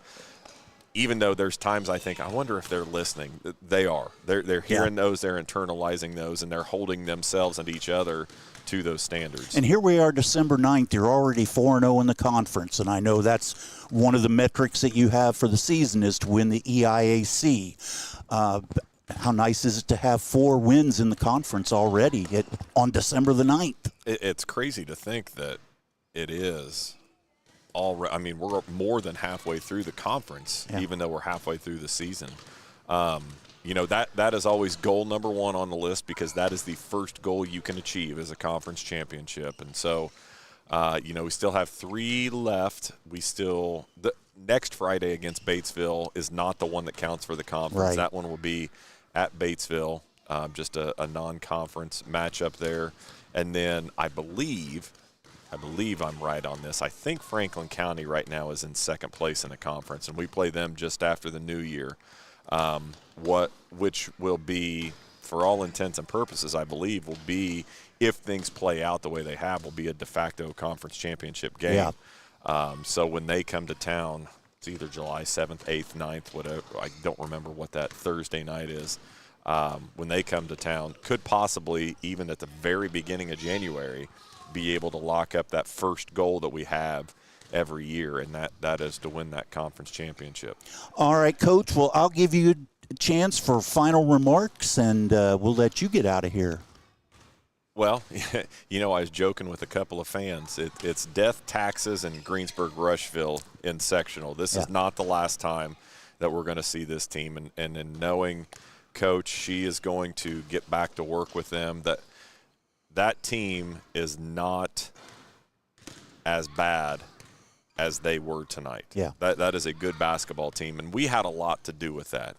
Even though there's times I think, I wonder if they're listening. They are. They're hearing those, they're internalizing those, and they're holding themselves and each other to those standards. And here we are December 9th. You're already 4-0 in the conference, and I know that's one of the metrics that you have for the season is to win the EIAC. How nice is it to have 4 wins in the conference already on December the 9th? It's crazy to think that it is. We're more than halfway through the conference, even though we're halfway through the season. That is always goal number 1 on the list, because that is the first goal you can achieve as a conference championship. And so, we still have 3 left. The next Friday against Batesville is not the one that counts for the conference. Right. That one will be at Batesville, just a non-conference matchup there. And then I believe I'm right on this. I think Franklin County right now is in second place in the conference, and we play them just after the new year, which will be, for all intents and purposes, I believe will be, if things play out the way they have, will be a de facto conference championship game. Yeah. So when they come to town, it's either July 7th, 8th, 9th, whatever. I don't remember what that Thursday night is. When they come to town, could possibly, even at the very beginning of January, be able to lock up that first goal that we have every year, and that is to win that conference championship. All right, Coach. Well, I'll give you a chance for final remarks, and we'll let you get out of here. Well, I was joking with a couple of fans. It's death, taxes, and Greensburg, Rushville in sectional. This is not the last time that we're going to see this team, and in knowing Coach, she is going to get back to work with them. That team is not as bad as they were tonight. Yeah. That is a good basketball team, and we had a lot to do with that.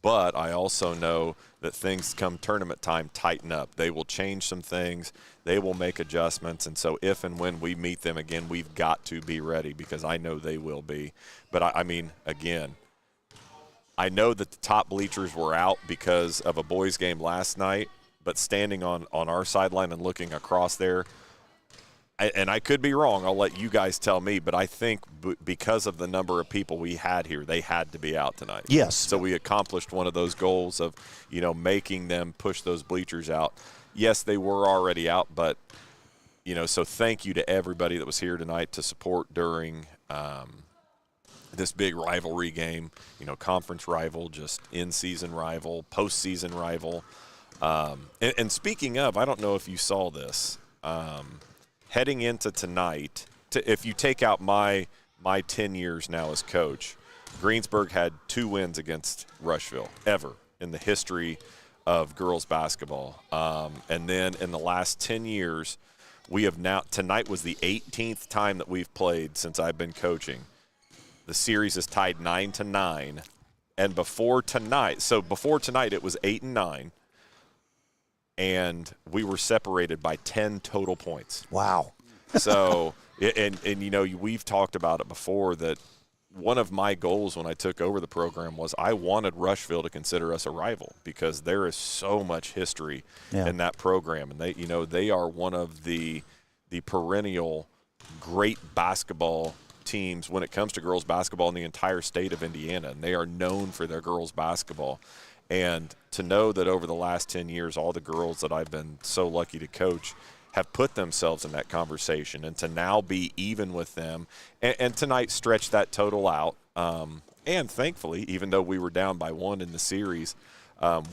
But I also know that things come tournament time tighten up. They will change some things. They will make adjustments. And so if and when we meet them again, we've got to be ready, because I know they will be. But, again, I know that the top bleachers were out because of a boys' game last night. But standing on our sideline and looking across there, and I could be wrong. I'll let you guys tell me, but I think because of the number of people we had here, they had to be out tonight. Yes. So we accomplished one of those goals of, making them push those bleachers out. Yes, they were already out, but, so thank you to everybody that was here tonight to support during this big rivalry game, conference rival, just in-season rival, postseason rival. And speaking of, I don't know if you saw this, heading into tonight, if you take out my 10 years now as coach, Greensburg had 2 wins against Rushville ever in the history of girls basketball. And then in the last 10 years, we have now – tonight was the 18th time that we've played since I've been coaching. The series is tied 9-9. And before tonight it was 8-9. And we were separated by 10 total points. Wow. So, and we've talked about it before that one of my goals when I took over the program was I wanted Rushville to consider us a rival because there is so much history in that program. And they are one of the perennial great basketball teams when it comes to girls basketball in the entire state of Indiana. And they are known for their girls basketball. And to know that over the last 10 years, all the girls that I've been so lucky to coach have put themselves in that conversation, and to now be even with them, and tonight stretch that total out. And thankfully, even though we were down by 1 in the series,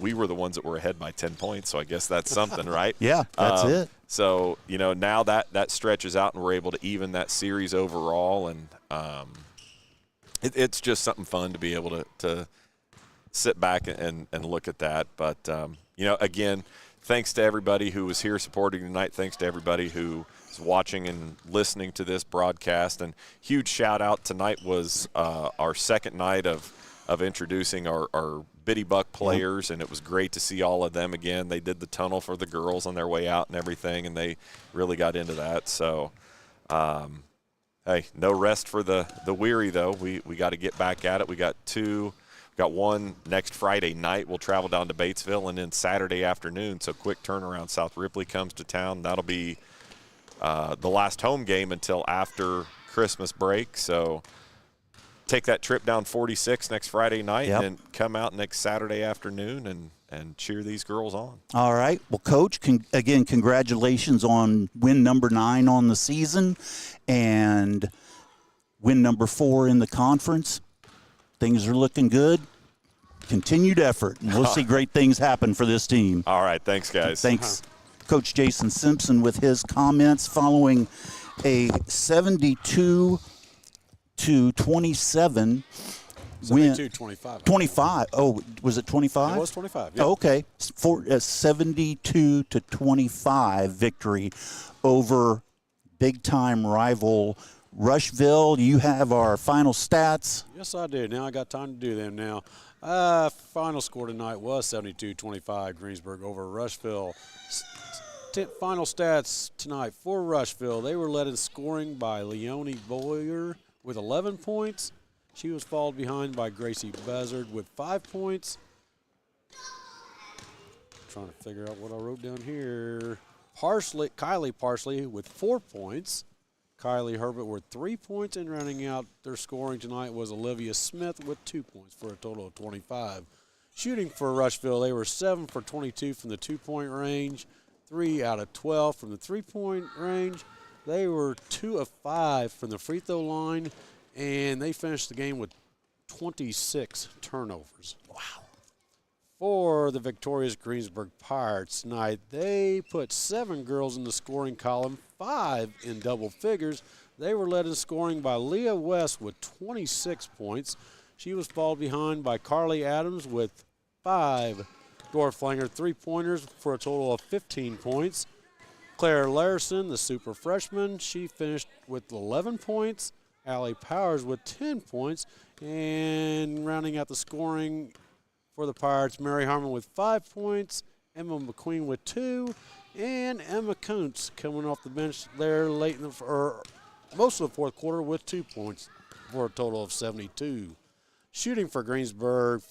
we were the ones that were ahead by 10 points, so I guess that's something, right? Yeah, that's it. So, now that stretches out and we're able to even that series overall, and it's just something fun to be able to sit back and look at that. But, again, thanks to everybody who was here supporting tonight. Thanks to everybody who is watching and listening to this broadcast. And huge shout-out. Tonight was our second night of introducing our Biddy Buck players, and it was great to see all of them again. They did the tunnel for the girls on their way out and everything, and they really got into that. So, hey, no rest for the weary, though. We got to get back at it. We got one next Friday night. We'll travel down to Batesville, and then Saturday afternoon. So quick turnaround. South Ripley comes to town. That'll be the last home game until after Christmas break. So take that trip down 46 next Friday night and then come out next Saturday afternoon and cheer these girls on. All right. Well, Coach, again, congratulations on win number 9 on the season and win number 4 in the conference. Things are looking good. Continued effort, and we'll see great things happen for this team. All right. Thanks, guys. Thanks, Coach Jason Simpson, with his comments following a 72-27 win. 25. Oh, was it 25? It was 25. Yeah. Oh, okay. For a 72-25 victory over big-time rival Rushville. You have our final stats. Yes, I do. Now I got time to do them now. Final score tonight was 72-25, Greensburg over Rushville. Final stats tonight for Rushville. They were led in scoring by Leonie Boyer with 11 points. She was followed behind by Gracie Buzzard with 5 points. Trying to figure out what I wrote down here. Kylie Parsley with 4 points. Kylie Herbert with 3 points, and rounding out their scoring tonight was Olivia Smith with 2 points for a total of 25. Shooting for Rushville, they were 7 for 22 from the 2-point range, 3 out of 12 from the 3-point range. They were 2 of 5 from the free throw line, and they finished the game with 26 turnovers. Wow. For the victorious Greensburg Pirates tonight, they put 7 girls in the scoring column, 5 in double figures. They were led in scoring by Leah West with 26 points. She was followed behind by Carly Adams with 5 Dorflanger 3-pointers for a total of 15 points. Claire Larson, the super freshman, she finished with 11 points. Allie Powers with 10 points. And rounding out the scoring for the Pirates, Mary Harmon with 5 points, Emma McQueen with 2, and Emma Kuntz coming off the bench there late in most of the fourth quarter with 2 points for a total of 72. Shooting for Greensburg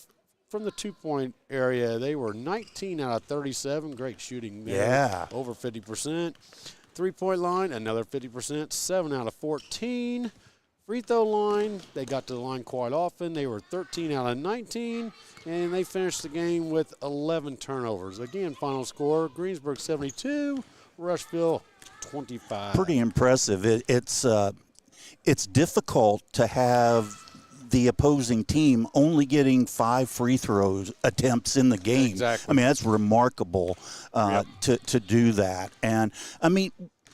from the 2-point area, they were 19 out of 37. Great shooting there. Yeah. Over 50%. Three-point line, another 50%, 7 out of 14. Free throw line, they got to the line quite often. They were 13 out of 19, and they finished the game with 11 turnovers. Again, final score, Greensburg 72, Rushville 25. Pretty impressive. It's difficult to have the opposing team only getting 5 free throws attempts in the game. Exactly. I mean, that's remarkable to do that. And, I mean,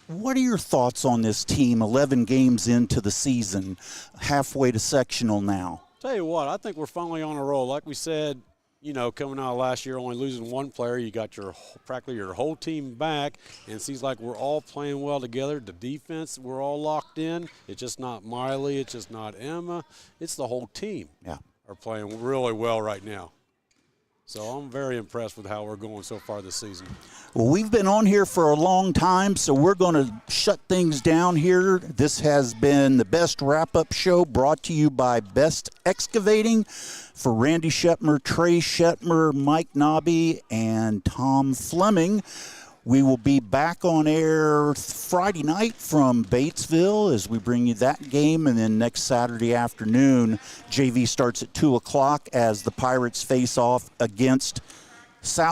what are your thoughts on this team 11 games into the season, halfway to sectional now? Tell you what, I think we're finally on a roll. Like we said, you know, coming out of last year, only losing one player, you got practically your whole team back, and it seems like we're all playing well together. The defense, we're all locked in. It's just not Miley. It's just not Emma. It's the whole team. Yeah, are playing really well right now. So I'm very impressed with how we're going so far this season. Well, we've been on here for a long time, so we're going to shut things down here. This has been the Best Wrap-Up Show brought to you by Best Excavating. For Randy Shetmer, Trey Shetmer, Mike Nobby, and Tom Fleming, we will be back on air Friday night from Batesville as we bring you that game. And then next Saturday afternoon, JV starts at 2 o'clock as the Pirates face off against South.